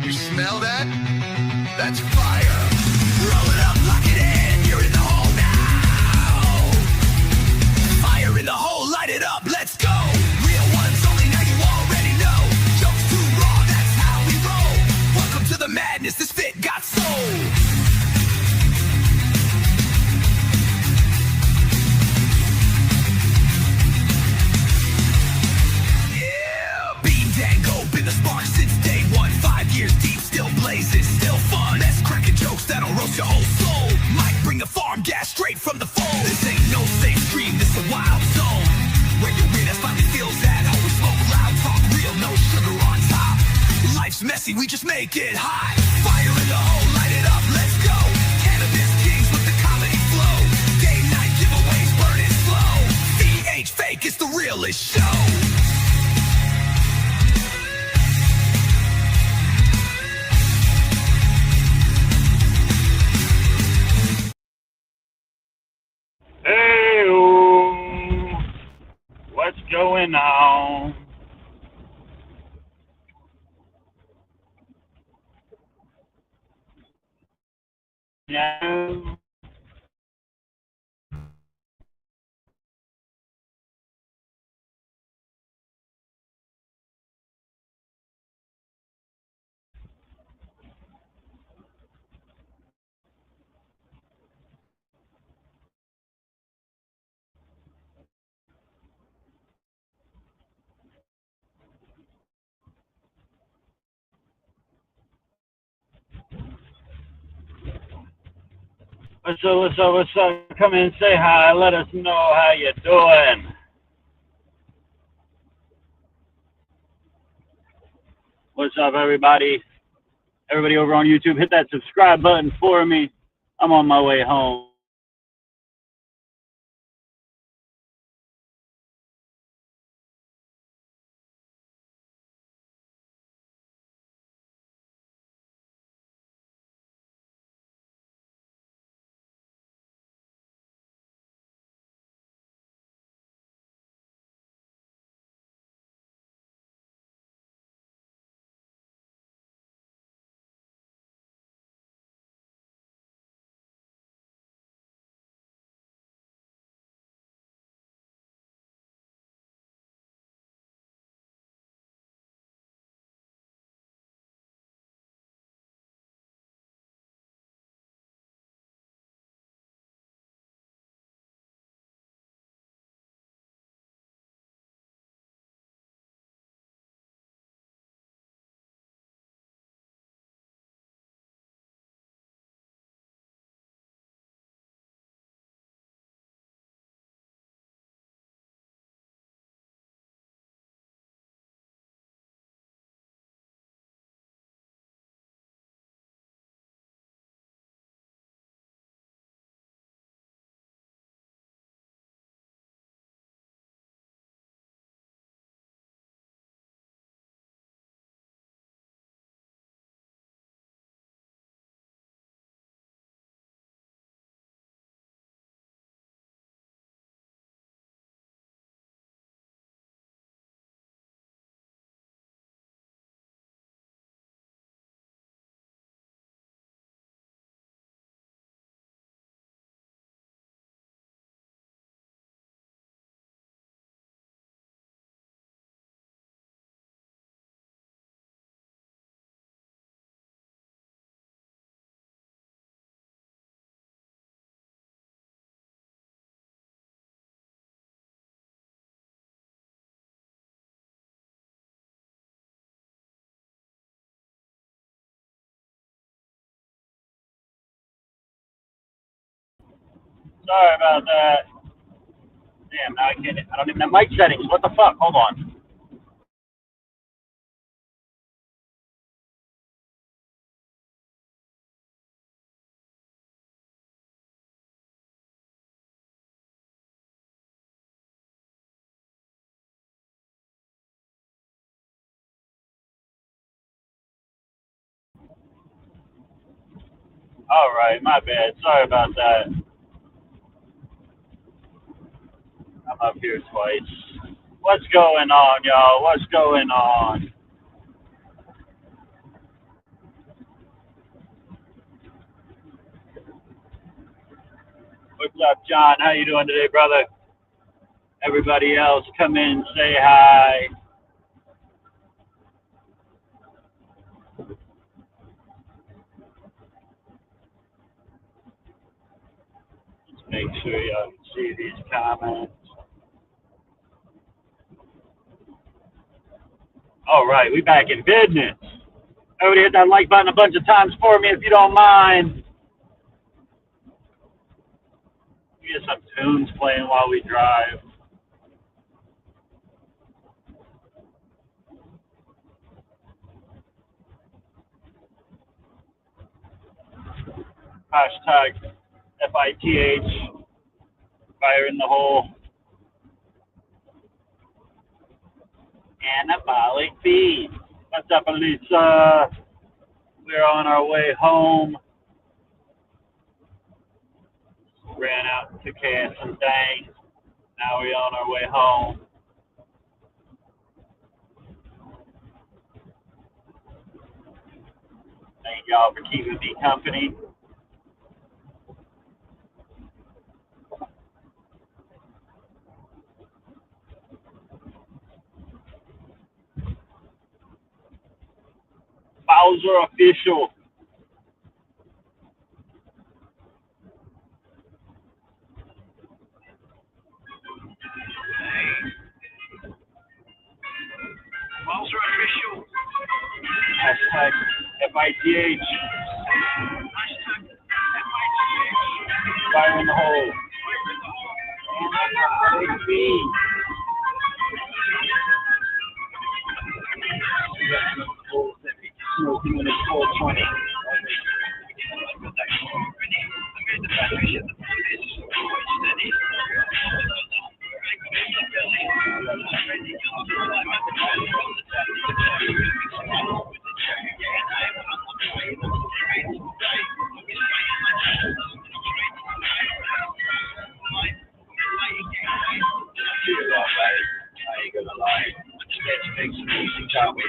You smell that? That's fire. Roll it up, lock it in. You're in the hole now. Fire in the hole, light it up, let's go. Real ones only, now you already know. Jokes too raw, that's how we roll. Welcome to the madness, this fit got soul. Been the spark since day one. 5 years deep, still blazing, still fun. Let's cracking jokes that'll roast your whole soul. Might bring the farm gas straight from the fold. This ain't no safe stream, this a wild zone. Where you win, that's finally feels at home. We smoke loud, talk real, no sugar on top. Life's messy, we just make it hot. Fire in the hole, light it up, let's go. Cannabis kings with the comedy flow. Game night giveaways, burn it slow. VH fake, it's the realest show. Hey, what's going on? No. What's up, what's up, what's up? Come in, say hi, let us know how you're doing. What's up, everybody? Everybody over on YouTube, hit that subscribe button for me. I'm on my way home. Sorry about that. Damn, now I can't. I don't even have mic settings. What the fuck? Hold on. All right, my bad. Sorry about that. I'm up here twice. What's going on, y'all? What's going on? What's up, John? How you doing today, brother? Everybody else, come in, say hi. Let's make sure y'all can see these comments. All right, we back in business. Everybody hit that like button a bunch of times for me if you don't mind. We get some tunes playing while we drive. Hashtag FITH, fire in the hole. Anabolic feed. What's up, Elisa? We're on our way home. Ran out to cash some things. Now we're on our way home. Thank y'all for keeping me company. Bowser official. Bowser official. Hashtag FITH. Hashtag FITH. Fire in the hole. Anabolic feed. Smoking when it's 420.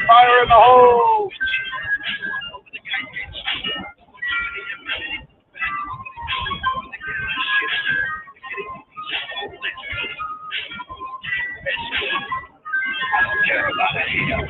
Fire in the hole! I don't care about any of it.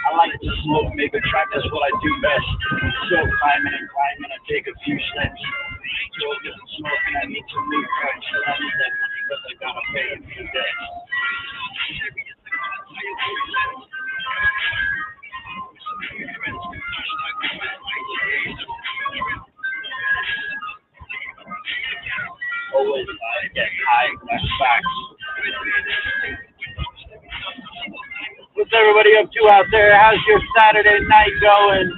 I like to smoke, make a track, that's what I do best. So climbing and climbing, I take a few steps. So if I'm smoking, I need to move right. So I need that money because I gotta pay a few debts. Always get high, that's facts. What's everybody up to out there? How's your Saturday night going?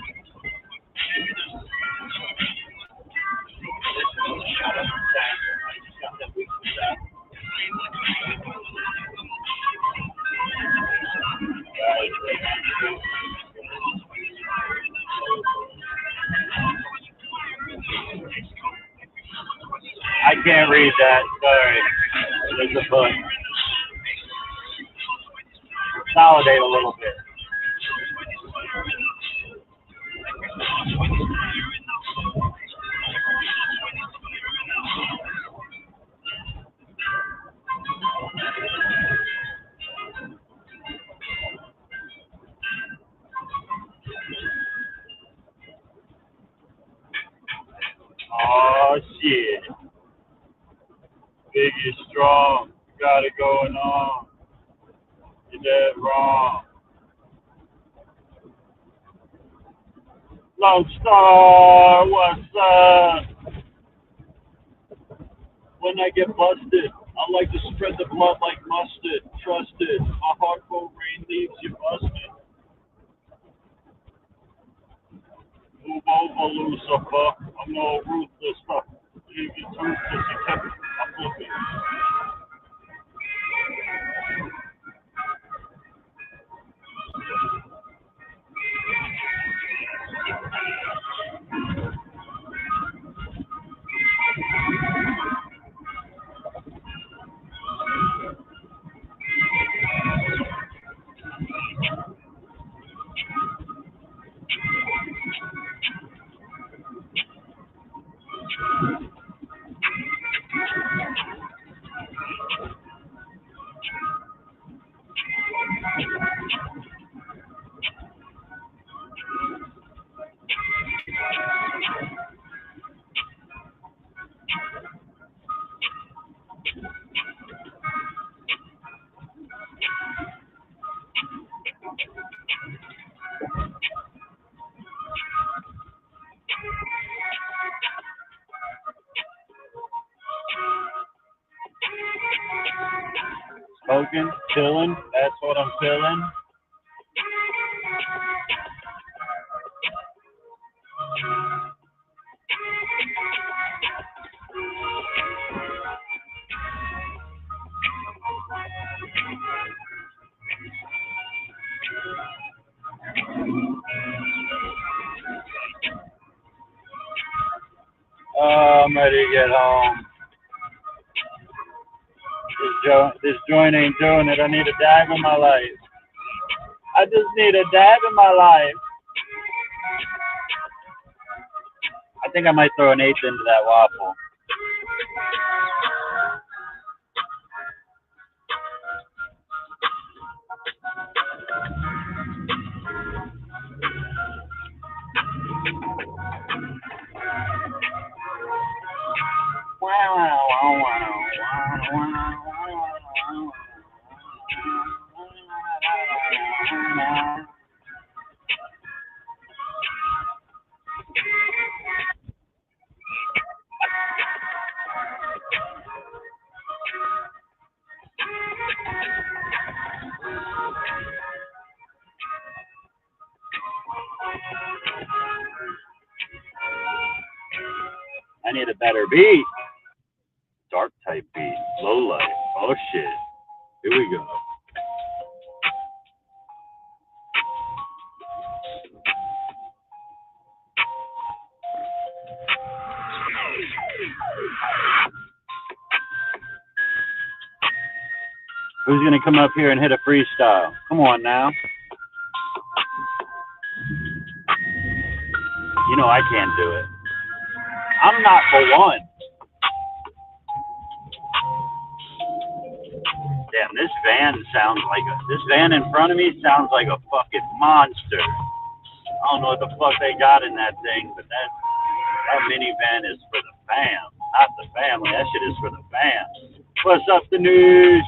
I can't read that. Sorry. There's a book. Consolidate a little bit. shit. Biggie strong, got it going on. You're dead wrong. Lone Star, what's up? When I get busted, I like to spread the blood like mustard. Trusted, my hardcore rain leaves you busted. Move over, Lucifer. I'm no ruthless stuff. You get ruthless, you kept it. I'm flipping. Smoking, chilling, that's what I'm feeling. I'm ready to get home. This joint ain't doing it. I need a dab in my life. I just need a dab in my life. I think I might throw an eighth into that waffle. I need a better beat. Dark type beat. Low light. Oh shit. Here we go. Who's gonna come up here and hit a freestyle? Come on now. You know I can't do it. I'm not for one. Damn, this van in front of me sounds like a fucking monster. I don't know what the fuck they got in that thing, but that minivan is for the fam, not the family. That shit is for the fam. What's up, the news?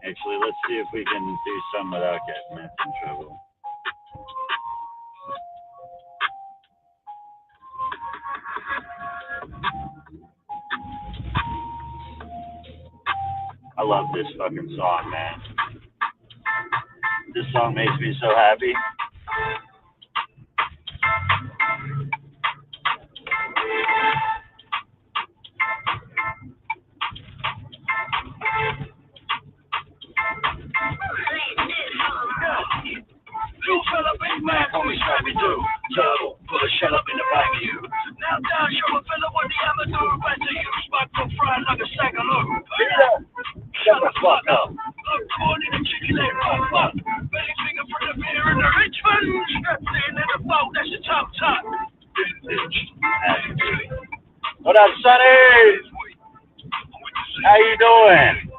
Actually, let's see if we can do some without getting Matt in trouble. I love this fucking song, man. This song makes me so happy. Turtle, put a shell up in the back of you. Now down, show a fella what the amateur went to you. Spot for frying like a sack of lube. Shut the fuck fuck up. I'm corn in a chicken leg pop up. Belly finger for the beer in the Richmond. Strapped in the boat, that's the top top. What up, Sonny? How you doing?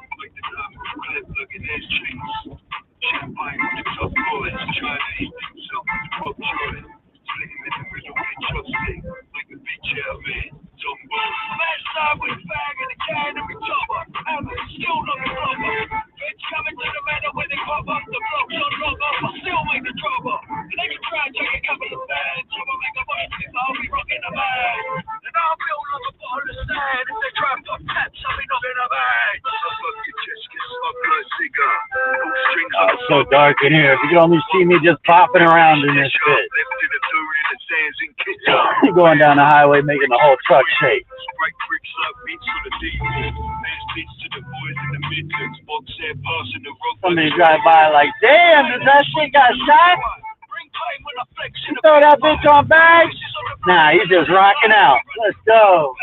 It's so dark in here. If you could only see me just popping around in this bit. Going down the highway making the whole truck shake. Somebody drive by like, damn, does that shit got shot? You throw that bitch on bags? Nah, he's just rocking out. Let's go.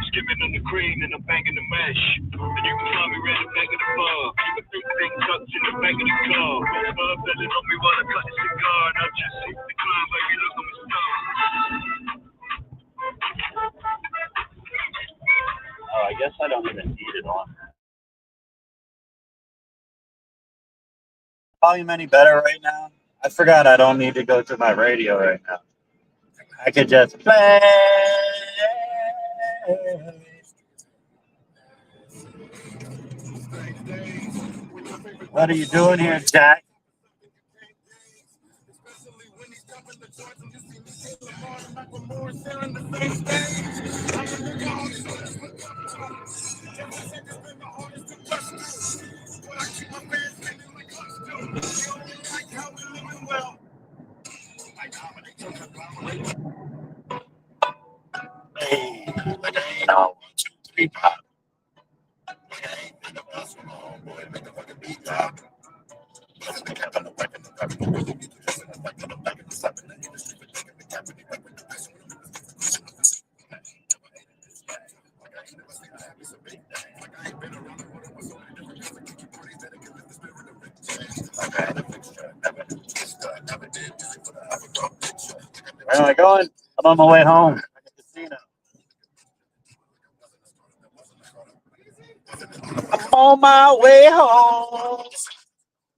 Skimming on the green and I'm banging the mesh. And you can find me right at the back of the bar. Keep a big thing tucked in the back of the car. Belling on me while I cut the cigar. And I just hit the club, baby, look on my star. Oh, I guess I don't even need it on. Volume any better right now? I forgot I don't need to go to my radio right now. I could just play. What are you doing here, Jack? Hey, but I ain't all 1, 2, 3 pop. I ain't in the bus from home, boy, make the fucking beat drop. The cap on the back and the back and the back and the back and the back and the slap in the industry for taking the cap and the back with the passion. Where am I going? I'm on my way home. At the casino. I'm on my way home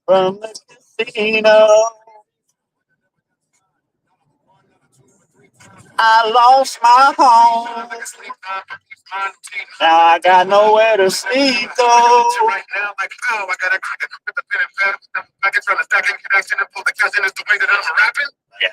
from the casino. I lost my home. Now I got nowhere to sleep though. Right now, like, oh, I gotta crack it with the pen and pad. I can try to stack and connection and pull the cash in. Is the way that I'm rapping? Yeah.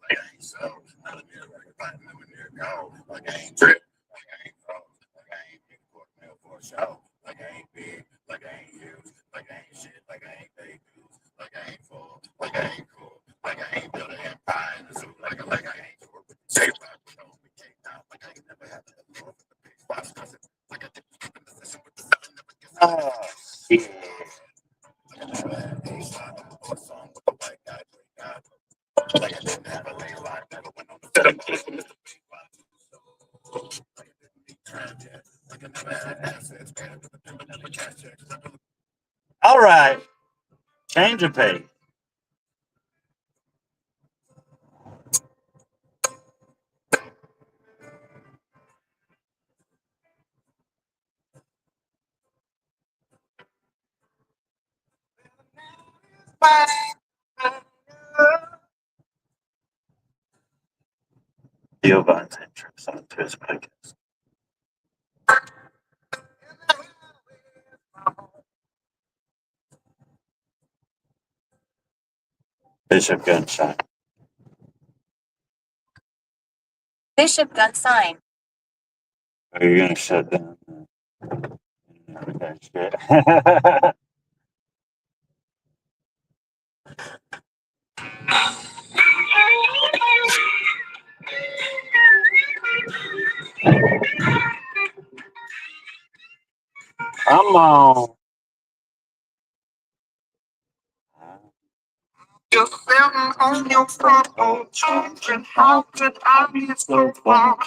Like I ain't so, not a near record, but I'm near go. Like I ain't drip, like I ain't pro, like I ain't big pork meal for a show. Like I ain't big, like I ain't huge, like I ain't shit, like I ain't big dudes, like I ain't full, like I ain't cool, like I ain't built an empire in the zoo, like I ain't to work with the safe rock, with no we came down, like I ain't never had the floor with the big spots, like I didn't keep in the session with the seven, never get Oh, shit. like I never had a shot or a song with the white guy, like I didn't have a lane line, never went on the set of Mr. Big Box. Like I didn't need time yet, like I never had assets, paid with the pimp and never cash checks. All right. Change of pace. Giovanni's entrance onto his podcast. Bishop Gunshine. Bishop Gunshine. Are you gonna shut down? Okay, shit. Come on. Just sitting on your front porch, wondering how could I be so far?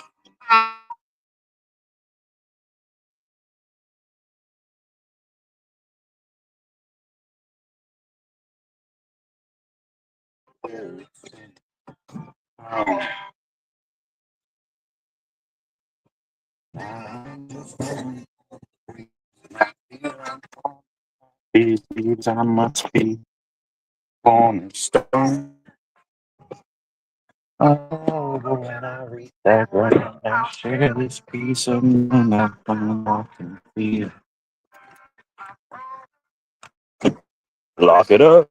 These I must be born of stone. Oh, but when I reach that ground, I share this piece of mind I find I can feel. Lock it up.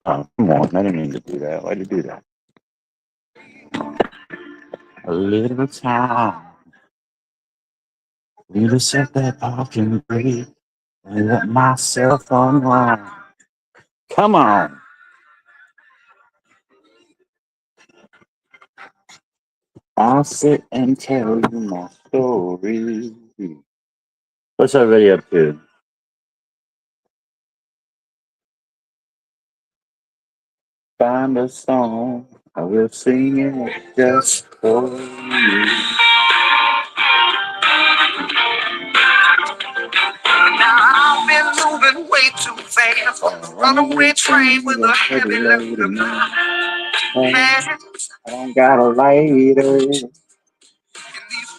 Oh, come on. I didn't mean to do that. Why'd you do that? A little time. Need to set that parking brake and let myself unwind. Come on. I'll sit and tell you my story. What's everybody up to? Find a song, I will sing it just for you. Now I've been moving way too fast on a runaway train with a heavy load of man. I don't got a lighter. And these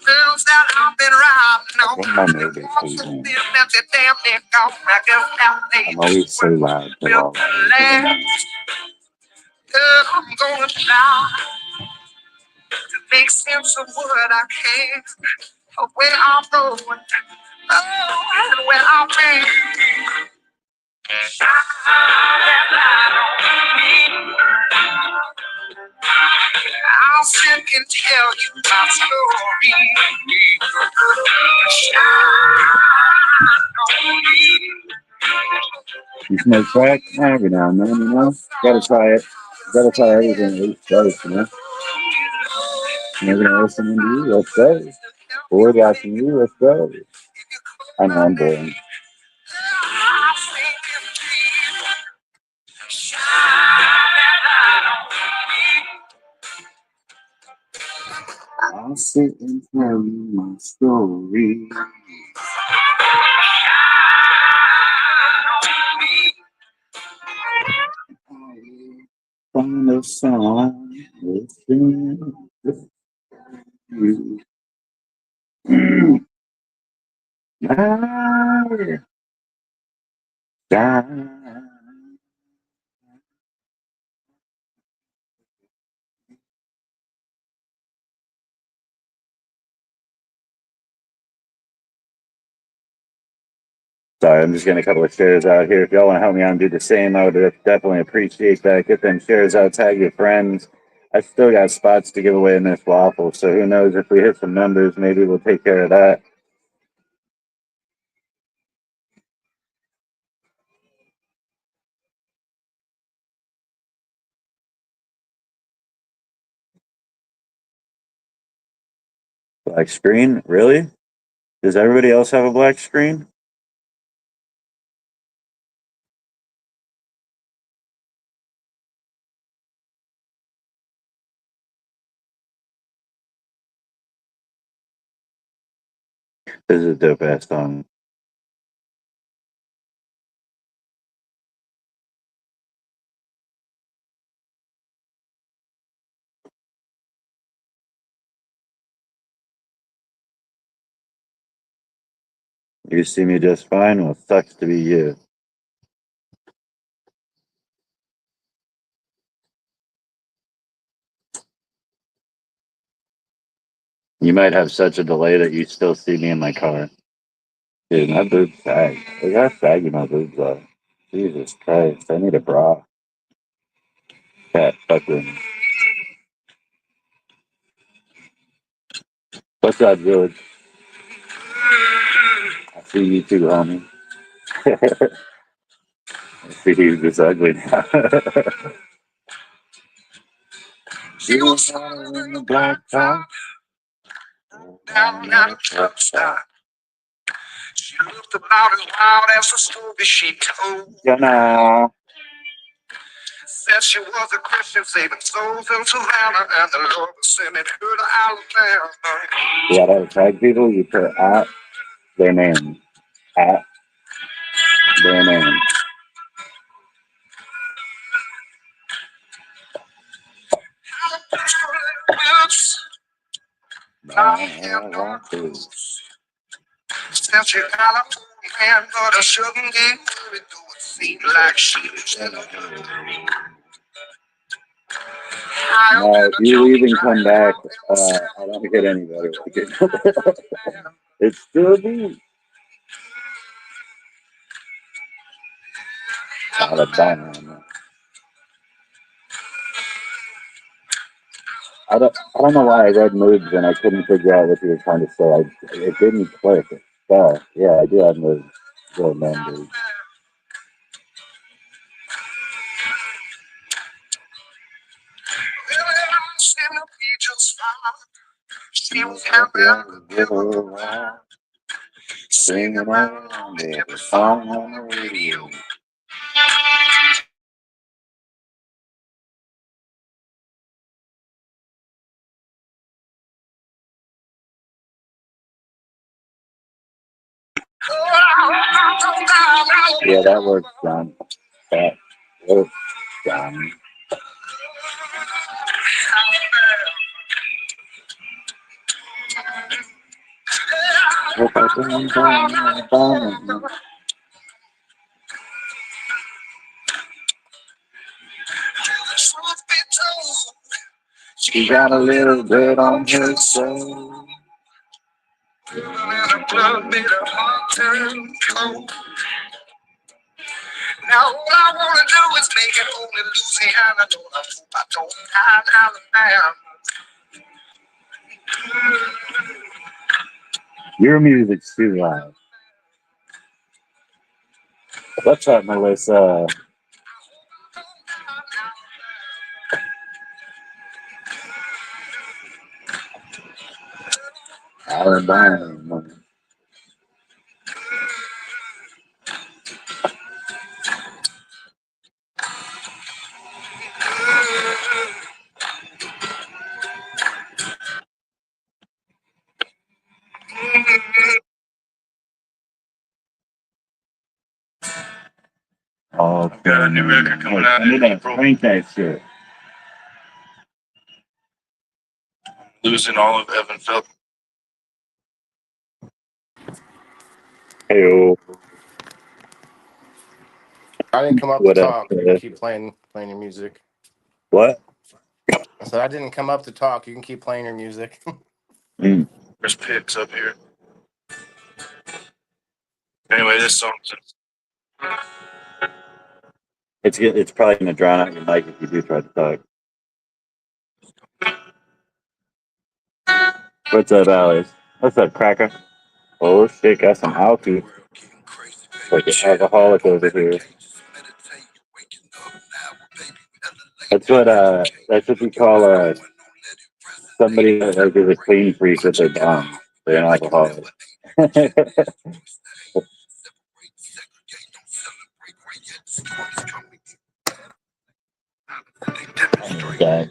girls that I've been riding on, I think my they neighbors walk hate so me. thin that they damn near gone. I guess now they I'm always so loud to built all the land. I'm gonna try to make sense of what I can, of where I'm going, oh, and where I've been. Shine that light on me. I'll sit and tell you my story. Shine on me. You smoke crack? Every now and then, you know? Gotta try it. Gotta try everything at least twice, you know? Never gonna listen to you, let's go. Bored watching you, let's go. I know I'm boring. I'll sit and tell you my story. Find a song within you. Sorry, I'm just getting a couple of shares out here. If y'all want to help me out and do the same, I would definitely appreciate that. Get them shares out, tag your friends. I still got spots to give away in this waffle, so who knows if we hit some numbers, maybe we'll take care of that. Black screen? Really? Does everybody else have a black screen? This is a dope ass song. You see me just fine? Well, sucks to be you. You might have such a delay that you still see me in my car. Dude, my boobs sag. Look how saggy my boobs are. Jesus Christ, I need a bra. Cat fucking. What's up, George? I see you too, homie. I see you just ugly now. She was in the black top. Down at a truck stop. She looked about as wild as the story she told. Gonna. Said she was a Christian saving souls in Savannah, and the Lord was sending her to Alabama. You gotta tag people, you put at their name. At their name. Said she got a man, but I shouldn't get worried, though it seemed like she was in a hurry. If you leave and come back, I don't get any better. It's still deep. Alabama. I don't know why I read moods and I couldn't figure out what you were trying to say. It didn't click. It fell. Yeah, I do have moods. Good memories. She was happy on the river, singing around every song on the radio. Yeah, that works, John. That works, John. She got a little bit on her soul. And her blood made her heart turn cold. Now all I wanna do is make it home to Louisiana. I hope I don't die in Alabama. Your music's too loud. What's up, Melissa? Alabama. Oh, got a new record coming out in April. Crank that shit. Losing all of Evan Felton. Hey, I didn't come up to talk. You can keep playing your music. What? I said I didn't come up to talk. You can keep playing your music. There's picks up here. Anyway, this song. It's probably gonna drown out your mic if you do try to talk. What's up, Alex? What's up, Cracker? Oh shit, got some alky. Like an alcoholic over here. That's what we call somebody that like, is a clean freak with their bomb. They're an alcoholic. Okay.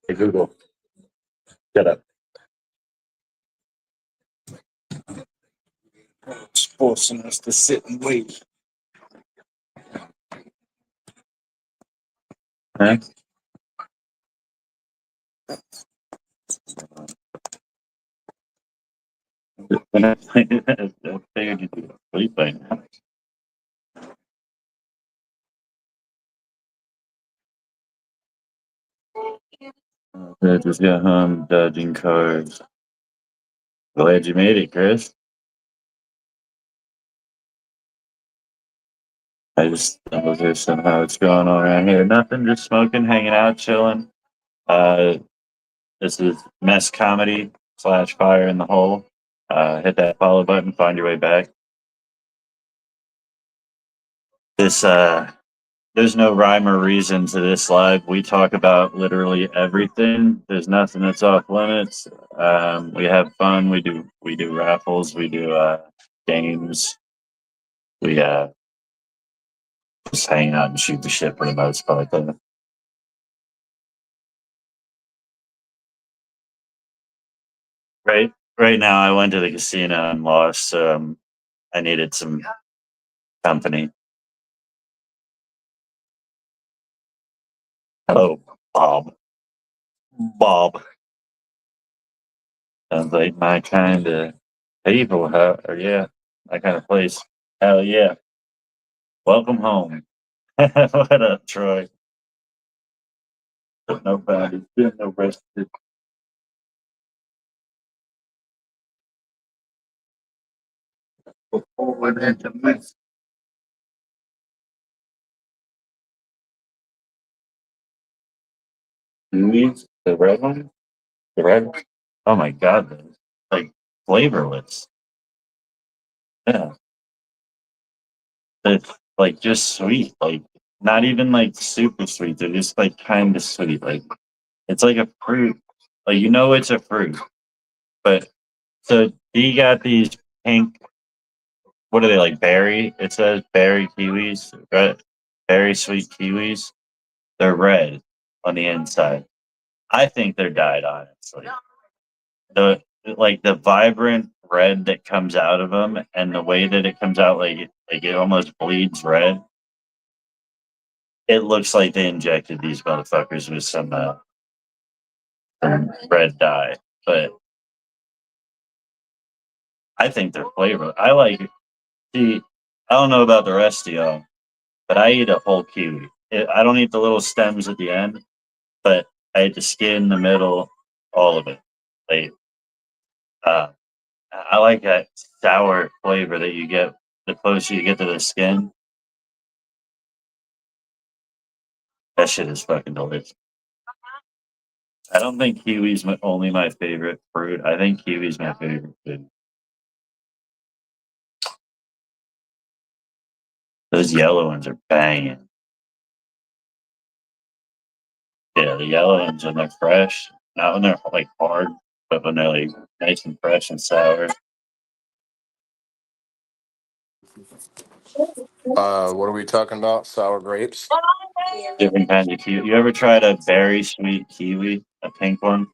Hey Google, shut up. It's forcing us to sit and wait. Huh? I figured you'd be asleep by now. I just got home dodging cars. Glad you made it, Chris. I just stumbled here somehow. What's going on around here? Nothing, just smoking, hanging out, chilling. This is Mess Comedy / Fire in the Hole. Hit that follow button, find your way back. This there's no rhyme or reason to this live. We talk about literally everything. There's nothing that's off limits. We have fun. We do raffles. We do games. We just hang out and shoot the shit for the most part. Right now, I went to the casino and lost. I needed some company. Hello, Bob. Bob. Sounds like my kind of people, huh? Or yeah, my kind of place. Hell yeah. Welcome home. What up, Troy? Nobody. No rest. Louis, the red one? The red one? Oh my god, they're like flavorless. Yeah. It's like just sweet. Like not even like super sweet. They're just like kind of sweet. Like it's like a fruit. Like you know it's a fruit. But so he got these pink, what are they, like berry? It says berry kiwis, red, berry sweet kiwis. They're red on the inside. I think they're dyed, honestly. The like the vibrant red that comes out of them, and the way that it comes out, like it almost bleeds red. It looks like they injected these motherfuckers with some red dye, but I think they're flavor. I like. See, I don't know about the rest of y'all, but I eat a whole kiwi. I don't eat the little stems at the end, but I eat the skin, the middle, all of it. Like, I like that sour flavor that you get the closer you get to the skin. That shit is fucking delicious. I don't think kiwi's only my favorite fruit. I think kiwi's my favorite food. Those yellow ones are banging. Yeah, the yellow ones when they're fresh, not when they're like hard, but when they're like nice and fresh and sour. What are we talking about? Sour grapes? Different kinds of kiwi. You ever tried a very sweet kiwi, a pink one?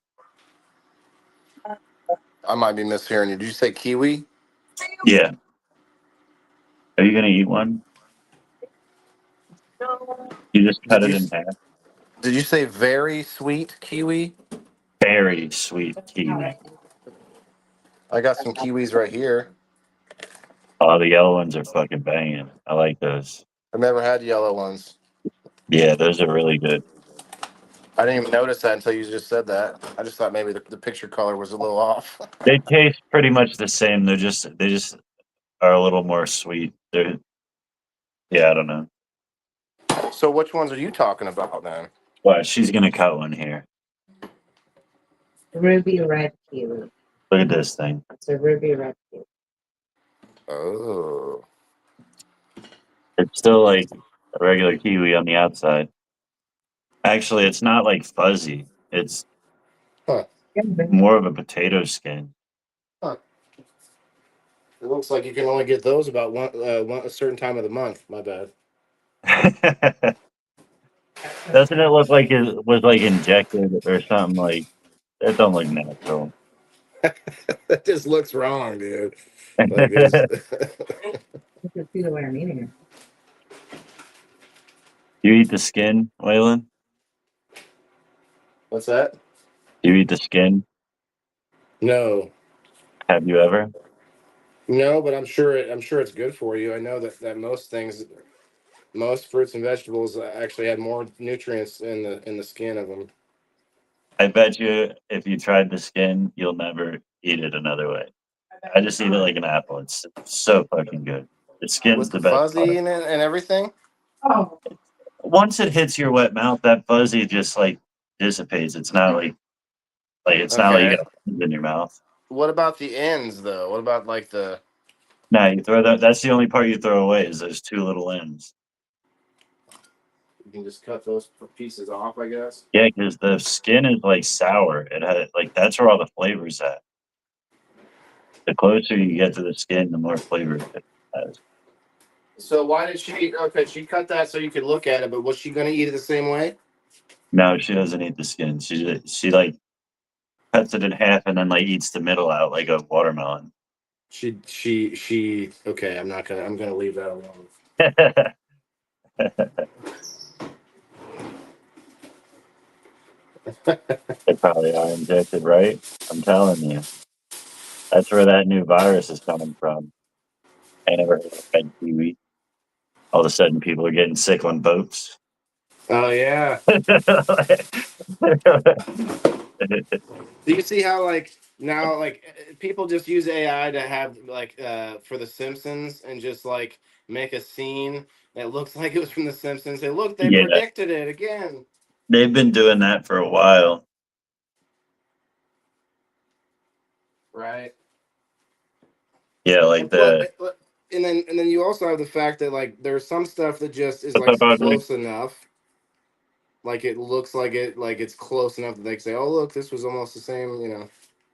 I might be mishearing you. Did you say kiwi? Yeah. Are you gonna eat one? You just cut Did it you in half. did you say very sweet kiwi? Very sweet kiwi. I got some kiwis right here. Oh, the yellow ones are fucking banging. I like those. I've never had yellow ones. Yeah, those are really good. I didn't even notice that until you just said that. I just thought maybe the picture color was a little off. They taste pretty much the same. They just are a little more sweet. Yeah, I don't know. So which ones are you talking about then? Well, she's gonna cut one here. Ruby red kiwi. Look at this thing. It's a ruby red kiwi. Oh. It's still like a regular kiwi on the outside. Actually, it's not like fuzzy. It's more of a potato skin. It looks like you can only get those about one a certain time of the month. My bad. Doesn't it look like it was like injected or something? Like that don't look natural. That just looks wrong, dude. Like You can see the way I'm eating it. You eat the skin, Waylon? What's that? You eat the skin? No, Have you ever? no, but I'm sure it's good for you. I know that most fruits and vegetables actually have more nutrients in the skin of them. I bet you if you tried the skin, you'll never eat it another way. I just eat it like an apple. It's so fucking good. The skin's With the the best fuzzy part. in it and everything. Oh, Once it hits your wet mouth, that fuzzy just like dissipates. It's not like it's not like you Okay. got fuzz in your mouth. What about the ends though? What about like the? No, you throw that. That's the only part you throw away is those two little ends. You can just cut those pieces off, I guess. Yeah, because the skin is like sour. It had like that's where all the flavors at. The closer you get to the skin, the more flavor it has. So why did she? Okay, she cut that so you could look at it, but was she gonna eat it the same way? No, she doesn't eat the skin. She like cuts it in half and then like eats the middle out like a watermelon. She. Okay, I'm not gonna. I'm gonna leave that alone. They probably are injected, right? I'm telling you. That's where that new virus is coming from. I never heard of red kiwi. All of a sudden, people are getting sick on boats. Oh yeah. Do you see how like now people just use AI to have like for the Simpsons and just like make a scene that looks like it was from the Simpsons. Say, look, they Yeah, predicted it again. they've been doing that for a while. Right. Yeah, like the And then you also have the fact that like there's some stuff that just is like close enough. Like it looks like it's close enough that they can say, "Oh, look, this was almost the same," you know.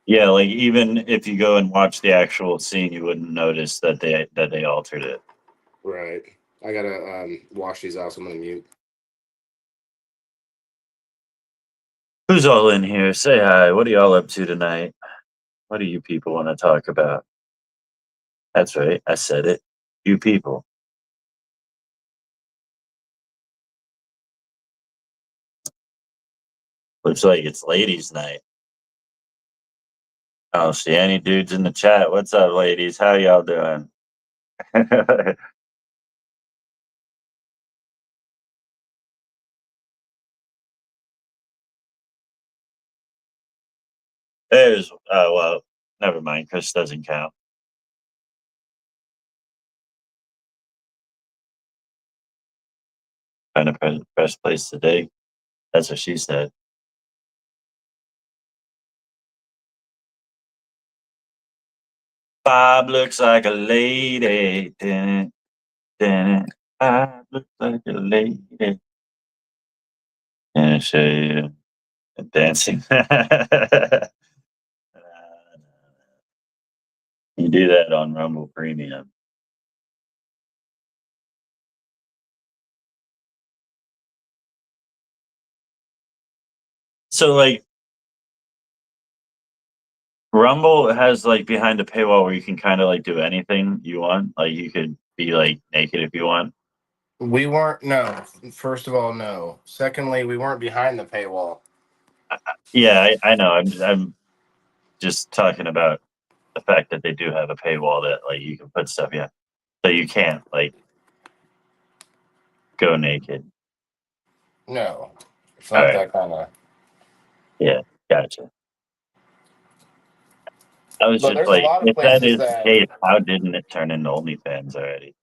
yeah, like even if you go and watch the actual scene, you wouldn't notice that they altered it. Right. I gotta wash these out. So I'm gonna mute. Who's all in here? Say hi. What are y'all up to tonight? What do you people want to talk about? That's right. I said it. You people. Looks like it's ladies' night. I don't see any dudes in the chat. What's up, ladies? How y'all doing? There's well, never mind. Chris doesn't count. Trying to press place today. That's what she said. Bob looks like a lady. Dun, dun, Bob looks like a lady. And she dancing. You do that on Rumble Premium. So like Rumble has like behind the paywall where you can kind of like do anything you want. Like you could be like naked if you want. We weren't. No. First of all, no. Secondly, we weren't behind the paywall. Yeah, I know. I'm just talking about the fact that they do have a paywall that like you can put stuff in. So you can't like go naked. No, it's not that kind of. Yeah, gotcha. I was But just there's a like, lot of if that places is the that. case, how didn't it turn into OnlyFans already?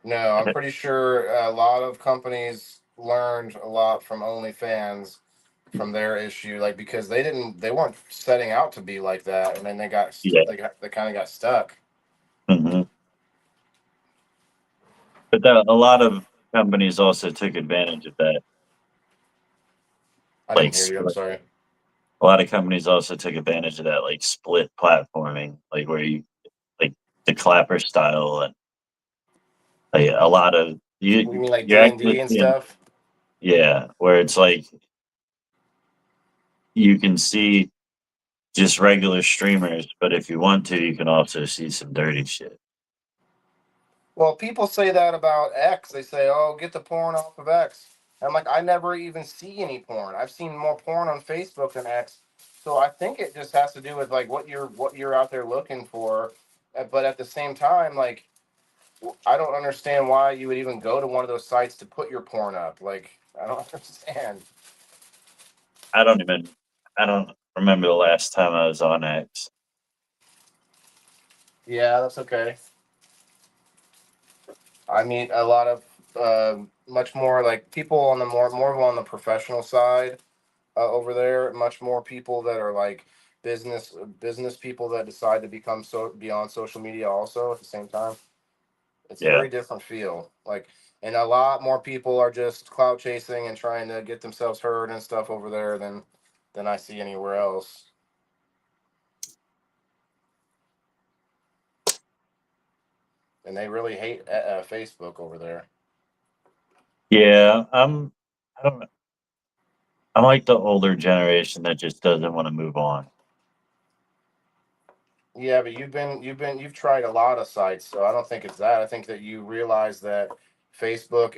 No, I'm pretty sure a lot of companies learned a lot from OnlyFans from their issue, like because they weren't setting out to be like that, and then Yeah. they kind of got stuck. Hmm. But a lot of companies also took advantage of that. I Like didn't hear you. I'm sorry. a lot of companies also took advantage of that, like split platforming, like where you like the Clapper style, and like a lot of You mean like you're D&D actually and seeing, stuff? yeah, where it's like you can see just regular streamers, but if you want to, you can also see some dirty shit. Well, people say that about X. They say, "Oh, get the porn off of X." I'm like, I never even see any porn. I've seen more porn on Facebook than X. So I think it just has to do with like what you're out there looking for. But at the same time, like I don't understand why you would even go to one of those sites to put your porn up. Like I don't understand. I don't remember the last time I was on X. Yeah, that's okay. I meet a lot of much more like people on the more on the professional side over there. Much more people that are like business people that decide to be on social media also at the same time. It's a Yeah. very different feel. Like and a lot more people are just clout chasing and trying to get themselves heard and stuff over there than I see anywhere else. And they really hate Facebook over there. Yeah, I don't know. I'm like the older generation that just doesn't want to move on. Yeah, but you've tried a lot of sites, so I don't think it's that. I think that you realize that Facebook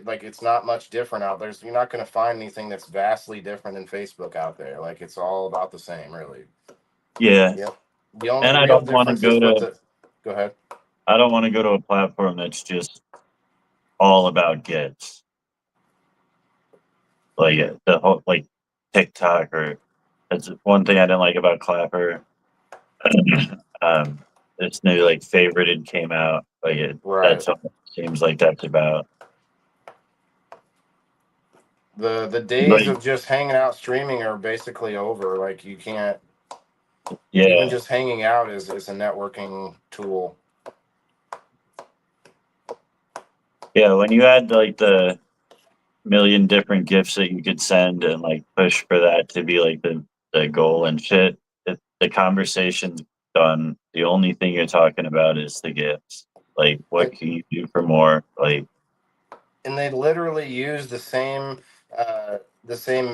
like it's not much different out there. You're not going to find anything that's vastly different than Facebook out there. Like it's all about the same, really. Yeah, Yep. The only and I real don't want to difference is go with to. the. Go ahead. I don't want to go to a platform that's just all about gifts, like the whole like TikTok or that's one thing I didn't like about Clapper. This new like favorited came out. Like Right. that's what it seems like that's about. The days Like of just hanging out streaming are basically over. Like you can't even yeah, just hanging out is a networking tool. yeah. When you had like the million different gifts that you could send and like push for that to be like the goal and shit, the conversation's done. The only thing you're talking about is the gifts. Like, what And can you do for more? Like, and they literally use the same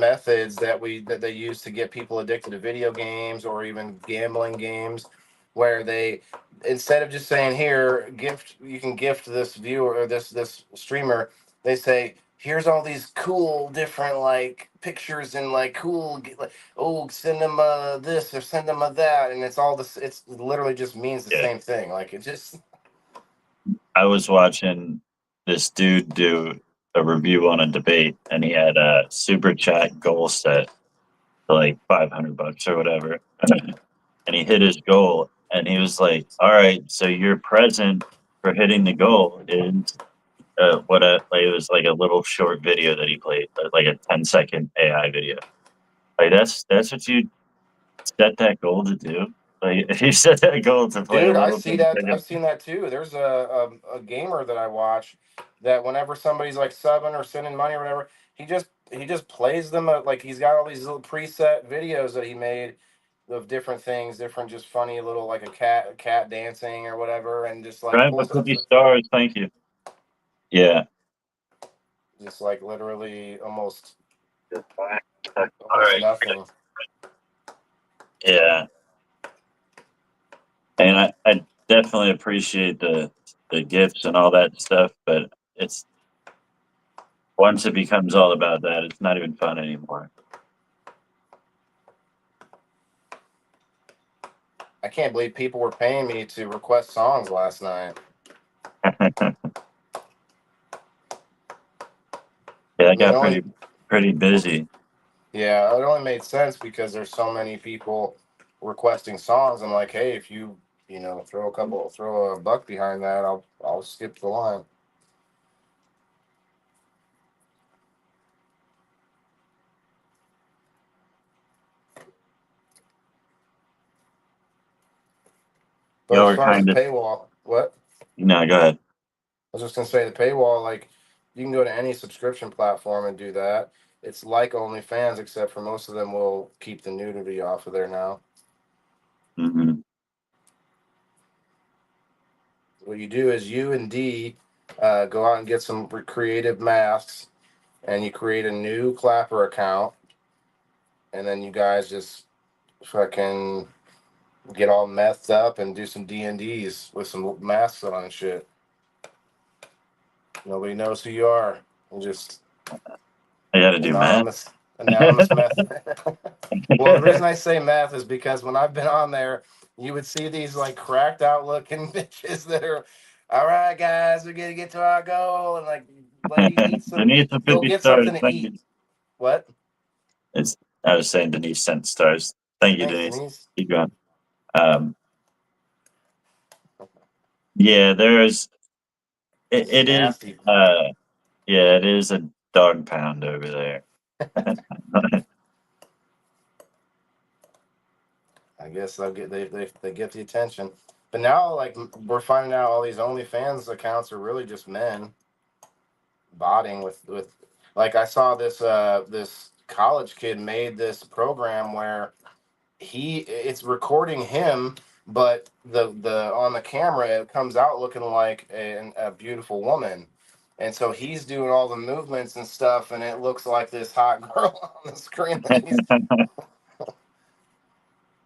methods that they use to get people addicted to video games or even gambling games, where they, instead of just saying, here, gift, you can gift this viewer or this streamer, they say, here's all these cool different like pictures and like cool like, oh, send them this or send them that, and it's all this, it's literally just means the yeah, same thing. Like it just. I was watching this dude do a review on a debate, and he had a super chat goal set for like $500 or whatever, and he hit his goal, and he was like, "All right, so your present for hitting the goal is." Like it was like a little short video that he played, like a 10-second AI video. Like that's what you set that goal to do. Like if you set that goal to play a Dude, I little see that. 10-second, I've seen that too. There's a gamer that I watch that whenever somebody's like subbing or sending money or whatever, he just plays them like he's got all these little preset videos that he made of different things, different just funny little like a cat dancing or whatever, and just like right? pulls But up 50 stars, thank you. Yeah. just like literally almost All almost right. nothing. Yeah. And I definitely appreciate the gifts and all that stuff, but it's once it becomes all about that, it's not even fun anymore. I can't believe people were paying me to request songs last night. Yeah, I I mean, it got only pretty busy. Yeah, it only made sense because there's so many people requesting songs. I'm like, hey, if you throw a buck behind that, I'll skip the line. But Y'all as are far as the kind of paywall, what? no, go ahead. I was just gonna say the paywall, like you can go to any subscription platform and do that. It's like OnlyFans, except for most of them will keep the nudity off of there now. Hmm. What you do is you and D go out and get some creative masks, and you create a new Clapper account, and then you guys just fucking get all methed up and do some D&Ds with some masks on and shit. Nobody knows who you are. You just I got to do math. anonymous meth. Well, the reason I say meth is because when I've been on there, you would see these like cracked out looking bitches that are, all right, guys, we're gonna get to our goal, and like let you eat some, Denise with go 50 get stars. something to Thank eat. you. What? It's I was saying Denise sent stars. Thank you, Thanks, Denise. Denise. Keep going. Yeah, there's This is it is nasty. yeah, it is a dog pound over there. I guess they get the attention. But now, like we're finding out, all these OnlyFans accounts are really just men. botting with like I saw this college kid made this program where it's recording him, but the on the camera it comes out looking like a beautiful woman. And so he's doing all the movements and stuff, and it looks like this hot girl on the screen. That he's,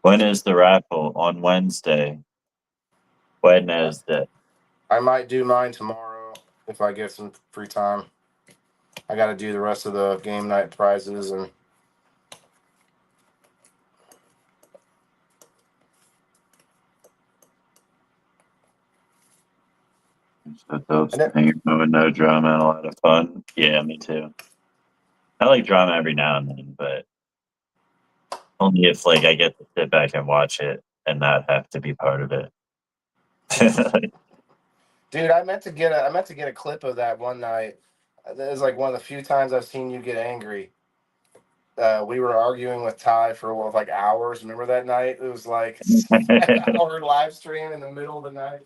When is the raffle? On Wednesday. Wednesday. I might do mine tomorrow if I get some free time. I got to do the rest of the game night prizes and. So dope. And it- Hanging out with no drama and a lot of fun. Yeah, me too. I like drama every now and then, but only if like I get to sit back and watch it and not have to be part of it. Dude, I meant to get a clip of that one night. That was like one of the few times I've seen you get angry. We were arguing with Ty for like hours. Remember that night? It was like an hour live stream in the middle of the night.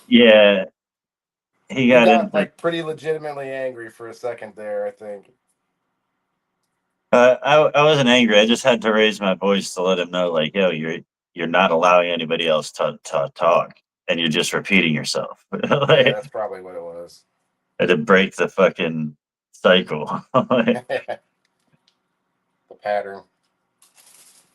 Yeah, he You got got into. like pretty legitimately angry for a second there, I think. I wasn't angry. I just had to raise my voice to let him know, like, yo, you're not allowing anybody else to talk, and you're just repeating yourself. Yeah, Like, that's probably what it was. I had to break the fucking cycle. Like, The pattern.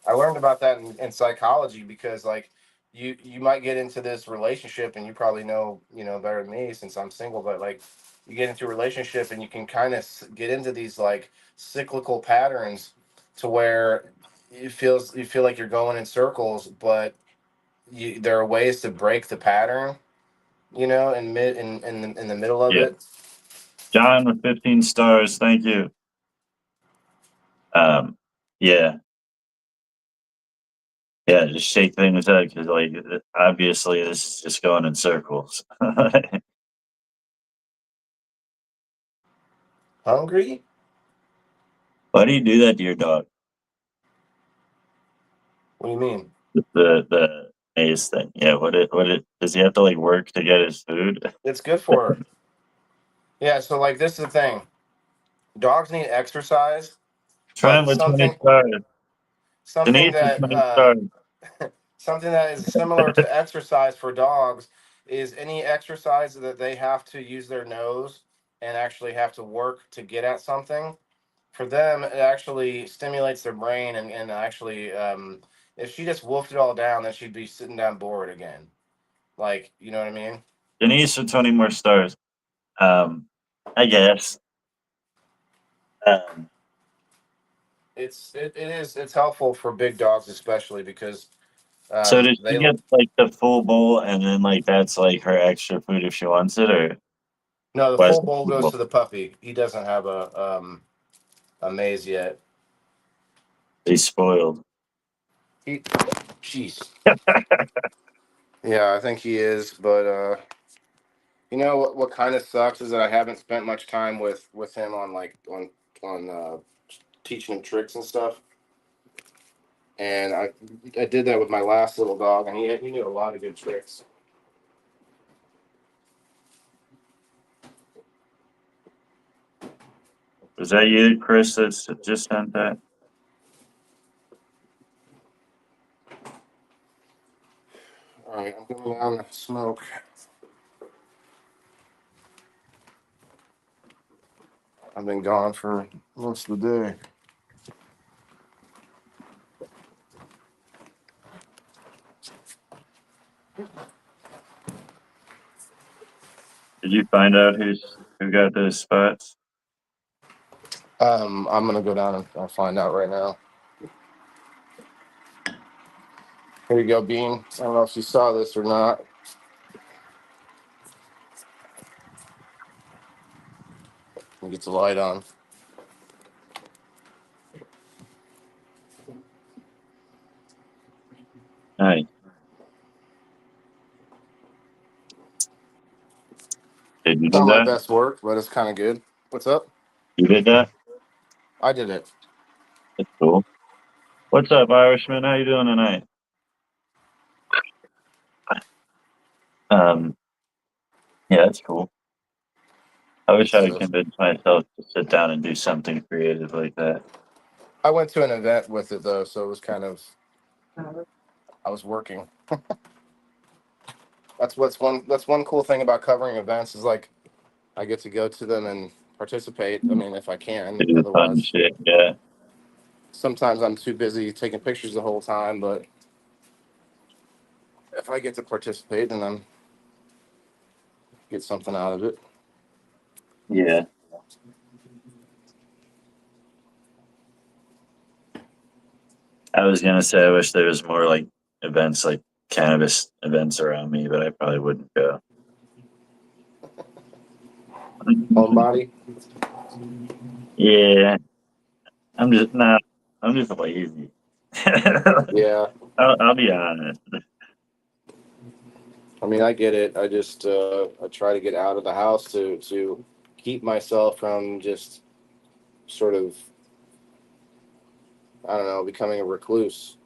I learned about that in psychology because like you might get into this relationship and you probably know better than me since I'm single, but like you get into a relationship and you can kind of get into these like cyclical patterns to where you feel like you're going in circles, but there are ways to break the pattern, in the middle of yeah, it. John with 15 stars. Thank you. Yeah, yeah, just shake things up because, like, obviously this is just going in circles. Hungry? Why do you do that to your dog? What do you mean? The maze thing. Yeah, what it does he have to like work to get his food? It's good for her. Yeah, so like this is the thing. Dogs need exercise, Trent but with 20 something stars. something Denise with that 20 stars. something that is similar to exercise for dogs is any exercise that they have to use their nose and actually have to work to get at something. For them, it actually stimulates their brain and actually, if she just wolfed it all down, then she'd be sitting down bored again. Like, you know what I mean? Denise with 20 more stars. I guess. Um, It's helpful for big dogs especially because so does she they get like the full bowl and then like that's like her extra food if she wants it, or no, the why is full it bowl full goes bowl? to the puppy. He doesn't have a maze yet. He's spoiled. He, jeez. Yeah, I think he is, but what kind of sucks is that I haven't spent much time with him on like on teaching him tricks and stuff. And I did that with my last little dog, and he knew a lot of good tricks. Was that you, Chris, that's just sent that? All right, I'm going down to smoke. I've been gone for most of the day. Did you find out who got those spots? I'm gonna go down and I'll find out right now. Here you go, Bean. I don't know if you saw this or not. Let me get the light on. Nice. Did you do Not my that? best work, but it's kind of good. What's up? You did that? I did it. That's cool. What's up, Irishman? How you doing tonight? Yeah, that's cool. I wish I could So convince myself to sit down and do something creative like that. I went to an event with it though, so it was kind of I was working. That's one cool thing about covering events is like I get to go to them and participate. I mean, if I can. Do fun Otherwise, shit. Yeah. sometimes I'm too busy taking pictures the whole time. But if I get to participate, then I'm get something out of it. Yeah. I was gonna say I wish there was more like events like cannabis events around me, but I probably wouldn't go. Homebody. Yeah. I'm just not I'm just lazy. Yeah. I'll be honest. I mean, I get it. I just I try to get out of the house to keep myself from just sort of I don't know becoming a recluse.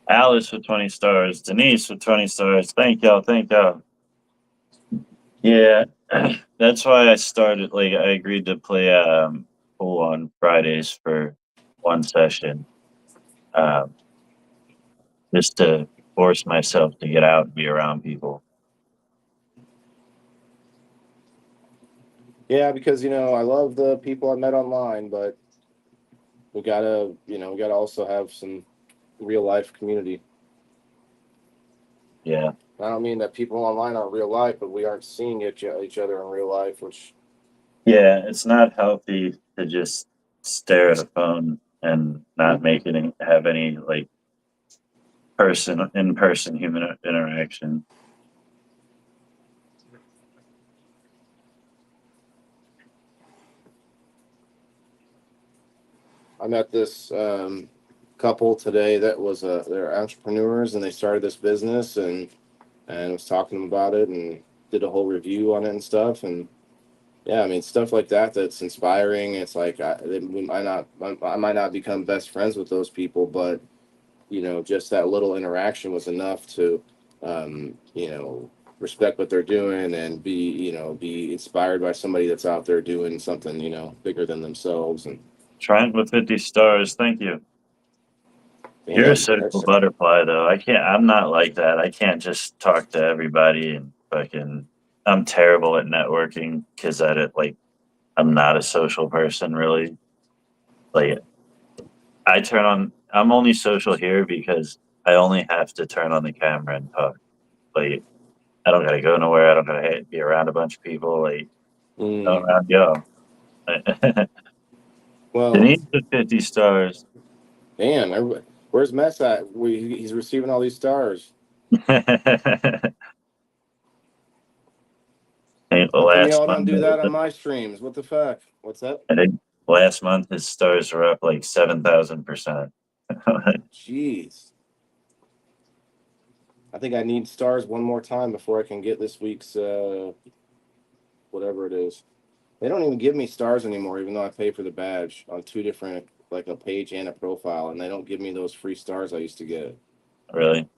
Alice with 20 stars, Denise with 20 stars. Thank y'all, thank y'all. Yeah, that's why I started. Like, I agreed to play pool on Fridays for one session, um, just to force myself to get out and be around people. Yeah, because I love the people I met online, but we gotta also have some real life community. Yeah, I don't mean that people online aren't real life, but we aren't seeing each other in real life, which yeah, it's not healthy to just stare at a phone and not make it have any like in person human interaction. I met this couple today that was they're entrepreneurs and they started this business and was talking to them about it and did a whole review on it and stuff and yeah, I mean stuff like that's inspiring. It's like I might not become best friends with those people, but just that little interaction was enough to respect what they're doing and be inspired by somebody that's out there doing something bigger than themselves. And Trent with 50 stars, thank you. You're a damn, social butterfly, though. I'm not like that. I can't just talk to everybody and fucking. I'm terrible at networking because I'm not a social person, really. Like, I'm only social here because I only have to turn on the camera and talk. Like, I don't gotta go nowhere. I don't gotta be around a bunch of people. Like, around y'all. well, Denise with 50 stars. damn, where's Mess at? He's receiving all these stars. Hey, How come last y'all don't month, do that on my streams? What the fuck? What's that? I think last month his stars were up like 7,000%. Jeez. I think I need stars one more time before I can get this week's whatever it is. They don't even give me stars anymore, even though I pay for the badge on two different, like a page and a profile, and they don't give me those free stars I used to get. Really?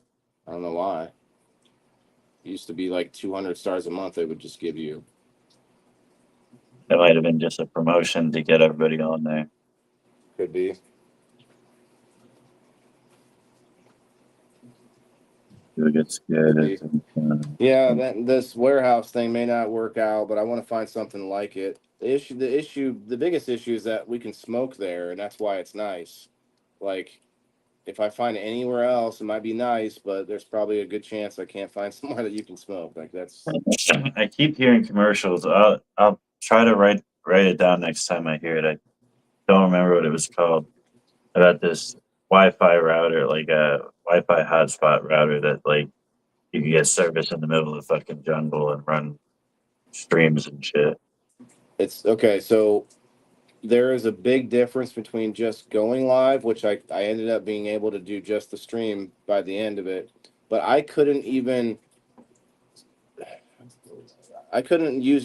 I don't know why. It used to be like 200 stars a month they would just give you. It might have been just a promotion to get everybody on there. Could be. You'll get scared. Yeah, this warehouse thing may not work out, but I want to find something like it. The biggest issue is that we can smoke there, and that's why it's nice. Like, if I find it anywhere else, it might be nice, but there's probably a good chance I can't find somewhere that you can smoke. Like that's I keep hearing commercials. I'll try to write it down next time I hear it. I don't remember what it was called. About this Wi-Fi router, like a Wi-Fi hotspot router that like you can get service in the middle of the fucking jungle and run streams and shit. it's okay. So there is a big difference between just going live, which I ended up being able to do just the stream by the end of it, but I couldn't use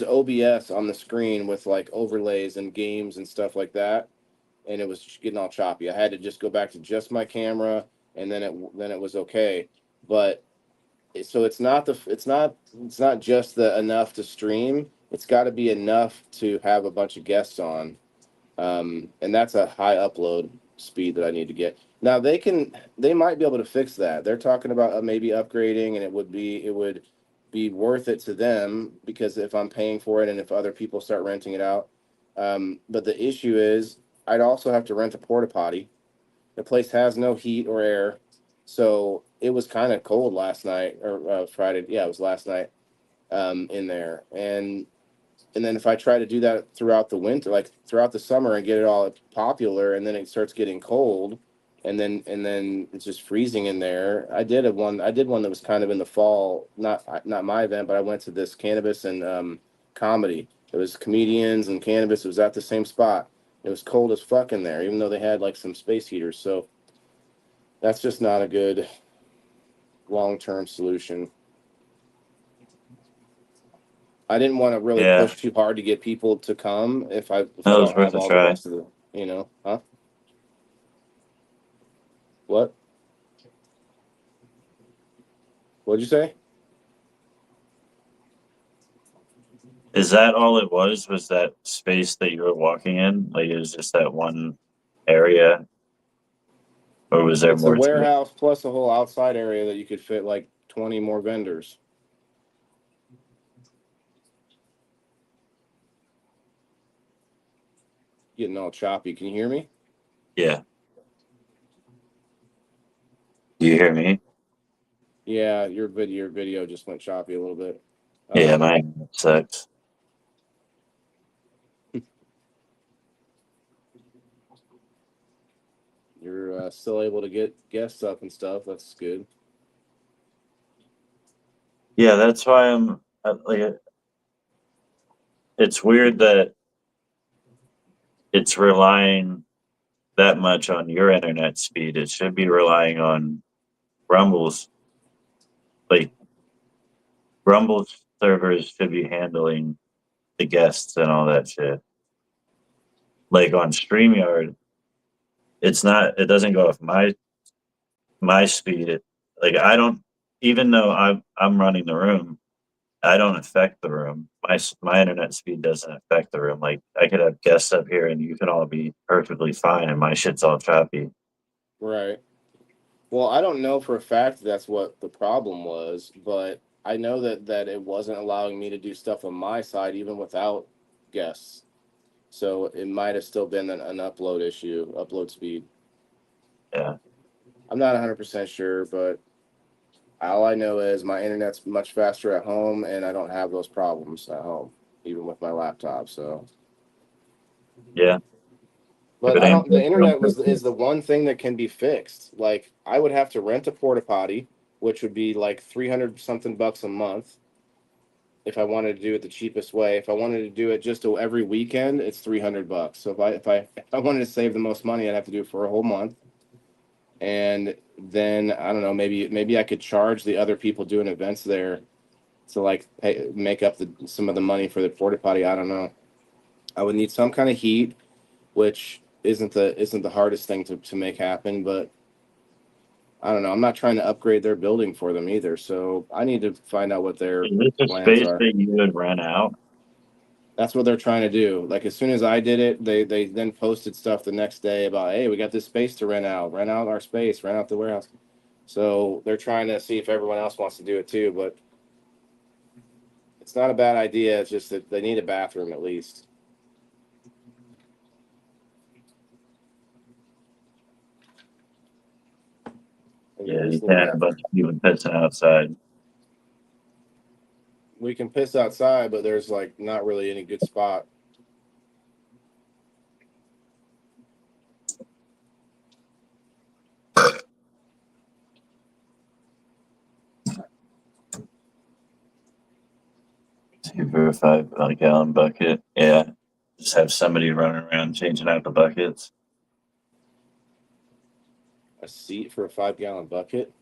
OBS on the screen with like overlays and games and stuff like that, and it was getting all choppy. I had to just go back to just my camera, and then it was okay. But so it's not just the enough to stream. it's got to be enough to have a bunch of guests on. And that's a high upload speed that I need to get. Now they might be able to fix that. They're talking about maybe upgrading, and it would be worth it to them because if I'm paying for it and if other people start renting it out. But the issue is I'd also have to rent a porta potty. The place has no heat or air, so it was kind of cold last night or Friday. Yeah, it was last night in there, and then if I try to do that throughout the winter, like throughout the summer, and get it all popular, and then it starts getting cold, and then it's just freezing in there. I did one that was kind of in the fall, not my event, but I went to this cannabis and comedy. It was comedians and cannabis. It was at the same spot. It was cold as fuck in there, even though they had like some space heaters. So that's just not a good long-term solution. I didn't want to really push too hard to get people to come if I don't have all the rest of the, huh? What? What'd you say? Is that all it was? Was that space that you were walking in? Like it was just that one area? Or was there It's a more to it? warehouse plus a whole outside area that you could fit like 20 more vendors. Getting all choppy. Can you hear me? Yeah. Do you hear me? Yeah, your video just went choppy a little bit. Yeah, mine sucks. You're still able to get guests up and stuff. That's good. Yeah, that's why I'm like. It's weird that it's relying that much on your internet speed. It should be relying on Rumble's. Like Rumble's servers should be handling the guests and all that shit. Like on StreamYard, it's not. It doesn't go off my speed. Like I don't. Even though I'm running the room, I don't affect the room. My internet speed doesn't affect the room. Like I could have guests up here and you can all be perfectly fine, and my shit's all choppy. Right. Well, I don't know for a fact that's what the problem was, but I know that it wasn't allowing me to do stuff on my side even without guests. So it might have still been an upload issue, upload speed. Yeah. I'm not 100% sure, but all I know is my internet's much faster at home, and I don't have those problems at home, even with my laptop. So, Yeah. but I don't. The internet is the one thing that can be fixed. Like I would have to rent a porta potty, which would be like 300 something bucks a month. If I wanted to do it the cheapest way, if I wanted to do it just every weekend, it's 300 bucks. So if I wanted to save the most money, I'd have to do it for a whole month. And then I don't know, maybe I could charge the other people doing events there to like make up some of the money for the porta potty. I don't know. I would need some kind of heat, which isn't the hardest thing to make happen, but I don't know. I'm not trying to upgrade their building for them either, so I need to find out what their Is this a plans space are. that you would rent out? That's what they're trying to do. Like as soon as I did it, they then posted stuff the next day about, hey, we got this space to rent out our space, rent out the warehouse. So they're trying to see if everyone else wants to do it too, but it's not a bad idea. It's just that they need a bathroom at least. Yeah, you can't have a bunch of people pissing outside. We can piss outside, but there's like not really any good spot. For a 5-gallon bucket. Yeah. Just have somebody running around changing out the buckets. A seat for a 5-gallon bucket.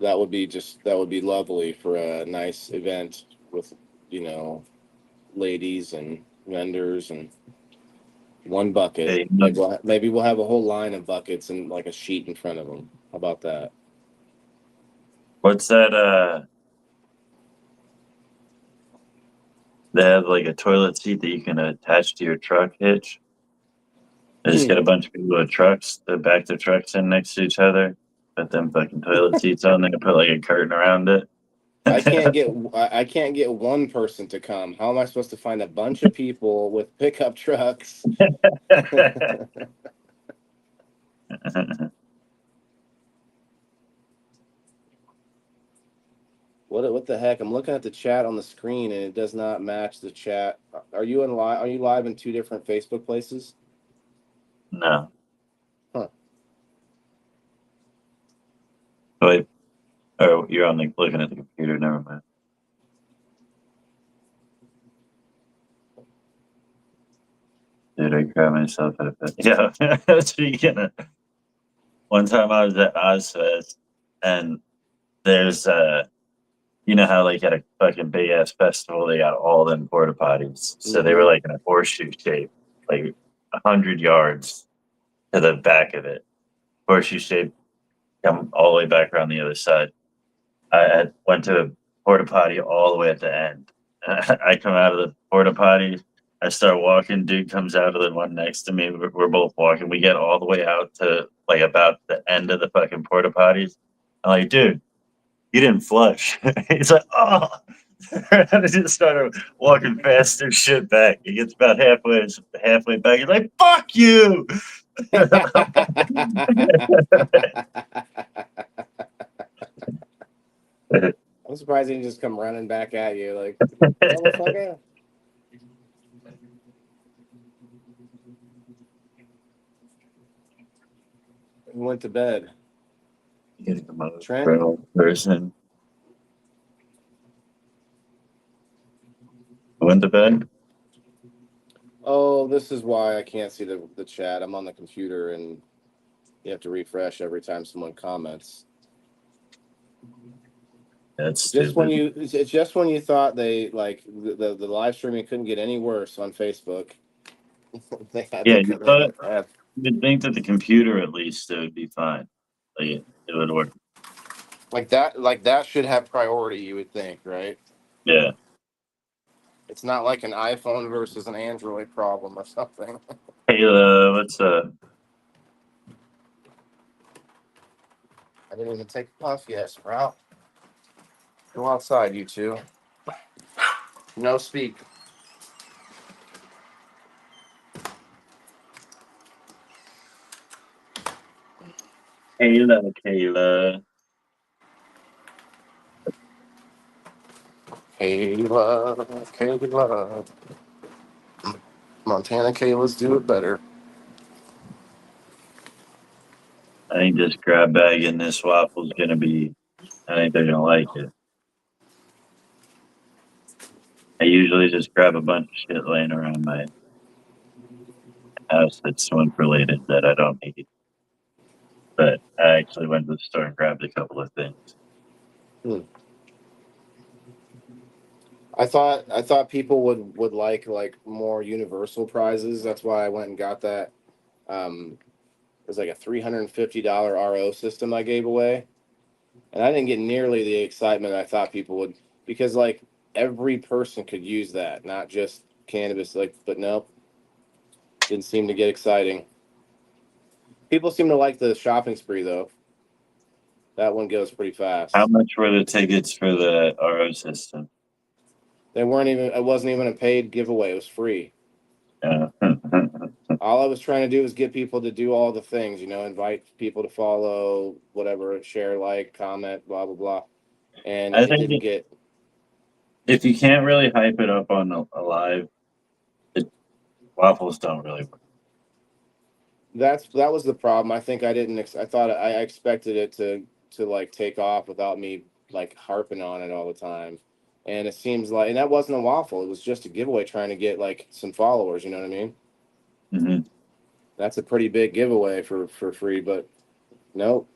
That would be lovely for a nice event with, ladies and vendors and one bucket. Hey, Like maybe we'll have a whole line of buckets and like a sheet in front of them. How about that? what's that? They have like a toilet seat that you can attach to your truck hitch. They just get a bunch of people with trucks to back their trucks in next to each other. Put them fucking toilet seats on there. Put like a curtain around it. I can't get one person to come. How am I supposed to find a bunch of people with pickup trucks? What the heck? I'm looking at the chat on the screen and it does not match the chat. Are you live in two different Facebook places? No. Huh. Wait. Oh, you're on the looking at the computer. Never mind. Dude, I grabbed myself at a bit. Yeah. Speaking of, one time I was at Ozfest, and there's you know how like at a fucking big ass festival they got all them porta potties. So they were like in a horseshoe shape, like 100 yards to the back of it. Horseshoe shape, come all the way back around the other side. I went to a porta potty all the way at the end. I come out of the porta potty. I start walking. Dude comes out of the one next to me. We're both walking. We get all the way out to like about the end of the fucking porta potties. I'm like, dude, you didn't flush. He's like, oh. I just started walking faster shit back. He gets about halfway back. He's like, fuck you. I'm surprised he didn't just come running back at you like, motherfucker. He went to bed. Getting the most Trent? brittle person. Went to bed? Oh, this is why I can't see the chat. I'm on the computer and you have to refresh every time someone comments. That's Just when you thought they like the live streaming couldn't get any worse on Facebook. They had Yeah, to you come thought in and you'd think that the computer at least it would be fine. Like it would work. like that should have priority, you would think, right? Yeah. It's not like an iPhone versus an Android problem or something. Hey, what's I didn't even take a puff yet, Sprout. Go outside, you two. No speak. Kayla? Kayla. Montana Kayla's do it better. I think this grab bag in this waffle's gonna be. I think they're gonna like it. I usually just grab a bunch of shit laying around my house that's swimp related that I don't need. But I actually went to the store and grabbed a couple of things. I thought people would like more universal prizes. That's why I went and got that. It was like a $350 RO system I gave away, and I didn't get nearly the excitement I thought people would, because like every person could use that, not just cannabis. Like, but nope, didn't seem to get exciting. People seem to like the shopping spree though. That one goes pretty fast. How much were the tickets for the RO system? They weren't even. It wasn't even a paid giveaway. It was free. All I was trying to do was get people to do all the things, invite people to follow, whatever, share, like, comment, blah, blah, blah. And I it think didn't get. if you can't really hype it up on a live, waffles don't really work. That was the problem. I think I didn't. I thought I expected it to like take off without me like harping on it all the time. And it seems like, and that wasn't a waffle. It was just a giveaway trying to get like some followers. You know what I mean? Mm-hmm. That's a pretty big giveaway for free, but nope.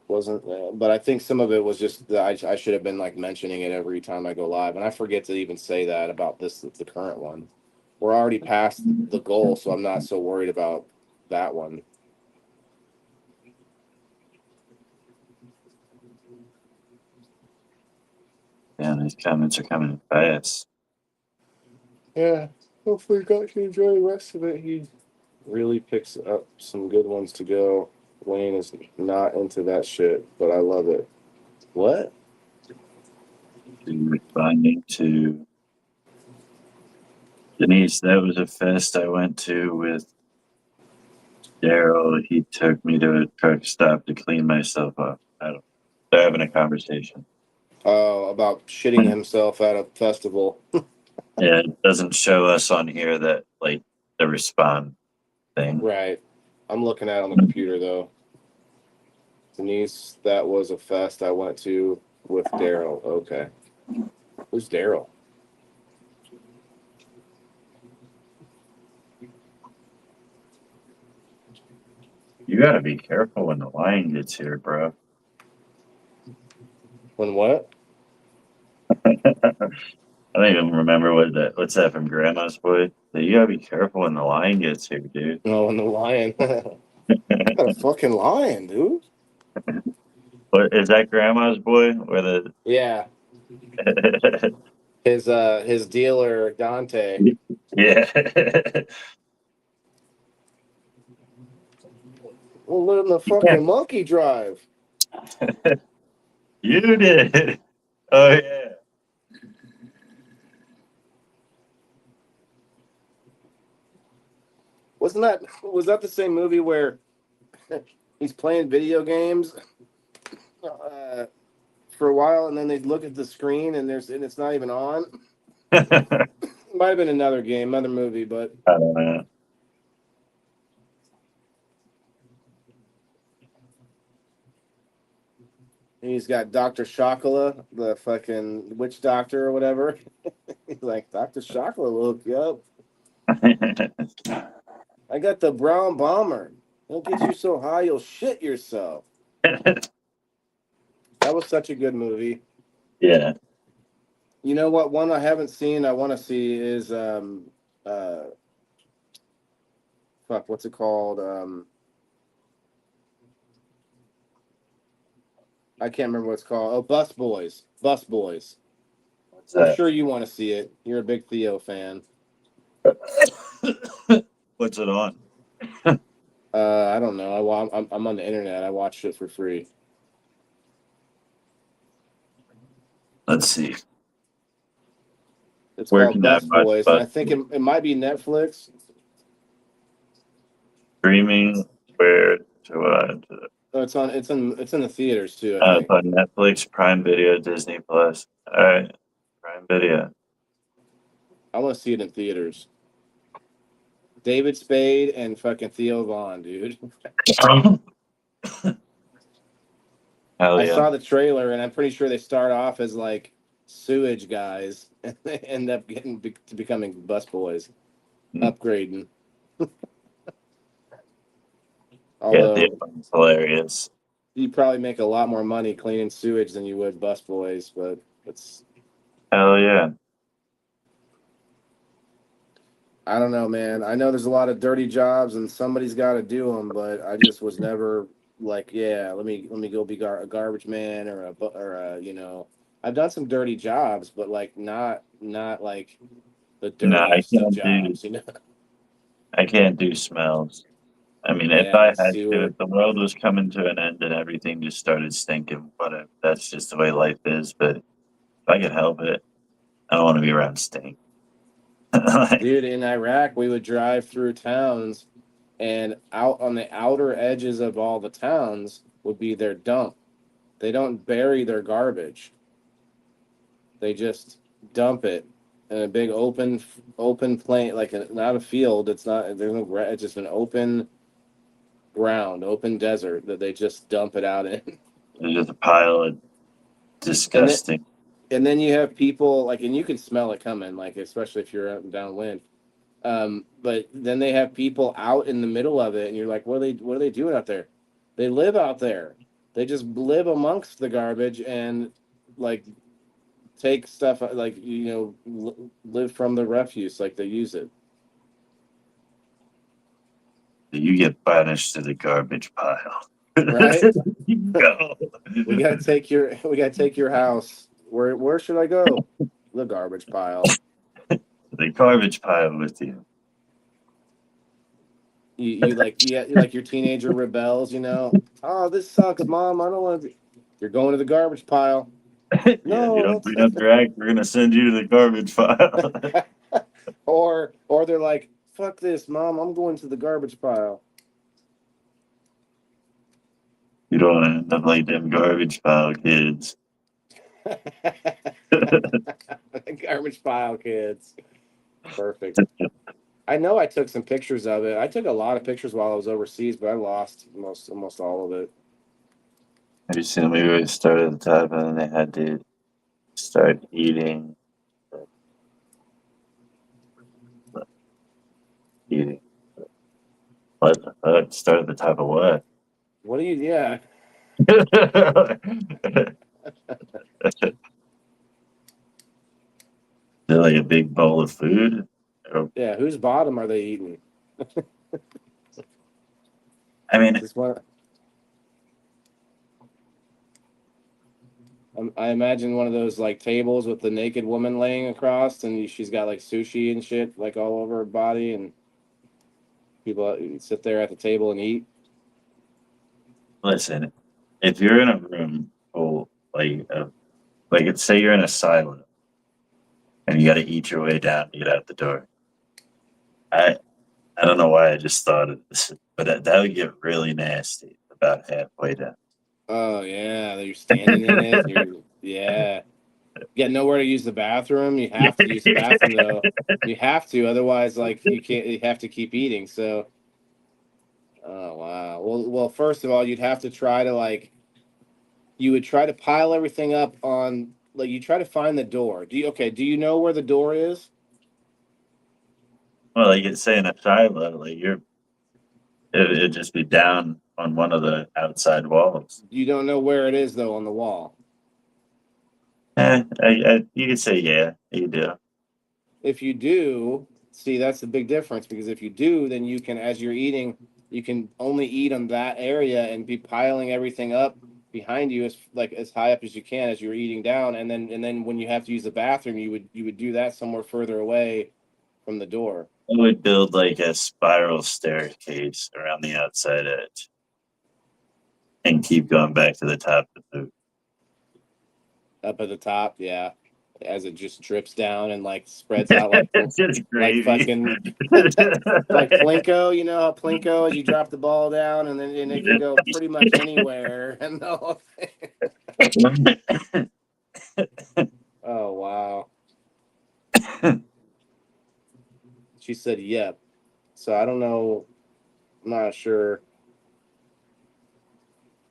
Wasn't, but I think some of it was just that I should have been like mentioning it every time I go live, and I forget to even say that about the current one. We're already past the goal, so I'm not so worried about that one. Yeah, these comments are coming fast. Yeah. Hopefully, got to enjoy the rest of it. He really picks up some good ones to go. Wayne is not into that shit, but I love it. What? Responding to Denise, that was a fest I went to with Daryl. He took me to a truck stop to clean myself up. I don't. They're having a conversation. About shitting himself at a festival. Yeah, it doesn't show us on here that like the respond thing. Right. I'm looking at it on the computer though. Denise, that was a fest I went to with Daryl. Okay. Who's Daryl? You gotta be careful when the lion gets here, bro. When what? I don't even remember what's that from Grandma's Boy. You gotta be careful when the lion gets here, dude. Oh, and the lion. Got a fucking lion, dude. What is that Grandma's Boy? Where the Yeah. His dealer Dante. yeah. Well, let him the fucking monkey drive. You did. Oh yeah. Was that the same movie where he's playing video games for a while, and then they look at the screen and it's not even on? It might have been another game, another movie, but I don't know. he's got Dr. Chocula, the fucking witch doctor or whatever. He's like, Dr. Chocula will hook you up. I got the brown bomber. It'll get you so high you'll shit yourself. That was such a good movie. Yeah. You know what? One I haven't seen I want to see is what's it called? I can't remember what it's called. Oh, Bus Boys. Bus Boys. What's I'm that? sure you want to see it. You're a big Theo fan. What's it on? I don't know. I'm on the internet. I watched it for free. Let's see. It's Where called can Bus I watch Boys, and I think it might be Netflix. Streaming where to watch? Oh, it's in the theaters too. I It's think. on Netflix, Prime Video, Disney Plus. All right, Prime Video. I want to see it in theaters. David Spade and fucking Theo Vaughn, dude. Hell I yeah. saw the trailer, and I'm pretty sure they start off as like sewage guys, and they end up becoming bus boys, upgrading. Although Theo's hilarious. you probably make a lot more money cleaning sewage than you would bus boys, but it's Hell yeah. I don't know, man. I know there's a lot of dirty jobs, and somebody's got to do them, but I just was never like, yeah, let me go be a garbage man or a I've done some dirty jobs, but like not like the No, I dirtiest of can't jobs, I can't do smells. I mean, if Yeah, I the had to, sewer. if the world was coming to an end and everything just started stinking, whatever. That's just the way life is. But if I could help it, I don't want to be around stink. Dude, in Iraq, we would drive through towns, and out on the outer edges of all the towns would be their dump. They don't bury their garbage. They just dump it in a big open plain, like not a field. It's not. There's no. It's just an open ground, open desert that they just dump it out in. There's just a pile of disgusting. And then you have people like, and you can smell it coming, like especially if you're out downwind. But then they have people out in the middle of it, and you're like, what are they doing out there? They live out there. They just live amongst the garbage and like take stuff like live from the refuse, like they use it. You get banished to the garbage pile. Right? No. We gotta take your house. Where should I go? The garbage pile. the garbage pile with you. You like your teenager rebels, you know. Oh, this sucks, Mom. I don't want to. You're going to the garbage pile. Yeah, if No, you don't clean up your act, we're gonna send you to the garbage pile. or they're like, fuck this, Mom. I'm going to the garbage pile. You don't want to end up like them garbage pile kids. Garbage pile kids. Perfect. I know I took some pictures of it. I took a lot of pictures while I was overseas, but I lost almost all of it. Have you seen the movie where they started at the top and then they had to start eating? Eating. What the fuck? Start at the top of what? What do you? Yeah. They're like a big bowl of food. Or- Yeah. Whose bottom are they eating? I mean, This one. I imagine one of those like tables with the naked woman laying across, and she's got like sushi and shit like all over her body, and people sit there at the table and eat. listen, if you're in a room full, like it's say you're in a silo and you got to eat your way down to get out the door. I don't know why I just thought of this, but that would get really nasty about halfway down. Oh yeah, you're standing in it. Yeah. You got nowhere to use the bathroom. You have to use the bathroom though. You have to, otherwise, like you can't. You have to keep eating. So, oh wow. Well, first of all, you'd have to try to like. You would try to pile everything up on like you try to find the door. Do you know where the door is? Well, like it's saying a silo, like it'd just be down on one of the outside walls. You don't know where it is though on the wall. You could say yeah, you do. If you do, see that's the big difference because if you do, then you can, as you're eating, you can only eat on that area and be piling everything up behind you as high up as you can as you're eating down, and then when you have to use the bathroom, you would do that somewhere further away from the door. I would build like a spiral staircase around the outside edge and keep going back to the top of the food. Up at the top, yeah, as it just drips down and like spreads out like It's just like gravy. fucking like Plinko. You know how Plinko, as you drop the ball down and it can go pretty much anywhere and the whole thing. Oh wow. She said yep. So I don't know. I'm not sure.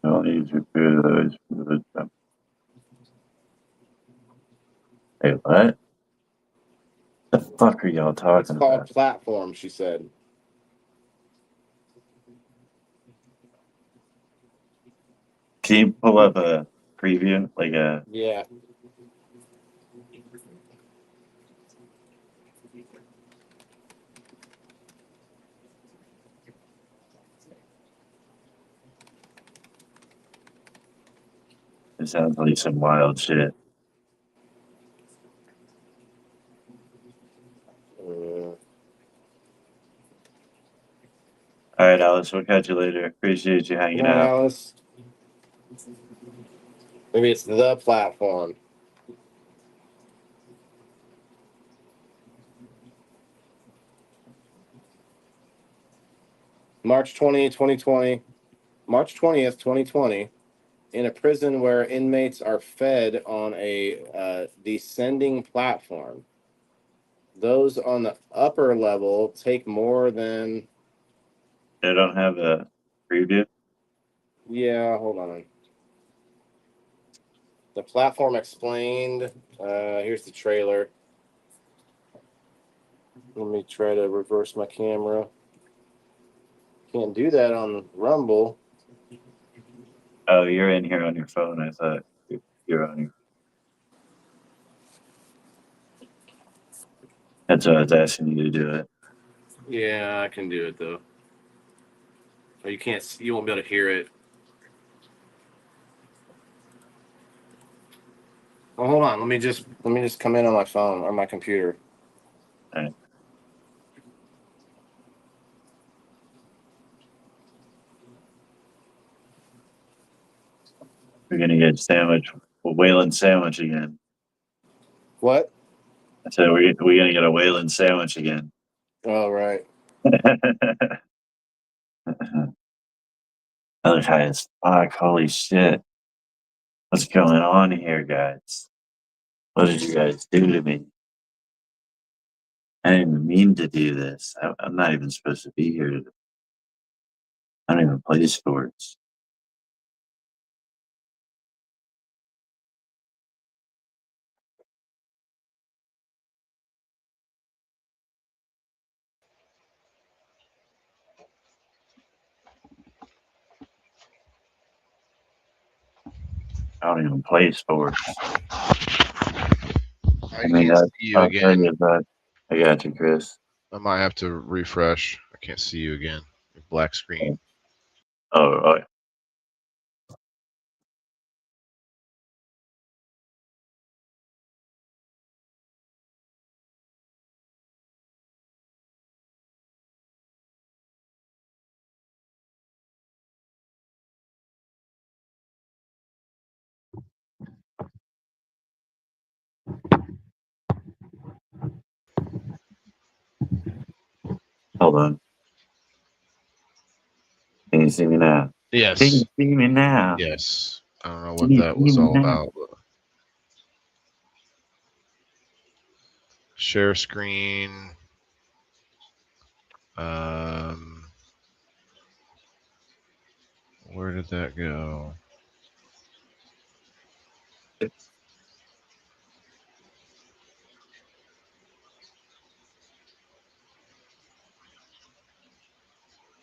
Don't eat your food. Hey, what? The fuck are y'all It's talking called about? platform, she said. Can you pull up a preview? Like a Yeah. it sounds like some wild shit. All right, Alice, we'll catch you later. Appreciate you hanging Come on, out. Alice. Maybe it's the platform. March 2020. March 20th, 2020, in a prison where inmates are fed on a descending platform. Those on the upper level take more than. They don't have a preview. Yeah, hold on. The platform explained. Here's the trailer. Let me try to reverse my camera. Can't do that on Rumble. Oh, you're in here on your phone. I thought you're on your. That's what I was asking you to do it. Yeah, I can do it though. Oh, you can't. You won't be able to hear it. Well, hold on. Let me just come in on my phone or my computer. Alright. We're gonna get sandwich, Wayland sandwich again. What? I said we're gonna get a Wayland sandwich again. Oh, right. Another high as fuck. Holy shit. What's going on here, guys? What did you guys do to me? I didn't even mean to do this. I'm not even supposed to be here. I don't even play sports. I don't even play sports. I can't see you I'll tell again. you about. I got you, Chris. I might have to refresh. I can't see you again. Black screen. Oh, hold on. Can you see me now? Yes. Can you see me now? Yes. I don't know what that was all about. But... Share screen. Where did that go?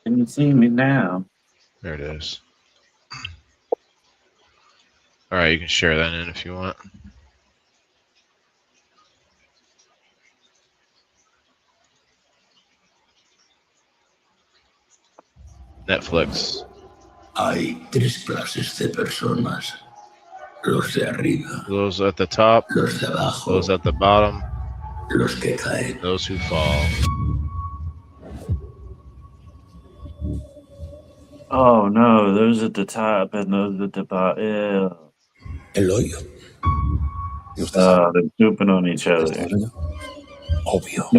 Can you see me now? There it is. All right, you can share that in if you want. Netflix. Hay tres clases de personas. Los de arriba. Those at the top. Los de abajo. Those at the bottom. Los que caen. Those who fall. Oh no, those at the top and those at the bottom. Yeah. El hoyo. They're pooping on each other. Obvio.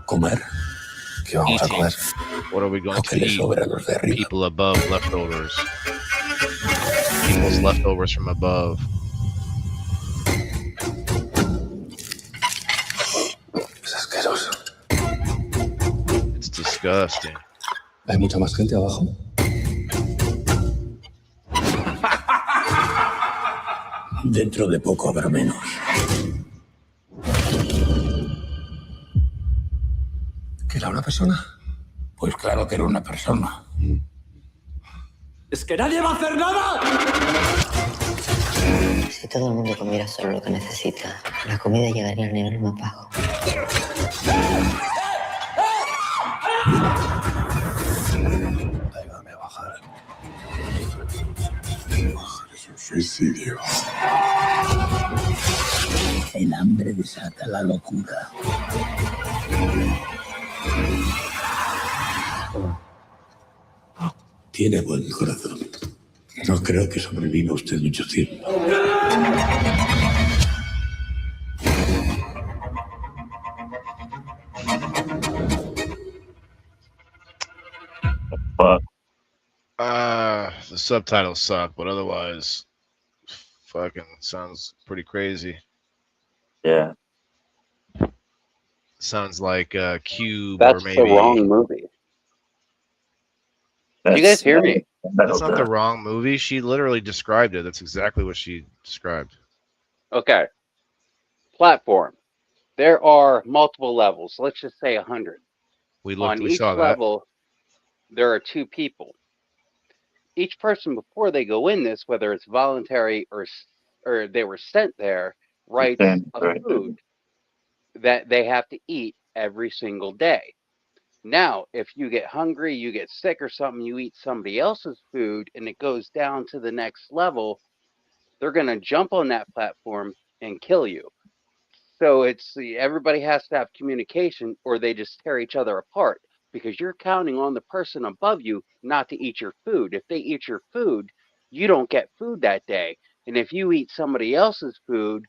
Comer. ¿Qué vamos a comer? What are we going to le eat? sobra a los de arriba. People above leftovers. People's leftovers from above. Es asqueroso. It's disgusting. ¿Hay mucha más gente abajo? Dentro de poco habrá menos. ¿Que era una persona? Pues claro que era una persona. ¡Es que nadie va a hacer nada! Si todo el mundo comiera solo lo que necesita, la comida llegaría al nivel más bajo. Ayúdame a bajar. Bajar es un suicidio. El hambre desata la locura. Tiene buen corazón. No creo que sobreviva usted mucho tiempo. The subtitles suck, but otherwise, fucking sounds pretty crazy. Yeah. Sounds like Cube That's or maybe the wrong movie. That's, you guys hear me? That's not the wrong movie. She literally described it. That's exactly what she described. Okay. Platform. There are multiple levels. Let's just say 100. We each saw that. level, there are 2 people. Each person, before they go in this, whether it's voluntary or they were sent there, writes a food that they have to eat every single day. Now, if you get hungry, you get sick or something, you eat somebody else's food, and it goes down to the next level, they're going to jump on that platform and kill you. So everybody has to have communication, or they just tear each other apart because you're counting on the person above you not to eat your food. If they eat your food, you don't get food that day. And if you eat somebody else's food,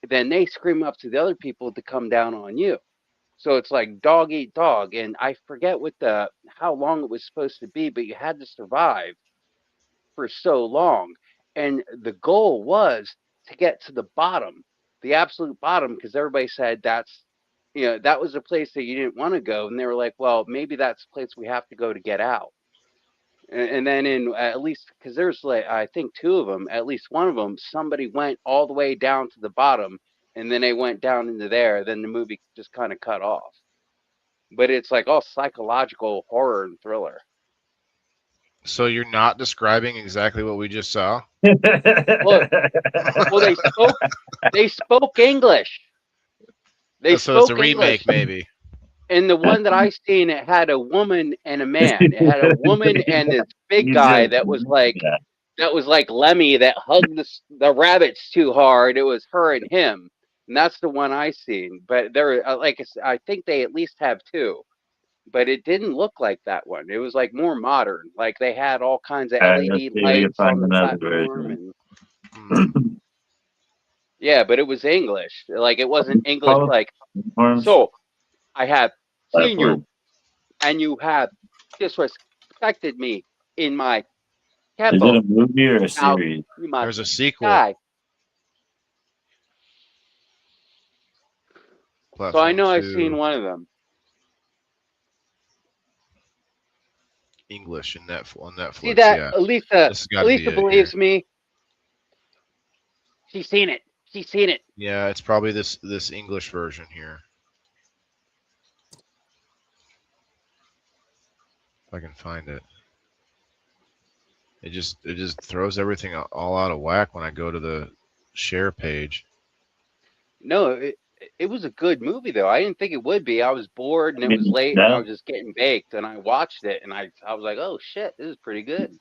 then they scream up to the other people to come down on you. So it's like dog eat dog. And I forget how long it was supposed to be, but you had to survive for so long. And the goal was to get to the bottom, the absolute bottom, because everybody said that was a place that you didn't want to go. And they were like, well, maybe that's a place we have to go to get out. And then at least, because there's I think two of them, at least one of them, somebody went all the way down to the bottom and then they went down into there. Then the movie just kind of cut off. But it's like all psychological horror and thriller. So you're not describing exactly what we just saw? Well, they spoke English. So it's a remake, maybe. And the one that I seen, it had a woman and a man. It had a woman and this big guy that was like Lemmy that hugged the rabbits too hard. It was her and him, and that's the one I seen. But there, I think they at least have two. But it didn't look like that one. It was like more modern. Like they had all kinds of LED lights on the platform. Yeah, but it was English. Like it wasn't English like. So I have seen you, and you have disrespected me in my temple. Is it a movie or a series? There's a sequel. So I know I've seen one of them. English on Netflix. See that? Yeah. Elisa believes me. She's seen it. She's seen it. Yeah, it's probably this English version here. If I can find it. It just throws everything all out of whack when I go to the share page. No, it was a good movie though. I didn't think it would be. I was bored and it was late and I was just getting baked and I watched it and I was like, oh shit, this is pretty good.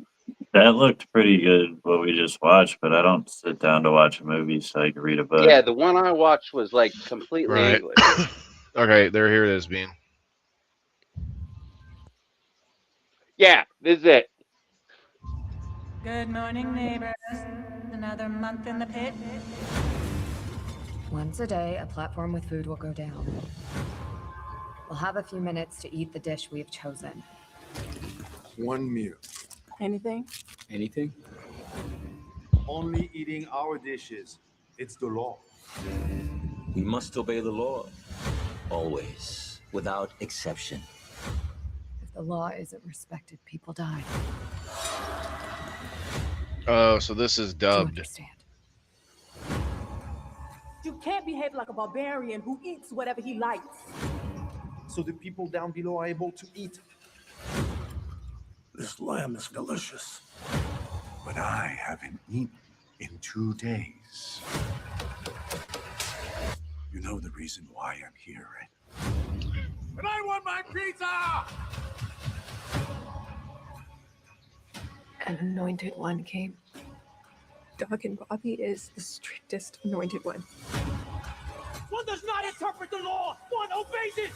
That looked pretty good, what we just watched, but I don't sit down to watch a movie so I can read a book. Yeah, the one I watched was like completely English. Okay, here it is, Bean. Yeah, this is it. Good morning, neighbors. Another month in the pit. Once a day, a platform with food will go down. We'll have a few minutes to eat the dish we've chosen. One meal. Anything? Anything? Only eating our dishes. It's the law. We must obey the law. Always. Without exception. If the law isn't respected, people die. Oh, so this is dubbed. You can't behave like a barbarian who eats whatever he likes. So the people down below are able to eat. This lamb is delicious. But I haven't eaten in 2 days. You know the reason why I'm here, right? And I want my pizza! An anointed one came. Doug and Bobby is the strictest anointed one. One does not interpret the law. One obeys it.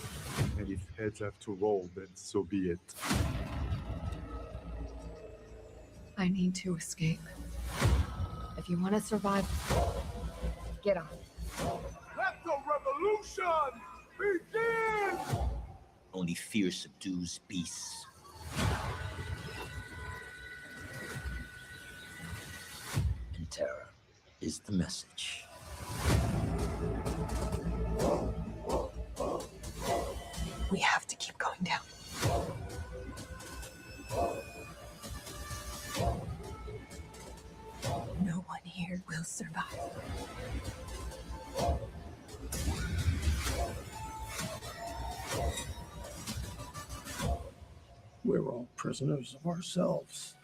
And if heads have to roll, then so be it. I need to escape. If you want to survive, get on. Let the revolution begin! Only fear subdues beasts. And terror is the message. We have to keep going down. No one here will survive. We're all prisoners of ourselves.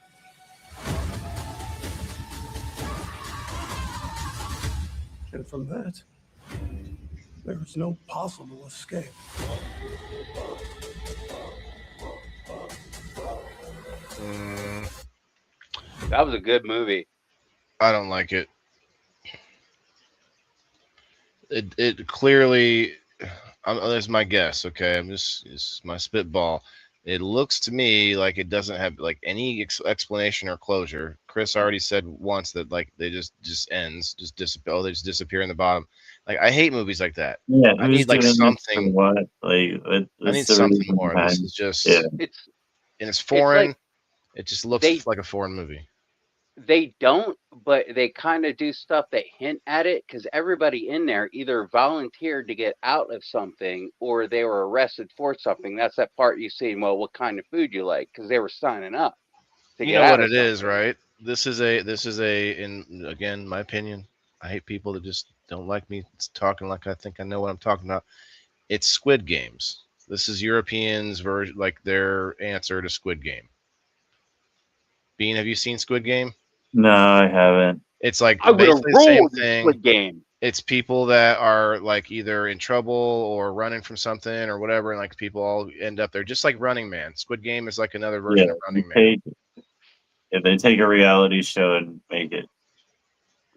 And from that, there is no possible escape. That was a good movie. I don't like it. It clearly, that's my guess. Okay, it's my spitball. It looks to me like it doesn't have like any explanation or closure. Chris already said once that like they just ends, just disappear. Oh, they just disappear in the bottom. Like I hate movies like that. Yeah, I who's need like doing this for something. what? Like, I what's need the something reason more. This behind? is just, Yeah, and it's It's foreign. like It just looks they like a foreign movie. they don't, but they kind of do stuff that hint at it because everybody in there either volunteered to get out of something or they were arrested for something. That's that part you see. Well, what kind of food you like? Because they were signing up to You get know out what of it is, something. right? This is a in again my opinion. I hate people that just don't like me talking like I think I know what I'm talking about. It's Squid Games. This is Europeans' version, like their answer to Squid Game. Bean, have you seen Squid Game? no, I haven't. It's like I would have basically the same rolled in thing. Squid Game. It's people that are like either in trouble or running from something or whatever, and like people all end up there, just like Running Man. Squid Game is like another version Yeah, of Running Man. if they take a reality show and make it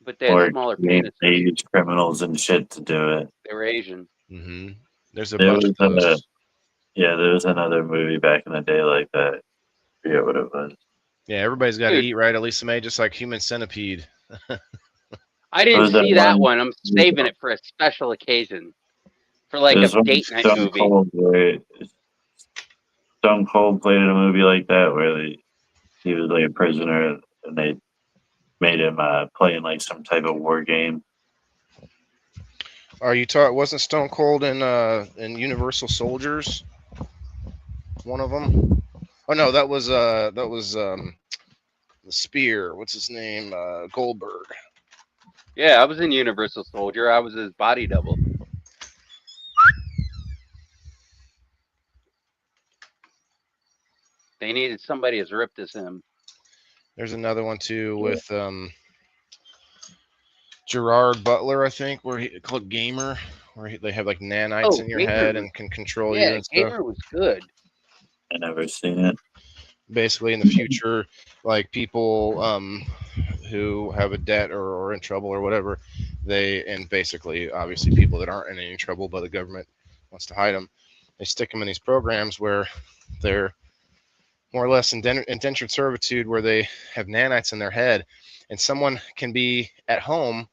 But they had or smaller create penises. age criminals and shit to do it. They were Asian. Mm-hmm. There's a There bunch was of those. there was another movie back in the day like that. I forget what it was. Yeah, everybody's got to Dude, eat, right? Elisa May, just like Human Centipede. I It didn't was that see that one. one. I'm saving it for a special occasion, for like It a was one date night Stone movie. Cold where Stone Cold played in a movie like that where he was like a prisoner and they made him play in like some type of war game. Are you talking? Wasn't Stone Cold in Universal Soldiers? One of them. Oh no, that was the Spear. What's his name? Goldberg. Yeah, I was in Universal Soldier. I was his body double. They needed somebody as ripped as him. There's another one too with Gerard Butler, I think, where he called Gamer, where they have like nanites Oh, in your Gamer head was, and can control you yeah, and stuff. Gamer was good. I never seen it. Basically, in the future, like people who have a debt or in trouble or whatever, and basically, obviously, people that aren't in any trouble, but the government wants to hide them, they stick them in these programs where they're more or less indentured servitude, where they have nanites in their head, and someone can be at home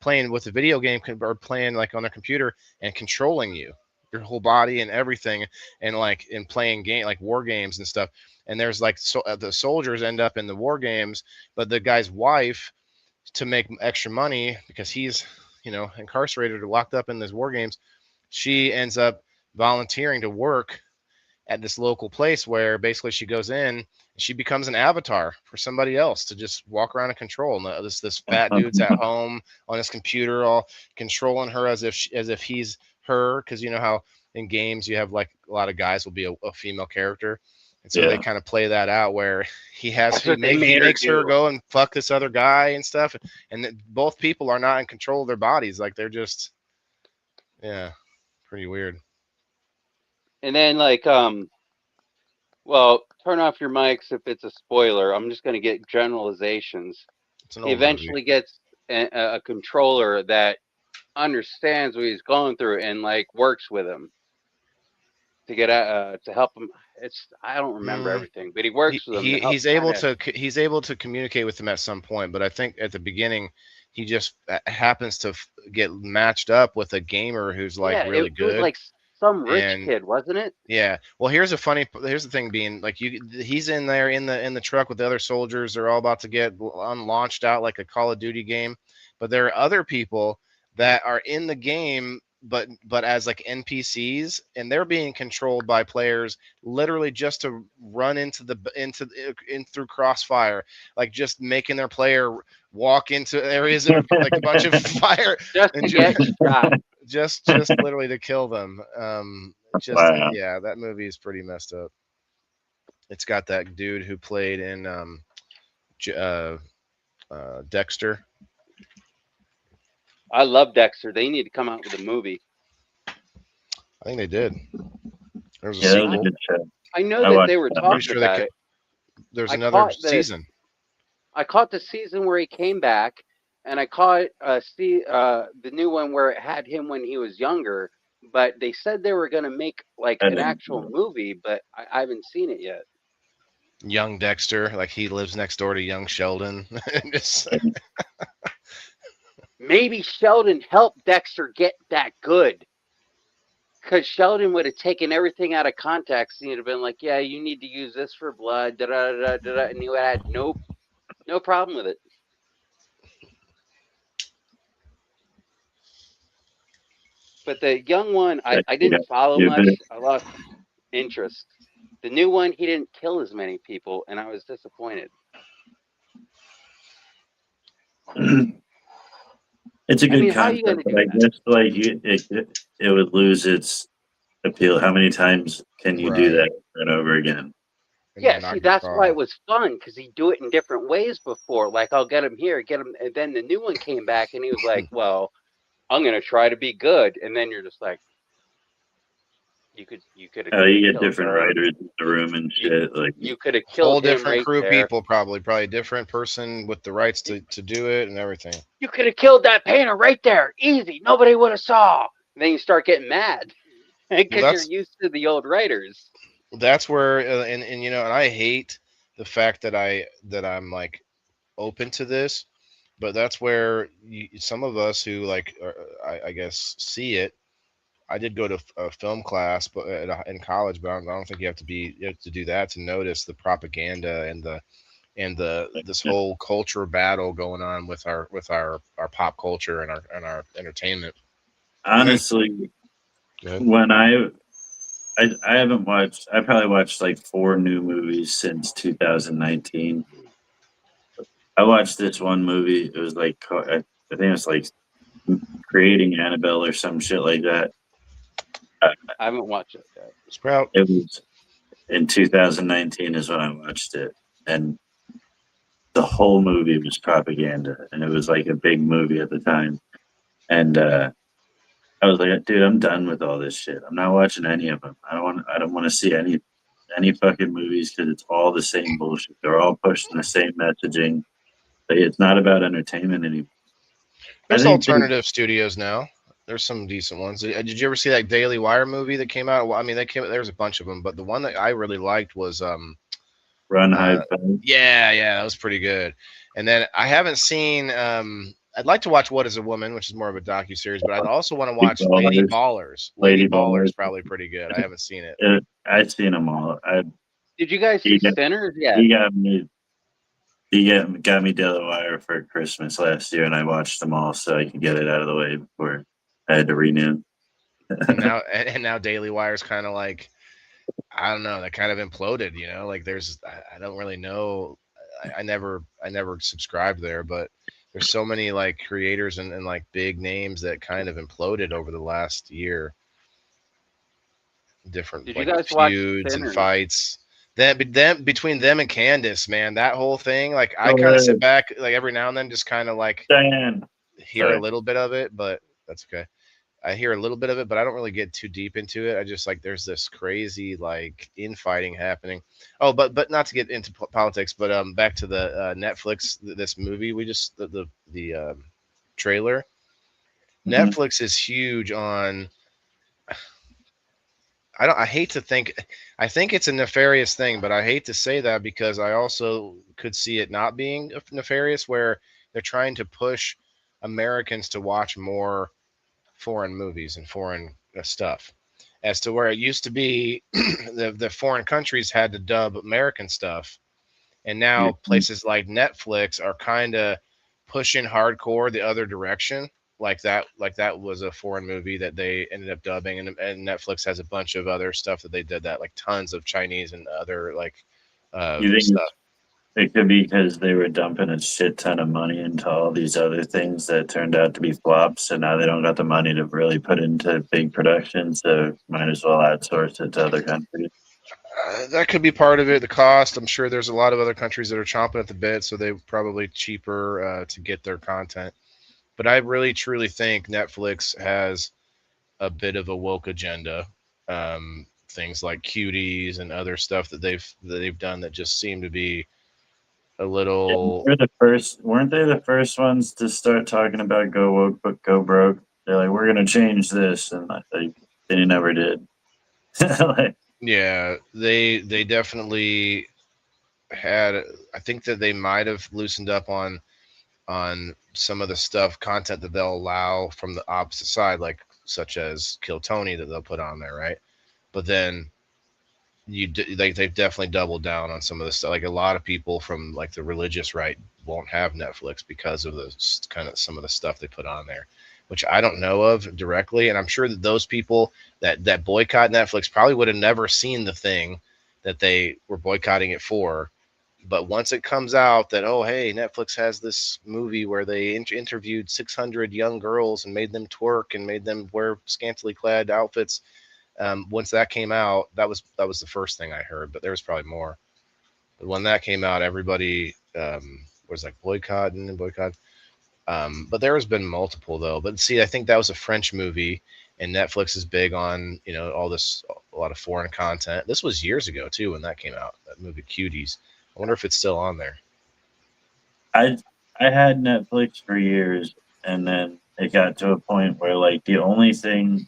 playing with a video game or playing like on their computer and controlling you, your whole body and everything, and like in playing game like war games and stuff. And there's like the soldiers end up in the war games, but the guy's wife, to make extra money because he's incarcerated or locked up in these war games, she ends up volunteering to work at this local place where basically she goes in and she becomes an avatar for somebody else to just walk around and control. And this fat dude's at home on his computer, all controlling her as if he's her, because you know how in games you have like a lot of guys will be a female character, and so they kind of play that out where he makes her go and fuck this other guy and stuff, and both people are not in control of their bodies, like they're just pretty weird. And then like well, turn off your mics if it's a spoiler. I'm just going to get generalizations. He eventually gets a controller that understands what he's going through and like works with him to get to help him. I don't remember everything, but he works with him. He's able to communicate with them at some point, but I think at the beginning he just happens to get matched up with a gamer who's like really good. It was like some rich kid, wasn't it? Yeah. Well, here's the thing being like he's in there in the truck with the other soldiers. They're all about to get launched out like a Call of Duty game, but there are other people that are in the game but as like NPCs, and they're being controlled by players literally just to run in through crossfire, like just making their player walk into areas of like a bunch of fire just to get shot. Just literally to kill them. Yeah, that movie is pretty messed up. It's got that dude who played in Dexter. I love Dexter. They need to come out with a movie. I think they did. There was a sequel. That was a good show. I know that they were talking about it. There's another season. I caught the season where he came back, and I caught the new one where it had him when he was younger. But they said they were gonna make like I an didn't. actual movie, but I haven't seen it yet. Young Dexter, like he lives next door to young Sheldon. It's- Maybe Sheldon helped Dexter get that good. Because Sheldon would have taken everything out of context and he'd have been like, yeah, you need to use this for blood, da da da da da, and he would have had no problem with it. But the young one, I didn't follow much. I lost interest. The new one, he didn't kill as many people, and I was disappointed. It's a good how are you concept, gonna but I guess like it would lose its appeal. How many times can you do that over and over again? Yeah, see, that's why it was fun, because he'd do it in different ways before. Like, I'll get him here, get him, and then the new one came back, and he was like, well, I'm going to try to be good. And then you're just like, you could have You get different writers in the room and shit. Like you could have whole killed him different right crew of there. people, probably a different person with the rights to do it and everything. You could have killed that painter right there, easy. Nobody would have saw. And then you start getting mad because you're used to the old writers. That's where and you know, and I hate the fact that I'm like open to this, but that's where some of us who like I guess see it. I did go to a film class, but in college, but I don't think you have to do that to notice the propaganda and this whole culture battle going on with our pop culture and our entertainment. honestly, when I haven't watched. I probably watched like 4 new movies since 2019. I watched this one movie. It was like I think it was like Creating Annabelle or some shit like that. I haven't watched it yet. Sprout. It was in 2019 is when I watched it, and the whole movie was propaganda, and it was like a big movie at the time. And I was like, dude, I'm done with all this shit. I'm not watching any of them. I don't want to see any fucking movies because it's all the same bullshit. They're all pushing the same messaging. It's not about entertainment anymore. There's alternative studios now. There's some decent ones. Did you ever see that Daily Wire movie that came out? Well, I mean, there's a bunch of them, but the one that I really liked was Run, Hide, Fight. Yeah, that was pretty good. And then I haven't seen. I'd like to watch What Is a Woman, which is more of a docu-series, but I'd also want to watch Lady Ballers. Lady Ballers is probably pretty good. I haven't seen it. I've seen them all. Did you guys see Sinners? Yeah. He got me Daily Wire for Christmas last year, and I watched them all so I could get it out of the way before I had to renew. and now Daily Wire's kind of like, I don't know, that kind of imploded, you know, like I don't really know. I never subscribed there, but there's so many like creators and like big names that kind of imploded over the last year. Different Did like you guys watch feuds and Sinners? fights. Between them and Candace, man, that whole thing, like I kind of sit back like every now and then just kind of like hear a little bit of it, but that's okay. I hear a little bit of it, but I don't really get too deep into it. I just like there's this crazy like infighting happening. Oh, but not to get into politics, but back to the Netflix this movie we just the trailer. Netflix is huge on. I hate to think. I think it's a nefarious thing, but I hate to say that because I also could see it not being nefarious, where they're trying to push Americans to watch more foreign movies and foreign stuff, as to where it used to be the foreign countries had to dub American stuff, and now places like Netflix are kind of pushing hardcore the other direction. Like that was a foreign movie that they ended up dubbing, and Netflix has a bunch of other stuff that they did that, like tons of Chinese and other like You think stuff. it could be because they were dumping a shit ton of money into all these other things that turned out to be flops, and now they don't got the money to really put into big productions, so might as well outsource it to other countries. That could be part of it. The cost. I'm sure there's a lot of other countries that are chomping at the bit, so they're probably cheaper to get their content. But I really, truly think Netflix has a bit of a woke agenda. Things like Cuties and other stuff that they've done that just seem to be a little. Weren't they the first ones to start talking about go woke but go broke? They're like, we're gonna change this, and they never did. Like, Yeah, they definitely had. I think that they might have loosened up on some of the content that they'll allow from the opposite side, like such as Kill Tony that they'll put on there, right? But then they've definitely doubled down on some of the stuff. Like a lot of people from like the religious right won't have Netflix because of the kind of some of the stuff they put on there, which I don't know of directly. And I'm sure that those people that boycott Netflix probably would have never seen the thing that they were boycotting it for. But once it comes out that, oh, hey, Netflix has this movie where they interviewed 600 young girls and made them twerk and made them wear scantily clad outfits. Once that came out, that was the first thing I heard, but there was probably more. But when that came out, everybody was like boycott. But there has been multiple though. But see, I think that was a French movie, and Netflix is big on a lot of foreign content. This was years ago too when that came out. That movie Cuties. I wonder if it's still on there. I had Netflix for years, and then it got to a point where like the only thing,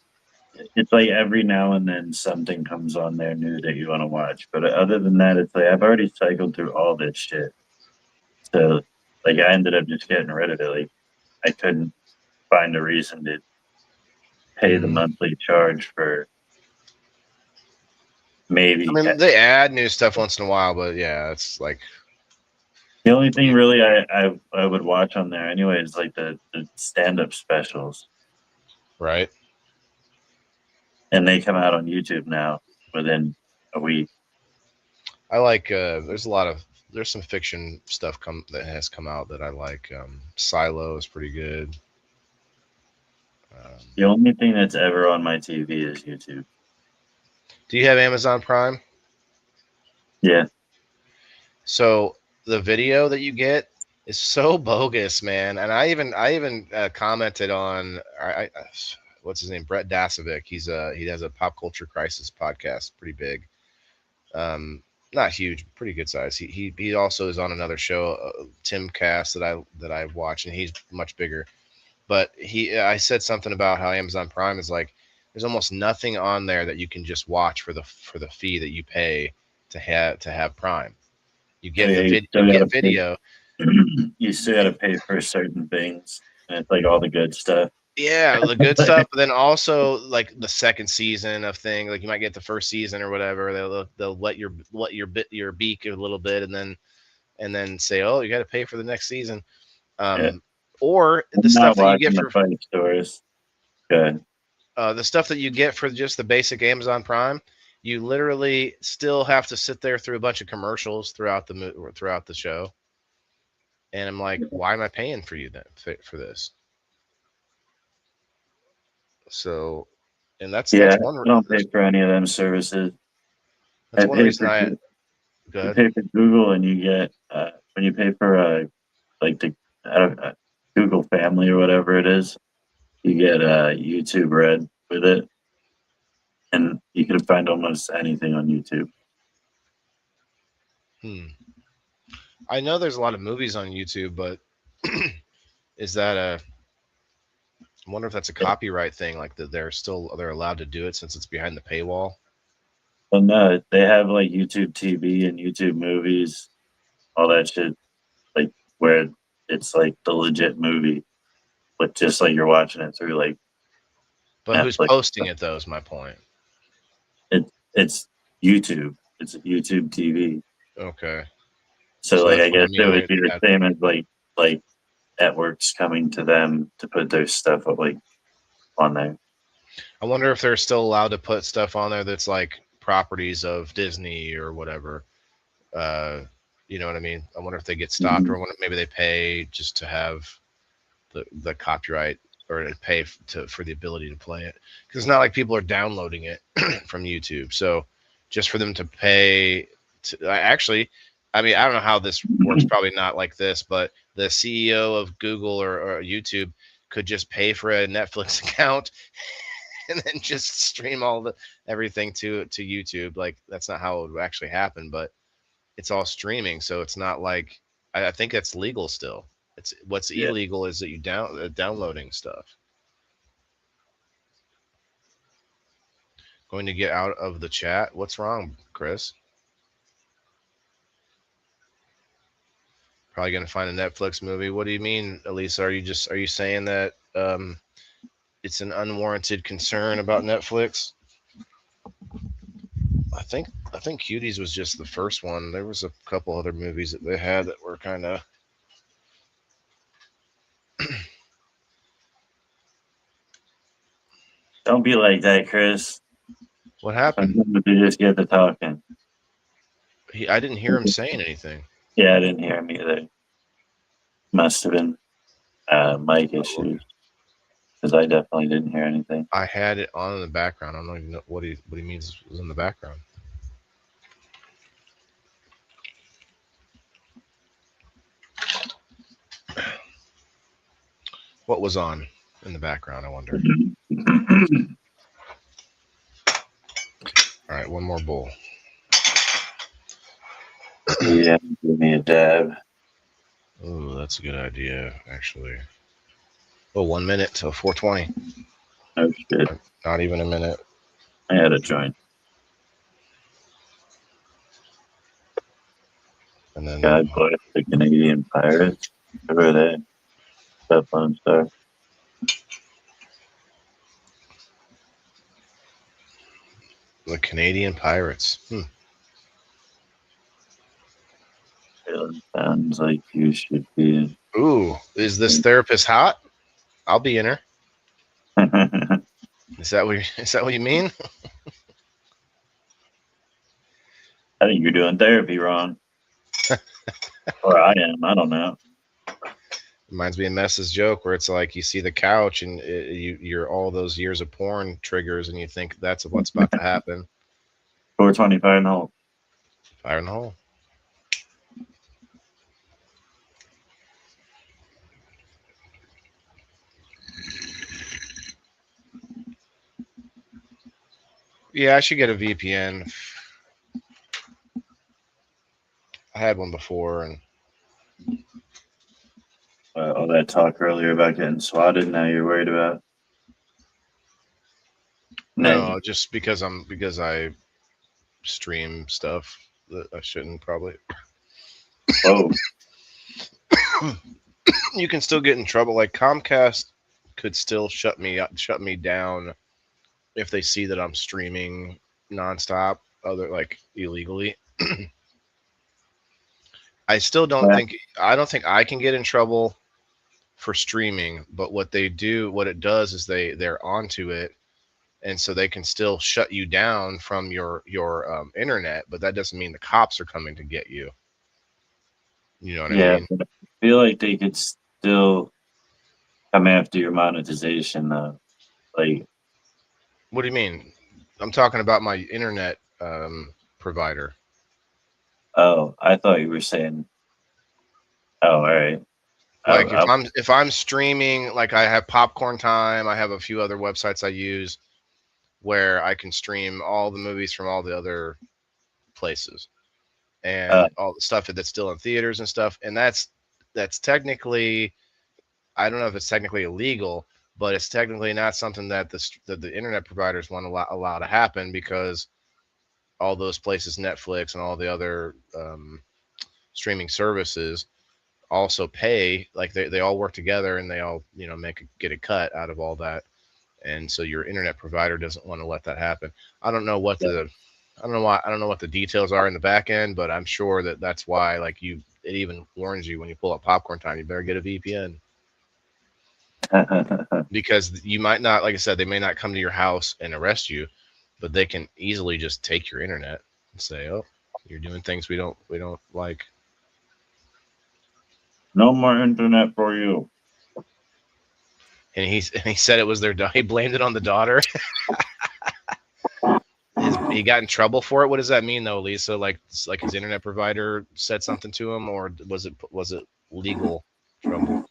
it's like every now and then something comes on there new that you want to watch. But other than that, it's like I've already cycled through all this shit. So like I ended up just getting rid of it. Like I couldn't find a reason to pay the monthly charge for maybe. I mean, they add new stuff once in a while, but yeah, it's like the only thing really I would watch on there anyway is like the stand-up specials. Right. And they come out on YouTube now within a week. I like there's some fiction stuff that has come out that I like. Silo is pretty good. The only thing that's ever on my TV is YouTube. Do you have Amazon Prime? Yeah. So the video that you get is so bogus, man. And I even commented on what's his name, Brett Dasovic. He has a Pop Culture Crisis podcast, pretty big. Not huge, pretty good size. He also is on another show, Timcast that I watch, and he's much bigger. But I said something about how Amazon Prime is like there's almost nothing on there that you can just watch for the fee that you pay to have Prime. You get video. You still got to pay for certain things, and it's like all the good stuff. Yeah, the good stuff, but then also like the second season of thing. Like you might get the first season or whatever. They'll let your beak a little bit, and then say, oh, you got to pay for the next season. Or the stuff that you get for funny stories. Good. The stuff that you get for just the basic Amazon Prime, you literally still have to sit there through a bunch of commercials throughout the show. And I'm like, why am I paying for you then for this? So, and that's one. I don't pay for any of them services. That's one reason you pay for Google, and you get when you pay for Google Family or whatever it is, you get YouTube Red with it, and you can find almost anything on YouTube. I know there's a lot of movies on YouTube, but is that I wonder if that's a copyright thing, like that they're allowed to do it since it's behind the paywall. Well, no, they have like YouTube TV and YouTube movies, all that shit, like where it's like the legit movie, but just like you're watching it through like. But Netflix. Who's posting it though? Is my point. It's YouTube. It's YouTube TV. Okay. So like I guess it would be the same as like networks coming to them to put their stuff up like on there. I wonder if they're still allowed to put stuff on there that's like properties of Disney or whatever. You know what I mean? I wonder if they get stopped or maybe they pay just to have the copyright or to pay for the ability to play it. Because it's not like people are downloading it from YouTube. So just for them to pay I mean, I don't know how this works. Probably not like this, but the CEO of Google or YouTube could just pay for a Netflix account and then just stream everything to YouTube. Like that's not how it would actually happen, but it's all streaming. So it's not like I think that's legal still. It's what's Yeah. illegal is that you downloading stuff. Going to get out of the chat. What's wrong, Chris? Probably gonna find a Netflix movie. What do you mean, Elisa? Are you saying that it's an unwarranted concern about Netflix? I think Cuties was just the first one. There was a couple other movies that they had that were kind of. Don't be like that, Chris. What happened? Sometimes you just get to talking. I didn't hear him saying anything. Yeah, I didn't hear him either. Must have been mic issues because I definitely didn't hear anything. I had it on in the background. I don't even know what he means was in the background. What was on in the background, I wonder. All right, one more bowl. Yeah, give me a dab. Oh, that's a good idea, actually. Oh, 1 minute till 4:20. Oh shit! Not even a minute. I had a joint. And then God bless the Canadian Pirates. Who are they? That Lone Star. the Canadian Pirates. Sounds like you should be. Ooh, is this therapist hot? I'll be in her. Is that what you mean? I think you're doing therapy wrong. Or I am. I don't know. Reminds me of Mess's joke where it's like you see the couch and you're all those years of porn triggers and you think that's what's about to happen. 425 and hole. Fire in the hole. Yeah, I should get a VPN. I had one before, and all that talk earlier about getting swatted. Now you're worried about. no, just because I stream stuff that I shouldn't probably. Oh. You can still get in trouble. Like Comcast could still shut me down if they see that I'm streaming nonstop, like illegally. I still don't think I can get in trouble for streaming, but what it does is they're onto it, and so they can still shut you down from your internet, but that doesn't mean the cops are coming to get you. You know what I mean? But I feel like they could still come after your monetization, though. Like, what do you mean? I'm talking about my internet provider. Oh, I thought you were saying. Oh, all right. Like if I'm streaming, like I have Popcorn Time, I have a few other websites I use where I can stream all the movies from all the other places and all the stuff that's still in theaters and stuff. And that's technically, I don't know if it's technically illegal, but it's technically not something that the internet providers want to allow to happen, because all those places, Netflix and all the other streaming services, also pay. Like they all work together and they all get a cut out of all that. And so your internet provider doesn't want to let that happen. I don't know what the details are in the back end, but I'm sure that's why, like, it even warns you when you pull up Popcorn Time, you better get a VPN. Because you might not, like I said, they may not come to your house and arrest you, but they can easily just take your internet and say, "Oh, you're doing things we don't like." No more internet for you. And he said it was he blamed it on the daughter. He got in trouble for it. What does that mean, though, Lisa? Like his internet provider said something to him, or was it legal trouble?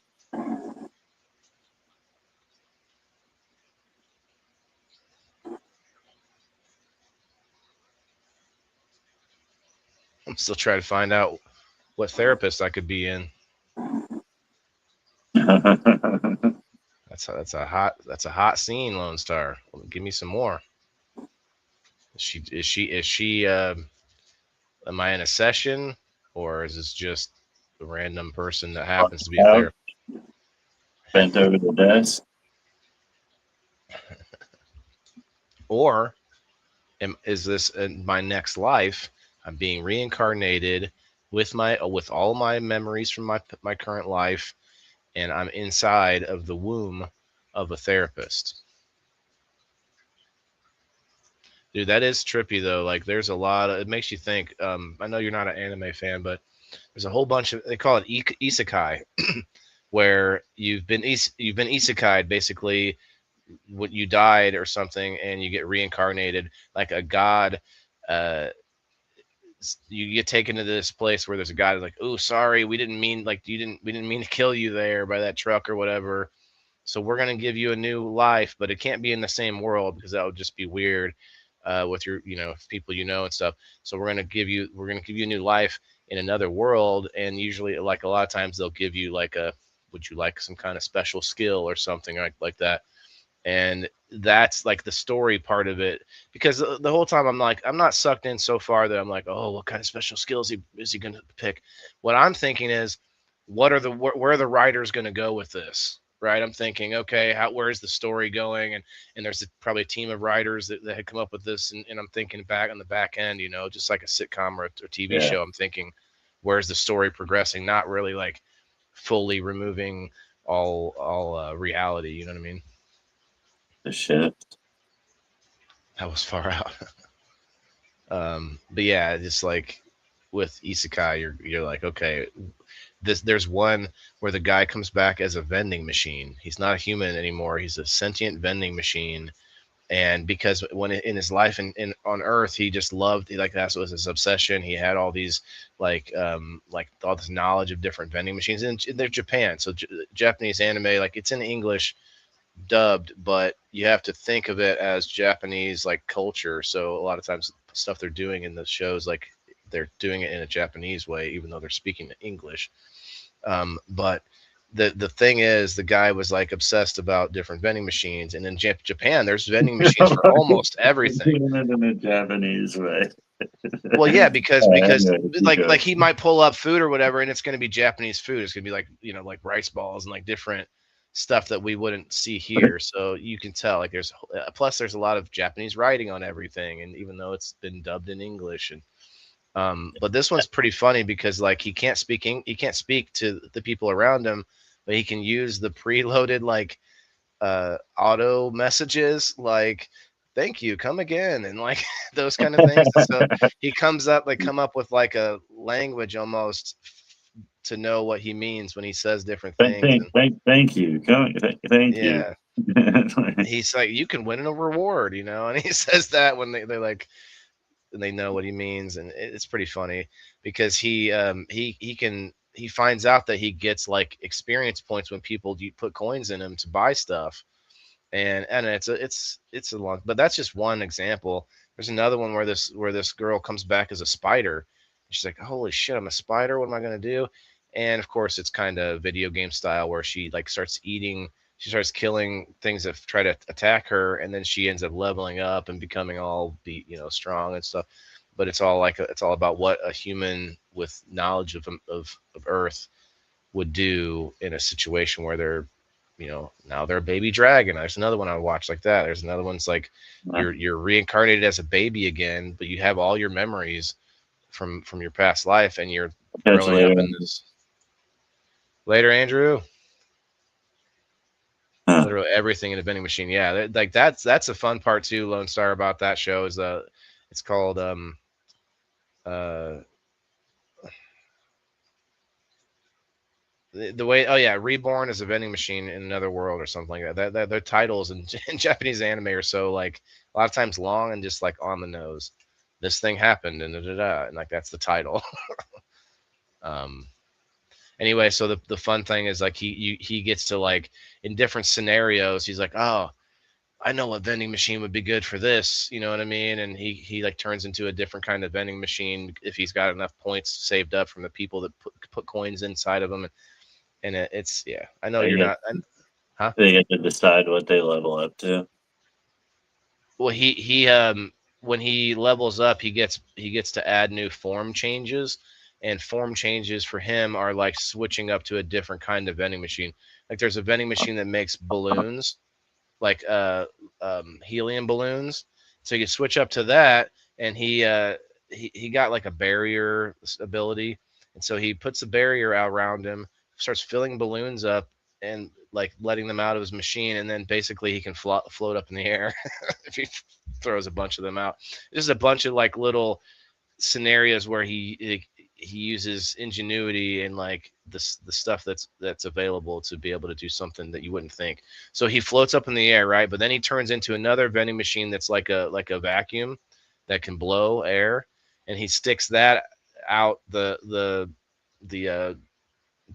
I'm still trying to find out what therapist I could be in. That's a hot scene, Lone Star. Give me some more. Is she am I in a session, or is this just a random person that happens to be a Out, therapist? bent over the desk. Or is this in my next life? I'm being reincarnated with all my memories from my current life, and I'm inside of the womb of a therapist. Dude, that is trippy though. Like, there's a lot of, it makes you think. I know you're not an anime fan, but there's a whole bunch of, they call it isekai, where you've been isekai'd, basically when you died or something, and you get reincarnated like a god. You get taken to this place where there's a guy like, oh, sorry, we didn't mean to kill you there by that truck or whatever. So we're gonna give you a new life, but it can't be in the same world because that would just be weird with your, people and stuff. So we're gonna give you a new life in another world, and usually, like a lot of times, they'll give you like would you like some kind of special skill or something like that. And that's like the story part of it, because the whole time I'm not sucked in so far that I'm like, oh, what kind of special skills is he going to pick? What I'm thinking is, where are the writers going to go with this, right? I'm thinking, okay, where's the story going? And there's probably a team of writers that had come up with this, and I'm thinking back on the back end, just like a sitcom or a TV show. I'm thinking, where's the story progressing? Not really like fully removing all reality. You know what I mean? The shift. That was far out. But yeah, just like with isekai, you're like, okay, there's one where the guy comes back as a vending machine. He's not a human anymore. He's a sentient vending machine. And because when in his life on Earth, he just loved, that was his obsession. He had all these like all this knowledge of different vending machines, and they're Japan, so Japanese anime, like it's in English dubbed, but you have to think of it as Japanese like culture. So a lot of times stuff they're doing in the shows, like they're doing it in a Japanese way, even though they're speaking English. But the thing is, the guy was like obsessed about different vending machines, and in Japan there's vending machines for almost everything. Doing it in a Japanese way. Well, yeah, because like he might pull up food or whatever, and it's going to be Japanese food. It's going to be like like rice balls and like different stuff that we wouldn't see here. So you can tell, like, there's a lot of Japanese writing on everything, and even though it's been dubbed in English, and but this one's pretty funny because like he can't speak to the people around him, but he can use the preloaded like auto messages like, thank you, come again, and like those kind of things. So he come up with like a language almost to know what he means when he says different things. Thank you. Thank you. He's like, you can win a reward, and he says that when they're like, and they know what he means, and it's pretty funny because he finds out that he gets like experience points when people put coins in him to buy stuff, and it's a long, but that's just one example. There's another one where this girl comes back as a spider. She's like, holy shit, I'm a spider. What am I gonna do? And of course, it's kind of video game style where she like starts killing things that try to attack her, and then she ends up leveling up and becoming all strong and stuff. But it's all about what a human with knowledge of Earth would do in a situation where they're now they're a baby dragon. There's another one I watched like that. There's another one's like you're reincarnated as a baby again, but you have all your memories from your past life, and you're growing up in this. Later, Andrew. Literally everything in a vending machine. Yeah, like that's a fun part too, Lone Star, about that show is it's called the way, oh yeah, Reborn as a vending machine in another world or something like that. That their titles in Japanese anime are so like a lot of times long and just like on the nose. This thing happened and and like that's the title. Anyway, so the fun thing is like he gets to like in different scenarios, he's like, oh, I know a vending machine would be good for this, you know what I mean? And he like turns into a different kind of vending machine if he's got enough points saved up from the people that put coins inside of them. And it's, yeah, I know you're not. Huh? They get to decide what they level up to. Well, he when he levels up, he gets to add new form changes, and form changes for him are like switching up to a different kind of vending machine. Like there's a vending machine that makes balloons, like helium balloons. So you switch up to that, and he got like a barrier ability, and so he puts a barrier out around him, starts filling balloons up, and like letting them out of his machine, and then basically he can float up in the air if he throws a bunch of them out. There's a bunch of like little scenarios where he uses ingenuity and like the stuff that's available to be able to do something that you wouldn't think. So he floats up in the air, right? But then he turns into another vending machine that's like a vacuum that can blow air, and he sticks that out the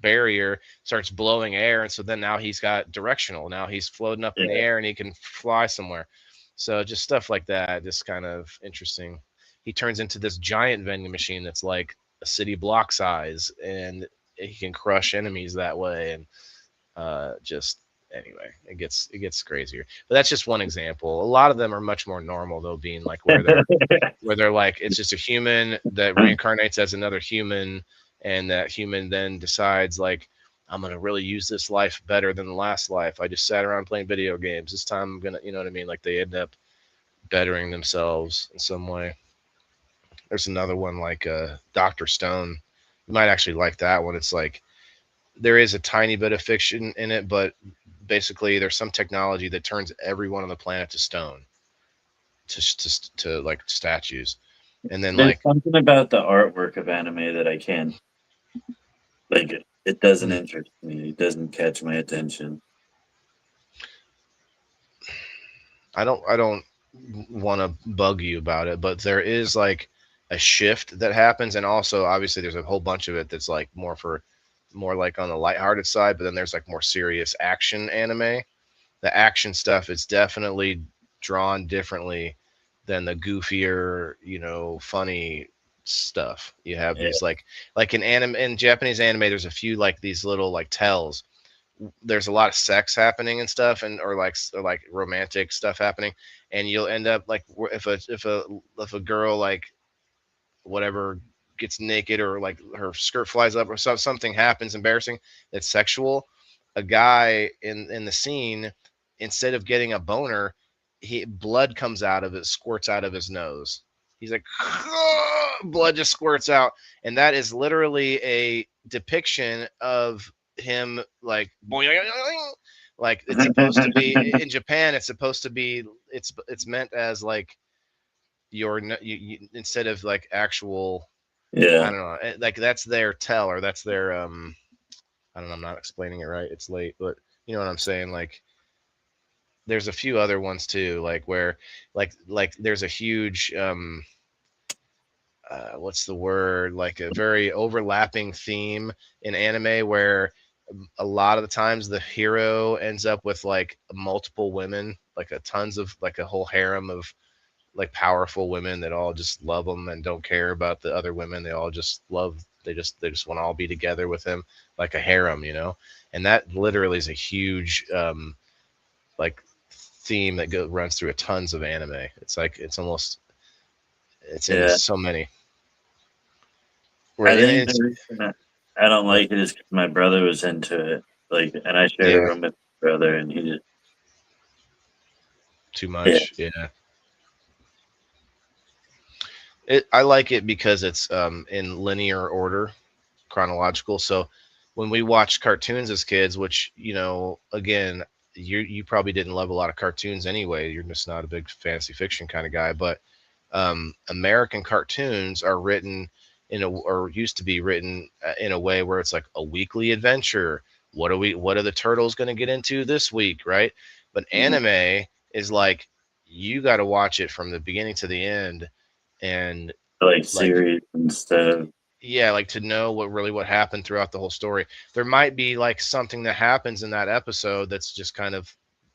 barrier, starts blowing air, and so then now he's got directional. Now he's floating up in the air and he can fly somewhere. So just stuff like that, just kind of interesting. He turns into this giant vending machine that's like a city block size, and he can crush enemies that way. And just anyway, it gets crazier. But that's just one example. A lot of them are much more normal though, being like where they're like it's just a human that reincarnates as another human, and that human then decides like, I'm gonna really use this life better than the last life. I just sat around playing video games. This time I'm gonna, you know what I mean? Like they end up bettering themselves in some way. There's another one like Dr. Stone. You might actually like that one. It's like there is a tiny bit of fiction in it, but basically there's some technology that turns everyone on the planet to stone, to like statues. And then There's like something about the artwork of anime that I can't like. It doesn't interest me. It doesn't catch my attention. I don't want to bug you about it, but there is like a shift that happens, and also obviously there's a whole bunch of it that's like more like on the lighthearted side, but then there's like more serious action anime. The action stuff is definitely drawn differently than the goofier, you know, funny stuff. You have these like in Japanese anime, there's a few like these little like tells. There's a lot of sex happening and stuff, and or like romantic stuff happening, and you'll end up like if a girl like whatever gets naked, or like her skirt flies up, or something happens embarrassing that's sexual, a guy in the scene, instead of getting a boner, blood comes out of it, squirts out of his nose. He's like, blood just squirts out, and that is literally a depiction of him like like it's supposed to be in Japan. It's supposed to be it's meant as like you instead of like actual, I don't know, like that's their tell, or that's their I don't know, I'm not explaining it right, it's late, but you know what I'm saying. Like there's a few other ones too, like where like there's a huge what's the word, like a very overlapping theme in anime where a lot of the times the hero ends up with like multiple women, like tons of like a whole harem of like powerful women that all just love him and don't care about the other women. They all just love, they just want to all be together with him, like a harem, you know. And that literally is a huge like theme that runs through tons of anime. It's like it's in so many. Right. I think the reason I don't like it is because my brother was into it, like, and I shared a room with my brother, and he just too much. I like it because it's in linear order, chronological. So when we watched cartoons as kids, which, you know, again, you probably didn't love a lot of cartoons anyway. You're just not a big fantasy fiction kind of guy. But American cartoons are written or used to be written in a way where it's like a weekly adventure. What are the turtles going to get into this week, right? But anime is like you got to watch it from the beginning to the end, and like series and stuff. Yeah, like to know what happened throughout the whole story. There might be like something that happens in that episode that's just kind of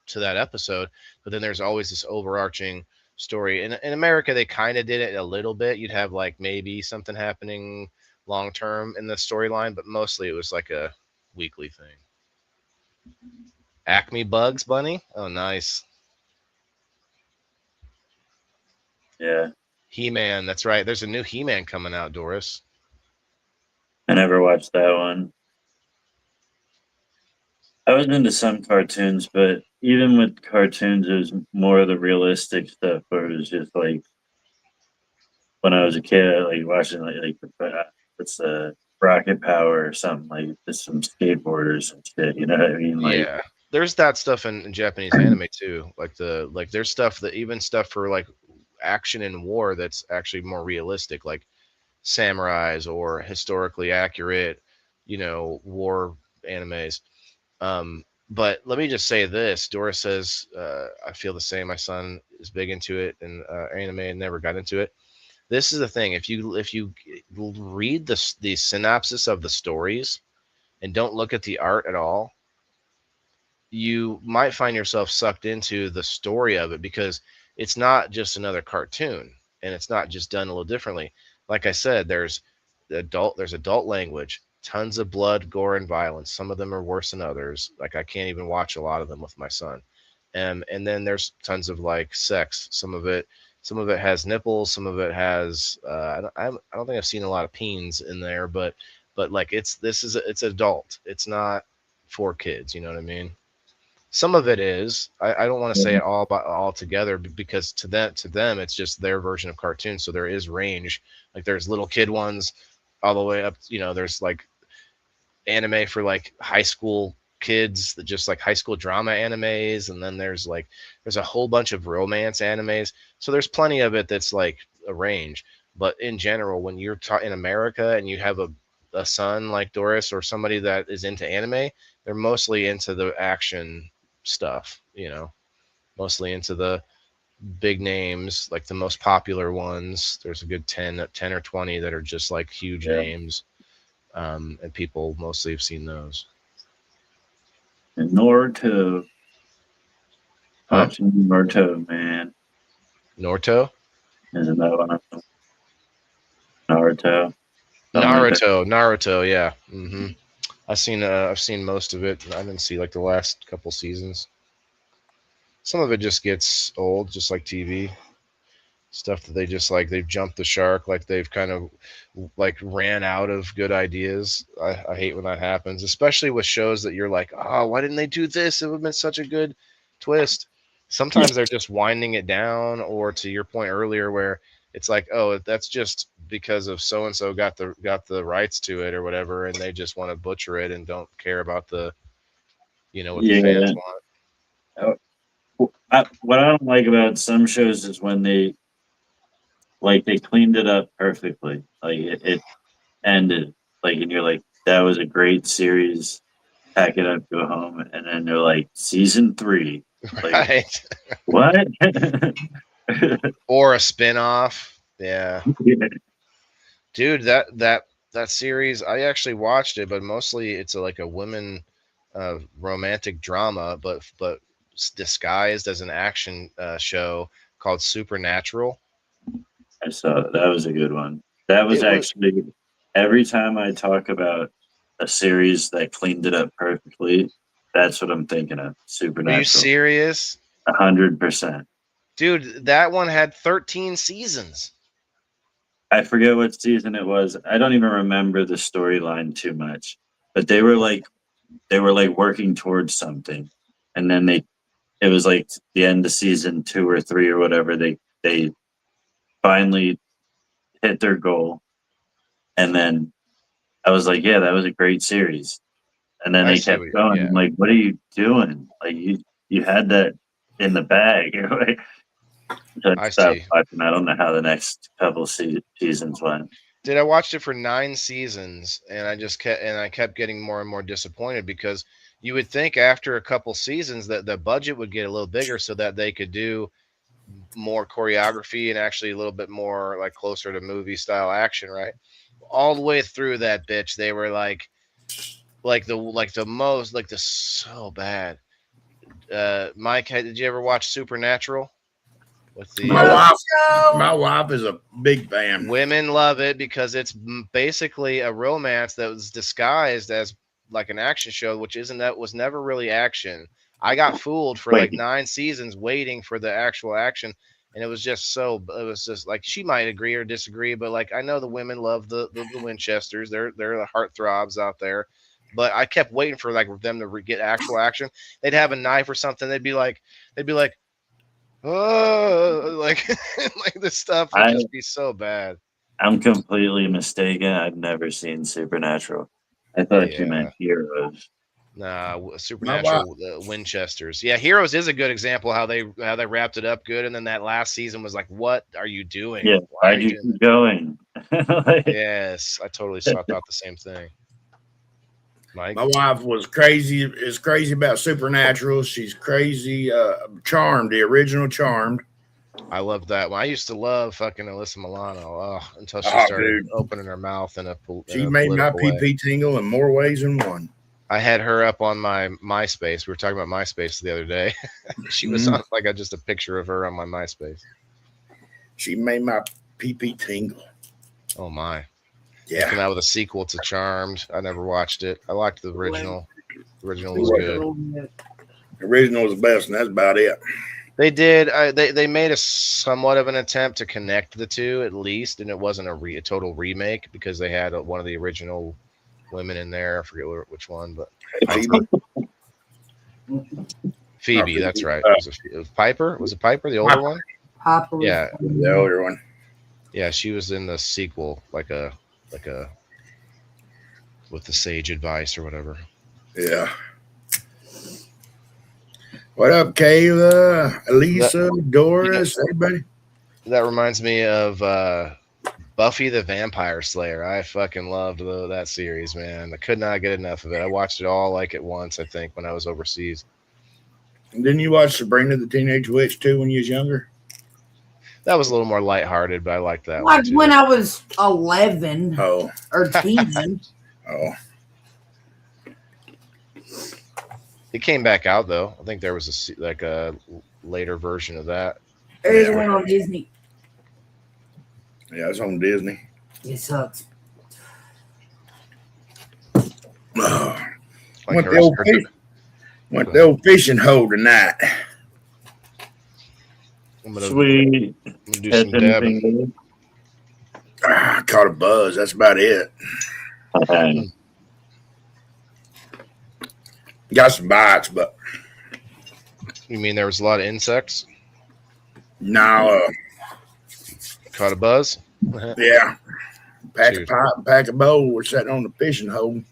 to that episode, but then there's always this overarching story. In America, they kind of did it a little bit. You'd have like maybe something happening long term in the storyline, but mostly it was like a weekly thing. Acme Bugs Bunny? Oh, nice. Yeah. He-Man, that's right. There's a new He-Man coming out, Doris. I never watched that one. I was into some cartoons, but even with cartoons, it was more of the realistic stuff where it was just like when I was a kid, I like watching what's the Rocket Power or something, like just some skateboarders and shit. You know what I mean? Like, Yeah. There's that stuff in Japanese anime too. Like there's stuff that even stuff for like action and war that's actually more realistic, like samurais or historically accurate, war animes. But let me just say this. Doris says, I feel the same. My son is big into it and anime and never got into it. This is the thing. If you read the synopsis of the stories and don't look at the art at all, you might find yourself sucked into the story of it because it's not just another cartoon and it's not just done a little differently. Like I said, there's adult language, tons of blood, gore, and violence. Some of them are worse than others. Like I can't even watch a lot of them with my son. And then there's tons of like sex. Some of it has nipples. Some of it has I don't think I've seen a lot of peens in there, but like it's adult. It's not for kids. You know what I mean? Some of it is. I don't want to say it all together because to them it's just their version of cartoon. So there is range. Like there's little kid ones all the way up. There's like anime for like high school kids, that just like high school drama animes, and then there's a whole bunch of romance animes. So there's plenty of it that's like a range. But in general, when you're in America and you have a son like Doris or somebody that is into anime, they're mostly into the action stuff, mostly into the big names, like the most popular ones. There's a good 10 or 20 that are just like huge names. And people mostly have seen those. And Naruto. Watching Naruto, man. Naruto? Isn't that one of them? Naruto. Naruto, yeah. Mm-hmm. I've seen most of it. I didn't see like the last couple seasons. Some of it just gets old, just like TV stuff that they just like they've jumped the shark, like they've kind of like ran out of good ideas. I hate when that happens, especially with shows that you're like, oh, why didn't they do this? It would have been such a good twist. Sometimes they're just winding it down, or to your point earlier, where it's like, oh, that's just because of so and so got the rights to it or whatever, and they just want to butcher it and don't care about the, what the fans want. What I don't like about some shows is when they cleaned it up perfectly, like it ended, like, and you're like, that was a great series, pack it up, go home, and then they're like, season 3, like, right? What? Or a spin-off. Yeah. Dude, that series, I actually watched it, but mostly it's like a women romantic drama, but disguised as an action show called Supernatural. I saw that was a good one. That was actually every time I talk about a series that cleaned it up perfectly, that's what I'm thinking of. Supernatural. Are you serious? 100%. Dude, that one had 13 seasons. I forget what season it was. I don't even remember the storyline too much. But they were like working towards something. And then it was like the end of season 2 or 3 or whatever, they finally hit their goal. And then I was like, yeah, that was a great series. And then they kept going. Yeah. I'm like, what are you doing? Like you had that in the bag. I stopped watching. I don't know how the next couple seasons went. Dude, I watched it for 9 seasons, and I kept getting more and more disappointed, because you would think after a couple seasons that the budget would get a little bigger so that they could do more choreography and actually a little bit more like closer to movie style action, right? All the way through that bitch, they were so bad. Mike, did you ever watch Supernatural? With the My wife is a big fan. Women love it because it's basically a romance that was disguised as like an action show, which was never really action. I got fooled for like 9 seasons waiting for the actual action, and it was just like, she might agree or disagree, but like, I know the women love the Winchesters. They're the heartthrobs out there, but I kept waiting for like them to get actual action. They'd have a knife or something. They'd be like, oh, like like this stuff would just be so bad. I'm completely mistaken. I've never seen Supernatural. I thought you meant Heroes. Nah, Supernatural, Winchesters. Yeah, Heroes is a good example how they wrapped it up good, and then that last season was like, what are you doing? Yeah, why'd you keep going? Yes, I totally thought the same thing. Mike? My wife is crazy about Supernatural. She's crazy. Charmed, the original Charmed. I love that one. I used to love fucking Alyssa Milano until she started opening her mouth in a She made my PP tingle in more ways than one. I had her up on my MySpace. We were talking about MySpace the other day. She was on like just a picture of her on my MySpace. She made my PP tingle. Oh my. Yeah. Came out with a sequel to Charmed. I never watched it. I liked the original. The original was good. The original was the best, and that's about it. They did. They made a somewhat of an attempt to connect the two, at least, and it wasn't a total remake because they had one of the original women in there. I forget which one, but Phoebe. That's right. It was Piper? Was it Piper, the older one? Piper. Yeah, the older one. Yeah, she was in the sequel, like a with the sage advice or whatever. Yeah. What up, Kayla, Elisa, Doris, everybody? That reminds me of Buffy the Vampire Slayer. I fucking loved that series, man. I could not get enough of it. I watched it all like at once, I think, when I was overseas. And didn't you watch Sabrina the Teenage Witch too when you was younger? That was a little more lighthearted, but I liked that Like one too. when I was 11 or 10. Oh. It came back out though. I think there was a later version of that. It went on Disney. Yeah, it's on Disney. It sucks. Went the old fishing hole tonight. Sweet. Do some dabbing. I caught a buzz. That's about it. Got some bites, but you mean there was a lot of insects? No. Caught a buzz? Yeah. Pack a pipe and pack a bowl. We're sitting on the fishing hole.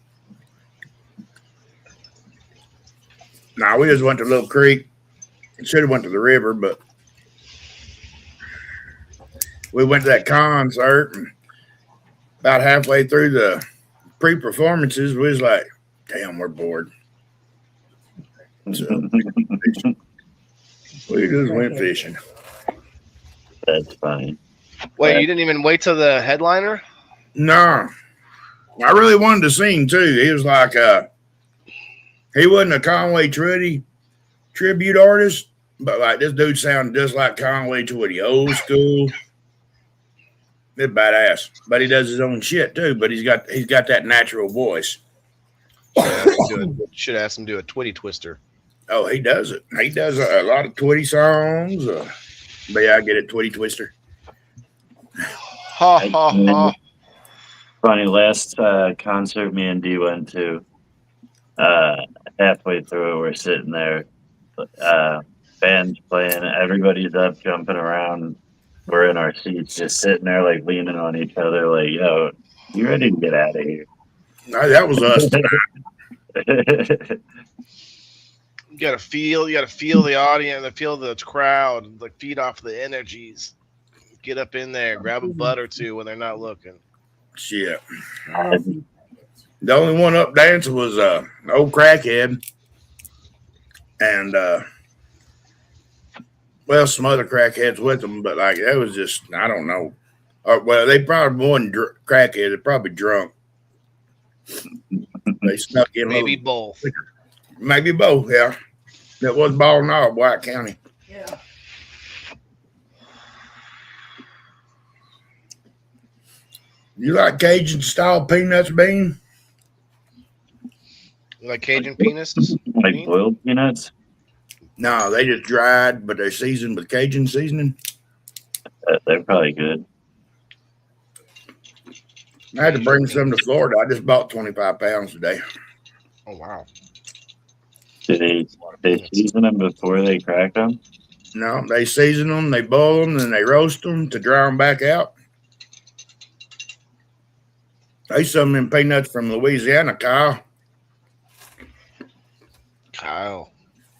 Nah, we just went to Little Creek. Should have went to the river, but we went to that concert, and about halfway through the pre-performances, we was like, damn, we're bored. So, we just went fishing. That's fine. Wait, you didn't even wait till the headliner? No. I really wanted to sing, too. He was like, he wasn't a Conway Twitty tribute artist, but like this dude sounded just like Conway Twitty, old school. It's badass, but he does his own shit too. But he's got that natural voice. Should ask him to do a Twitty Twister. Oh, he does it. He does a lot of Twitty songs. But yeah, I get it, Twitty Twister. Ha ha ha. Funny, last concert me and Dee went to, halfway through, we're sitting there, band's playing, everybody's up, jumping around. We're in our seats, just sitting there, like, leaning on each other, like, yo, you ready to get out of here? No, that was us. You gotta feel the audience, feel the crowd, like feed off the energies. Get up in there, grab a butt or two when they're not looking. Shit. The only one up dancing was an old crackhead. And well, some other crackheads with them, but like that was just, I don't know. Well, they probably wasn't crackhead, they're probably drunk. They snuck in. Maybe both. Maybe both, yeah. That was Ball Knob, White County. Yeah. You like Cajun style peanuts, Bean? You like Cajun peanuts? Like boiled peanuts? No, they just dried, but they're seasoned with Cajun seasoning. They're probably good. I had to bring some to Florida. I just bought 25 pounds today. Oh, wow. Do they season them before they crack them? No, they season them, they boil them, then they roast them to dry them back out. They some of them peanuts from Louisiana, Kyle.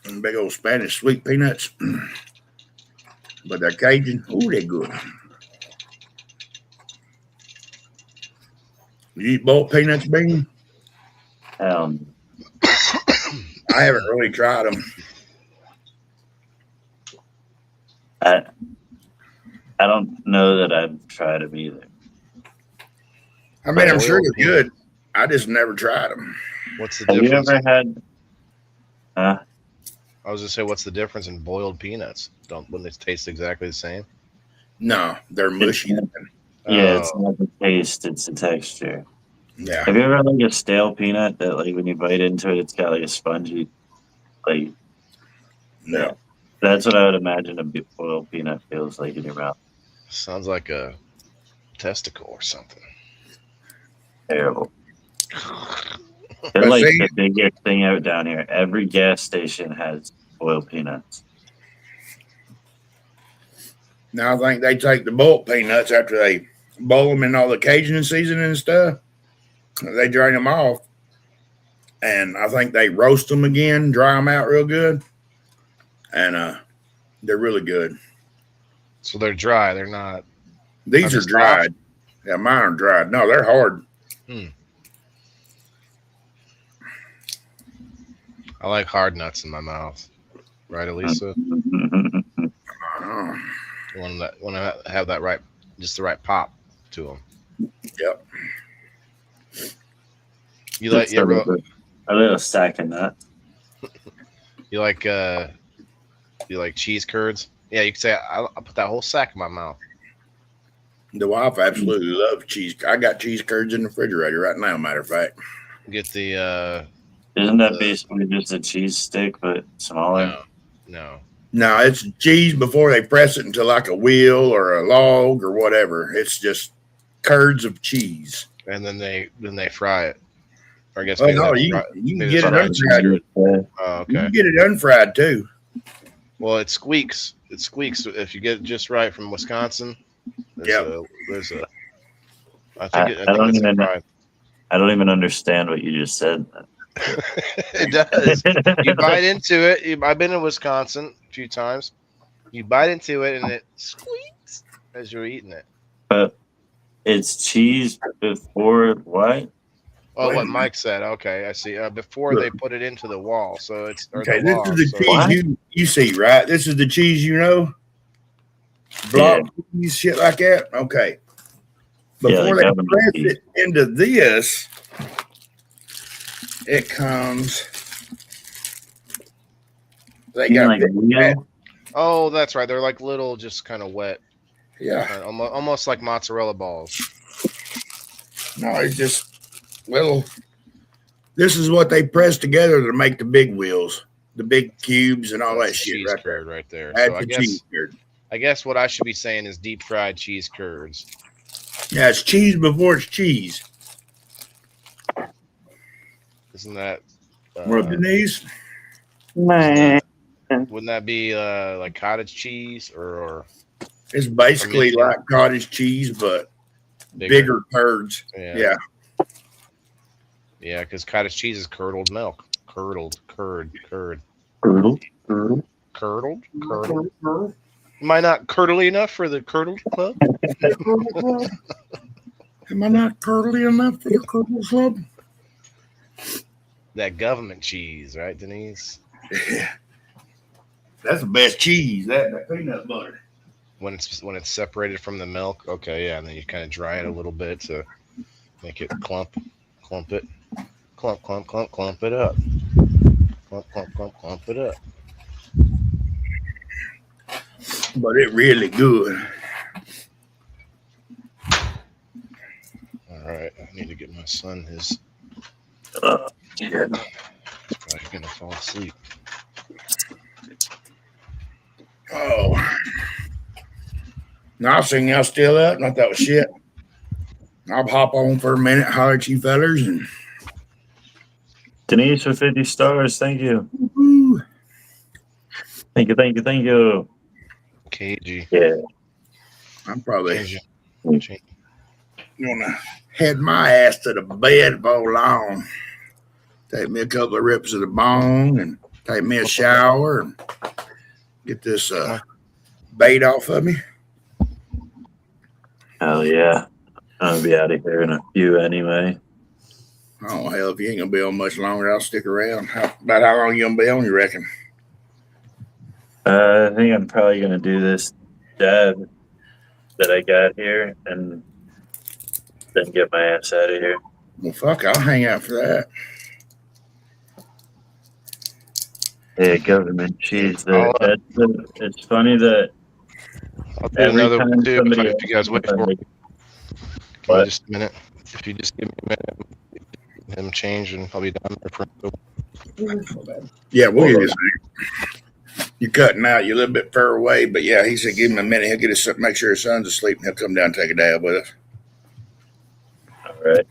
And big old Spanish sweet peanuts. But they're Cajun. Oh, they're good. You eat boiled peanuts, Bean? I haven't really tried them. I don't know that I've tried them either. I mean, I'm sure they're good. I just never tried them. What's the Have difference? you ever had? I was gonna say, what's the difference in boiled peanuts? Wouldn't they taste exactly the same? No, they're mushy. Yeah, it's not the taste; it's the texture. Yeah. Have you ever had like a stale peanut that, like, when you bite into it, it's got like a spongy, like? No. That's what I would imagine a boiled peanut feels like in your mouth. Sounds like a testicle or something. Terrible. They're like the biggest thing out down here. Every gas station has boiled peanuts. Now I think they take the boiled peanuts after they boil them in all the Cajun seasoning and stuff. They drain them off, and I think they roast them again, dry them out real good, and they're really good. So they're dry. They're not. These are dried. Yeah, mine are dried. No, they're hard. I like hard nuts in my mouth. Right, Elisa? Want to have that right, just the right pop to them. Yep. You like a little stack of nuts. You like cheese curds? Yeah, you could say I'll put that whole sack in my mouth. The wife absolutely loves cheese. I got cheese curds in the refrigerator right now, matter of fact. Get the Isn't that basically just a cheese stick but smaller? No. No, it's cheese before they press it into like a wheel or a log or whatever. It's just curds of cheese. And then they fry it. Or I guess Oh, no, you can get it unfried. Oh, okay. You can get it unfried too. Well, it squeaks. It squeaks if you get it just right from Wisconsin. There's a. I think I don't even understand what you just said. It does. You bite into it. I've been in Wisconsin a few times. You bite into it and it squeaks as you're eating it. But it's cheese before what? Oh, what Mike said. Okay, I see. Before they put it into the wall, so it's Okay. This is the cheese you see, right? This is the cheese you know. Block cheese, shit like that. Okay. Before they press it into this, it comes. They got Oh, that's right. They're like little, just kind of wet. Yeah. Almost like mozzarella balls. No, it's just little. This is what they press together to make the big wheels, the big cubes, and all that shit right there. Right there. That's So the cheese curd. I guess what I should be saying is deep fried cheese curds. Yeah, it's cheese before it's cheese. Isn't that? Rub the knees. Man. Wouldn't that be like cottage cheese or? It's basically like cottage cheese, but bigger curds. Yeah. Yeah, because cottage cheese is curdled milk. Curdled. Am I not curdly enough for the curdled club? Am I not curdly enough for the curdled club? That government cheese, right, Denise? Yeah. That's the best cheese. That peanut butter. When it's separated from the milk, okay, yeah, and then you kind of dry it a little bit to make it clump it, clump it up, clump it up. but it really good. All right, I need to get my son his. Yeah. He's probably gonna fall asleep. Oh. Now I seen y'all still up, and I thought, shit. I'll hop on for a minute, holler at you fellers, and Denise with 50 stars. Thank you. woo. Thank you. Thank you. Thank you. KG. Yeah. I'm probably KG. gonna head my ass to the bed before long. Take me a couple of rips of the bong and take me a shower and get this bait off of me. Hell yeah. I'm going to be out of here in a few anyway. Oh, hell, if you ain't going to be on much longer, I'll stick around. About how long you going to be on, you reckon? I think I'm probably going to do this dab that I got here and then get my ass out of here. Well, fuck, I'll hang out for that. Yeah, government cheese. It's funny that I'll do every another time one too somebody if you guys wait for me. Give me just a minute. If you just give me a minute, him change, and I'll be done there for. Yeah, we'll get his name. You're cutting out. You're a little bit further away, but yeah, he said give him a minute. He'll get his make sure his son's asleep, and he'll come down and take a dab with us. All right.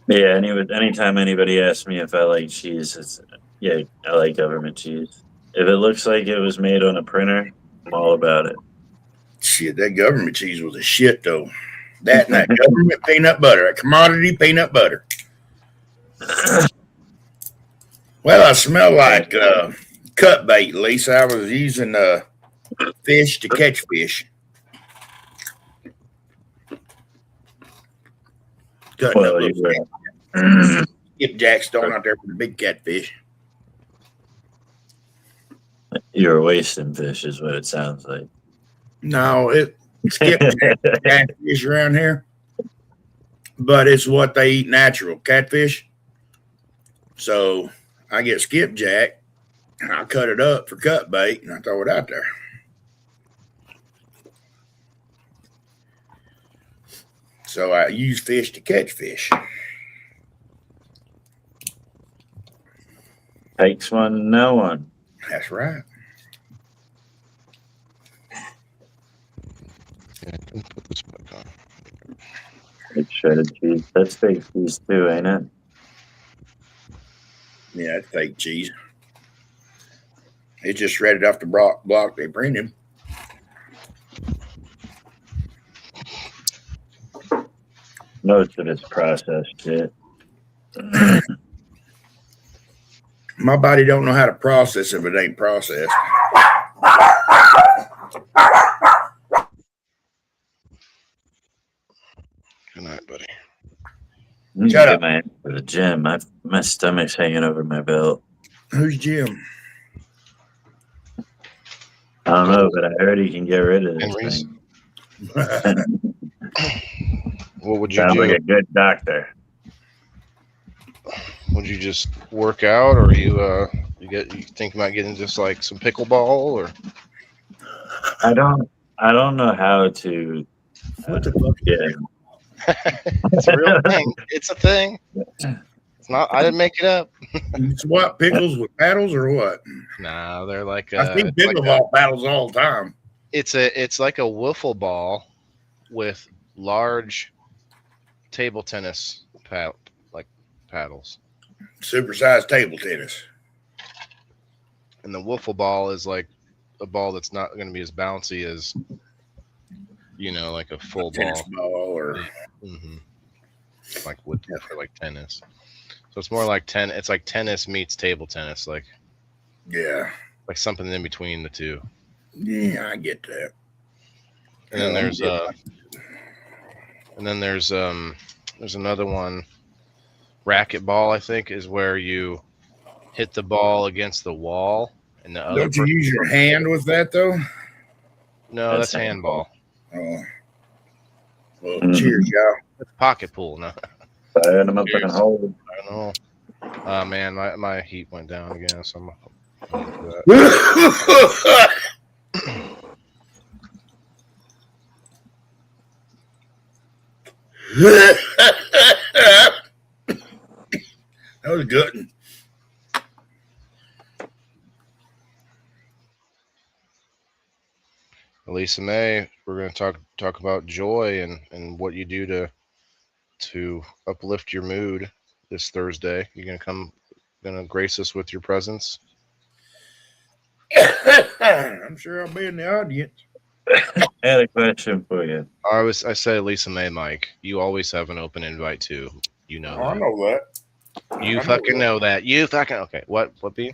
Yeah, anytime anybody asks me if I like cheese, yeah, I like government cheese. If it looks like it was made on a printer, I'm all about it. Shit, that government cheese was a shit, though. That and that government peanut butter, that commodity peanut butter. Well, I smell like cut bait, Lisa. I was using fish to catch fish. Cutting up little skipjacks throwing out there for the big catfish. You're wasting fish, is what it sounds like. No, it skipjack catfish around here, but it's what they eat natural catfish. So I get skipjack and I cut it up for cut bait and I throw it out there. So I use fish to catch fish. Takes one, no one. That's right. Yeah, put this back on. It's shredded cheese. That's fake cheese too, ain't it? Yeah, it's fake cheese. It's just shredded off the block they printed. Most of it's processed shit. My body don't know how to process if it ain't processed. Good night, buddy. Shut up. Man, for the gym. My stomach's hanging over my belt. Who's Jim? I don't know, but I heard he can get rid of this thing. What would you Sounds do? like a good doctor. Would you just work out, or you think about getting just like some pickleball, or? I don't know how to. What the fuck? Yeah. It's a real thing. It's a thing. It's not. I didn't make it up. It's what, pickles with paddles or what? Nah, they're like. I think pickleball paddles all the time. It's like a wiffle ball with large table tennis paddles. Supersized table tennis. And the wiffle ball is like a ball that's not going to be as bouncy as, like a full tennis ball or like wood for like tennis. So it's more like it's like tennis meets table tennis, like like something in between the two. Yeah, I get that. And then there's another one. Racquetball, I think, is where you hit the ball against the wall, and the other. Don't you use your hand with that though? No, that's handball. Oh, well, cheers, y'all. It's pocket pool, no. I had him up in a hole. I don't know. Man, my heat went down again, so I'm. That was a good one. Lisa May, we're going to talk about joy and what you do to uplift your mood this Thursday. You're going to grace us with your presence. I'm sure I'll be in the audience. I had a question for you. I say Lisa May, Mike. You always have an open invite too. You know. I know that. You fucking know that. You fucking okay. What B?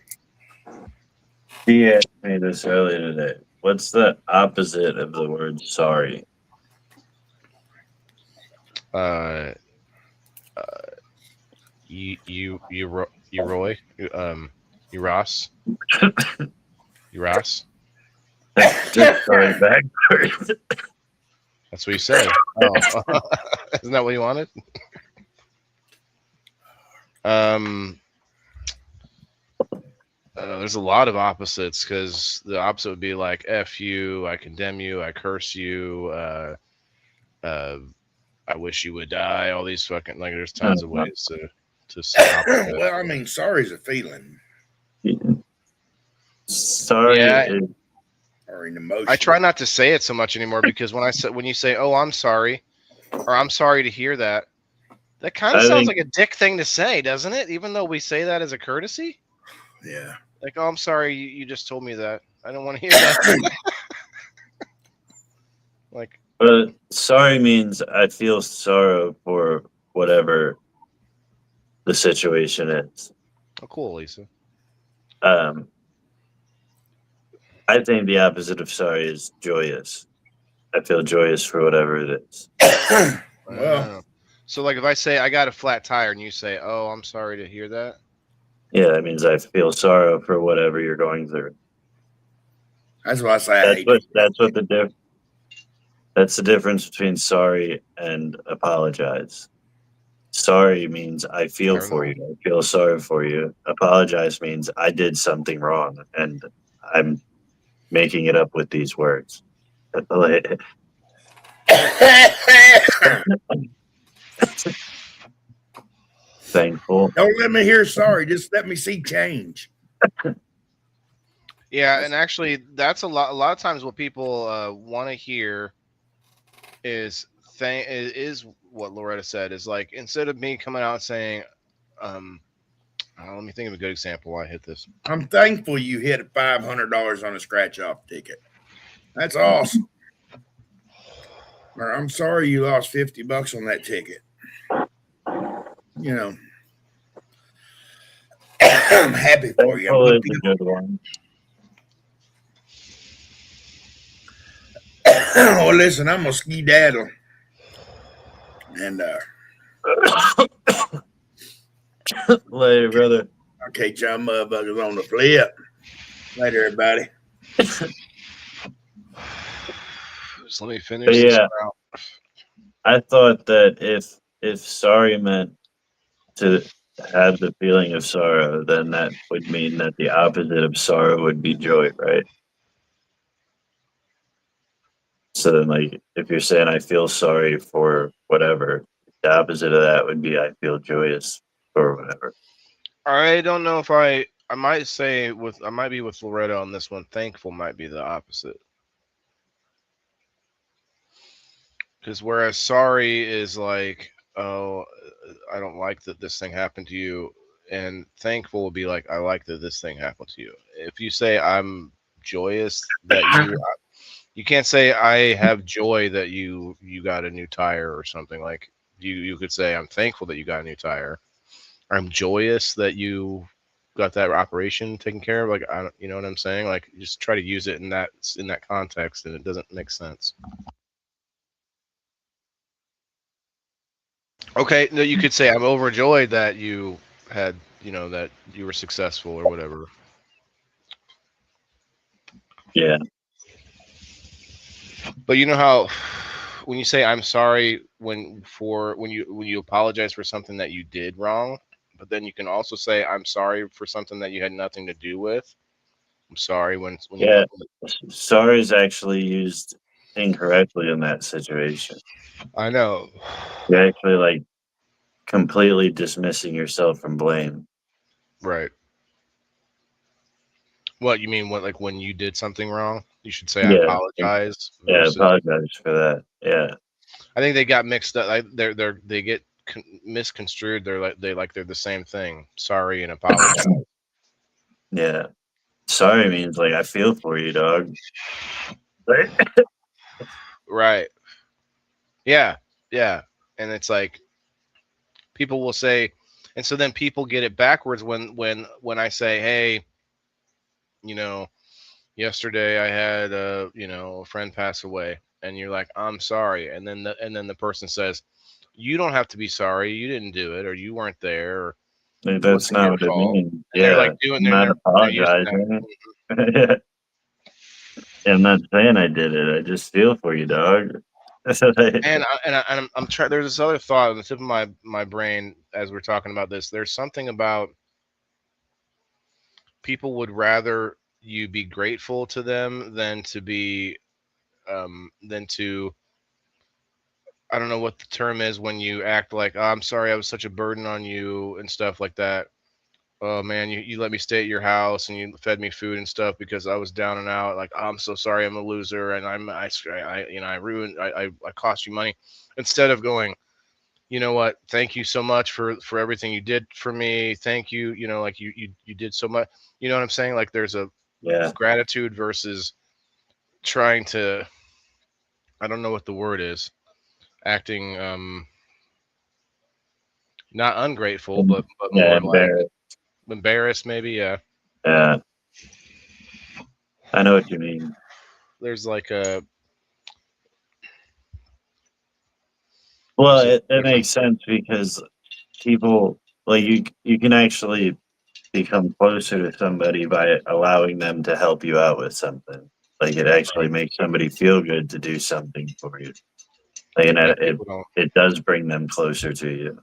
He asked me this earlier today. What's the opposite of the word sorry? You Roy, you Ross, you Ross. Just sorry backwards. That's what you said. Oh. Isn't that what you wanted? There's a lot of opposites because the opposite would be like F you, I condemn you, I curse you, I wish you would die. All these fucking like there's tons of ways to stop. Well, I mean, sorry is a feeling. Sorry is or an emotion. I try not to say it so much anymore because when you say, "Oh, I'm sorry," or "I'm sorry to hear that," that kind of sounds like a dick thing to say, doesn't it? Even though we say that as a courtesy. Yeah. Like, "Oh, I'm sorry, you just told me that. I don't want to hear that." Like, but sorry means I feel sorrow for whatever the situation is. Oh, cool, Lisa. I think the opposite of sorry is joyous. I feel joyous for whatever it is. Well, so like if I say I got a flat tire and you say, "Oh, I'm sorry to hear that." Yeah, that means I feel sorrow for whatever you're going through. That's why I say that's the difference between sorry and apologize. Sorry means I feel for you. I feel sorry for you. Apologize means I did something wrong and I'm making it up with these words. Thankful. Don't let me hear sorry. Just let me see change. Yeah, and actually, that's a lot of times what people want to hear is what Loretta said is like instead of me coming out saying, let me think of a good example. Why I hit this. I'm thankful you hit $500 on a scratch-off ticket. That's awesome. Or I'm sorry you lost $50 on that ticket. You know, I'm happy for you. Oh, it's a good one. Oh, listen, I'm gonna skedaddle, and later, brother. I'll catch y'all motherfuckers on the flip. Later, everybody. Just let me finish. But this yeah, out. I thought that if sorry meant to have the feeling of sorrow, then that would mean that the opposite of sorrow would be joy, right? So then, like, if you're saying I feel sorry for whatever, the opposite of that would be I feel joyous for whatever. I don't know if I might say I might be with Loretta on this one. Thankful might be the opposite. Because whereas sorry is like, oh, I don't like that this thing happened to you, and thankful will be like, I like that this thing happened to you. If you say I'm joyous that you can't say I have joy that you got a new tire or something. Like you could say I'm thankful that you got a new tire. I'm joyous that you got that operation taken care of. Like you know what I'm saying? Like just try to use it in that context, and it doesn't make sense. Okay, no, you could say I'm overjoyed that you had, that you were successful or whatever. Yeah. But you know how when you say I'm sorry when you apologize for something that you did wrong, but then you can also say I'm sorry for something that you had nothing to do with. I'm sorry when yeah. Sorry is actually used incorrectly in that situation. I know. You're actually like completely dismissing yourself from blame. Right. What you mean? What, like when you did something wrong, you should say I Yeah. apologize. Yeah, Versus, apologize for that. Yeah. I think they got mixed up. Like they get misconstrued. They're the same thing. Sorry and apologize. Yeah. Sorry means like I feel for you, dog. Right. Yeah. Yeah. And it's like people will say, and so then people get it backwards when I say, hey, you know, yesterday I had a friend pass away, and you're like, I'm sorry, and then the person says, you don't have to be sorry, you didn't do it, or you weren't there, or Like, that's not what it means. and Yeah. they're like doing I'm not they're using apologizing. I'm not saying I did it. I just feel for you, dog. and I'm trying. There's this other thought on the tip of my brain as we're talking about this. There's something about people would rather you be grateful to them than to be than to, I don't know what the term is when you act like, oh, I'm sorry I was such a burden on you and stuff like that. Oh man, you let me stay at your house and you fed me food and stuff because I was down and out. Like, oh, I'm so sorry, I'm a loser, and I cost you money. Instead of going, you know what, thank you so much for everything you did for me. Thank you, like you did so much. You know what I'm saying? Like there's a gratitude versus trying to, I don't know what the word is, acting not ungrateful, but more like embarrassed maybe. Yeah. I know what you mean. There's like a, well, it makes sense because people like you can actually become closer to somebody by allowing them to help you out with something. Like it actually makes somebody feel good to do something for you. Like, and it does bring them closer to you.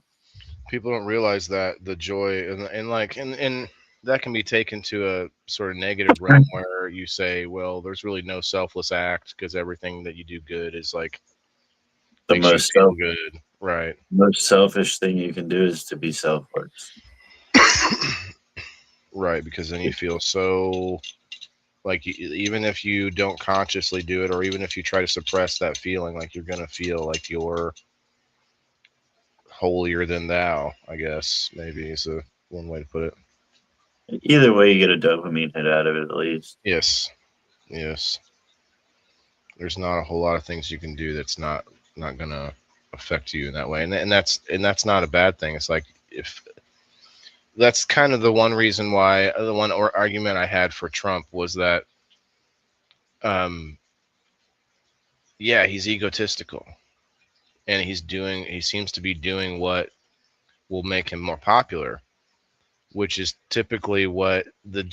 People don't realize that the joy and that can be taken to a sort of negative realm where you say, well, there's really no selfless act because everything that you do good is like The makes you most feel good, right? Most selfish thing you can do is to be selfless. Right, because then you feel so like even if you don't consciously do it, or even if you try to suppress that feeling, like you're gonna feel like you're holier than thou, I guess maybe is one way to put it. Either way, you get a dopamine hit out of it at least. Yes. There's not a whole lot of things you can do that's not gonna affect you in that way, and that's not a bad thing. It's like if that's kind of the one reason why the one argument I had for Trump was that, yeah, he's egotistical, and he seems to be doing what will make him more popular, which is typically what the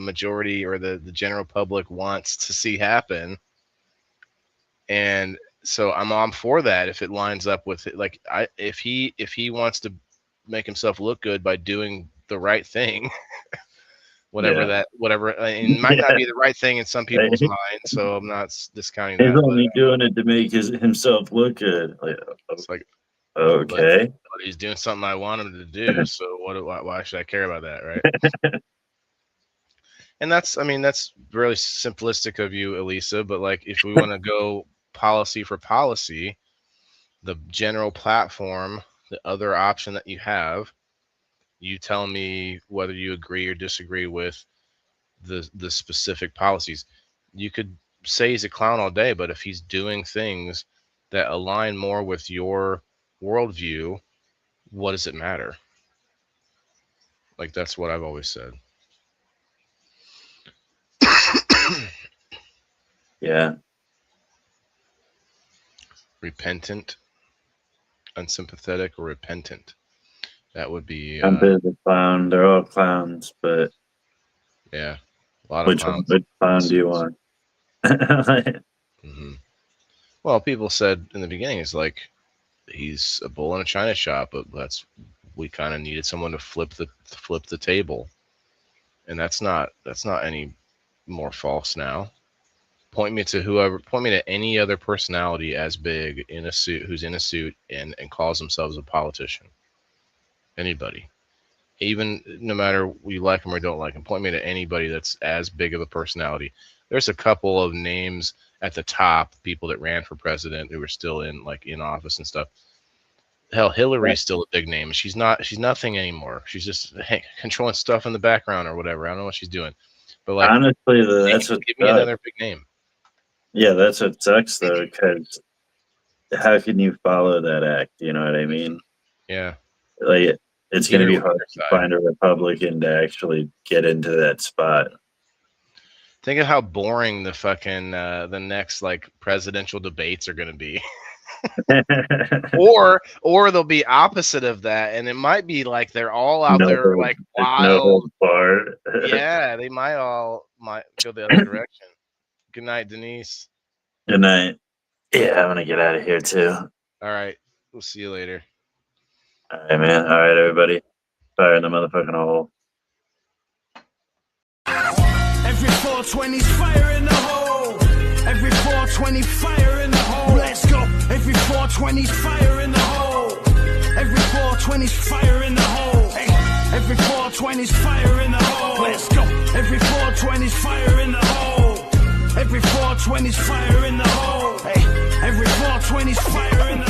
majority or the general public wants to see happen. And so I'm for that if it lines up with it. Like if he wants to make himself look good by doing the right thing, whatever it might not be the right thing in some people's minds, so I'm not discounting that. He's only doing it to make himself look good. It's like, okay, but he's doing something I want him to do, so why should I care about that, right? And that's really simplistic of you, Elisa, but like if we want to go policy for policy, the general platform, the other option that you have, you tell me whether you agree or disagree with the specific policies. You could say he's a clown all day, but if he's doing things that align more with your worldview, what does it matter? Like that's what I've always said. Yeah. Repentant, unsympathetic, or repentant. That would be. I'm a bit of a clown. They're all clowns, but yeah, a lot of clowns. Which clown do you want? Mm-hmm. Well, people said in the beginning, it's like he's a bull in a china shop, but we kind of needed someone to flip the table, and that's not any more false now. Point me to any other personality as big in a suit who's in a suit and calls themselves a politician. Anybody. Even no matter you like them or don't like them, point me to anybody that's as big of a personality. There's a couple of names at the top, people that ran for president who are still in office and stuff. Hell, Hillary's still a big name. She's nothing anymore. She's just controlling stuff in the background or whatever. I don't know what she's doing. But like, honestly, that's what give me another big name. Yeah, that's what sucks though, because how can you follow that act? You know what I mean? Yeah. Like it's going to be hard to find a Republican to actually get into that spot. Think of how boring the fucking the next like presidential debates are going to be. or they'll be opposite of that, and it might be like they're all out there like wild. Yeah, they might go the other direction. Good night, Denise. Good night. Yeah, I'm gonna get out of here too. All right, we'll see you later. All right, man. All right, everybody. Fire in the motherfucking hole. Every 420's fire in the hole. Every 420 fire in the hole. Let's go. Every 420's fire in the hole. Every 420's fire in the hole. Hey. Every 420's fire in the hole. Let's go. Every 420's fire in the hole. Every 420's fire in the hole. Hey. Every 420's fire in the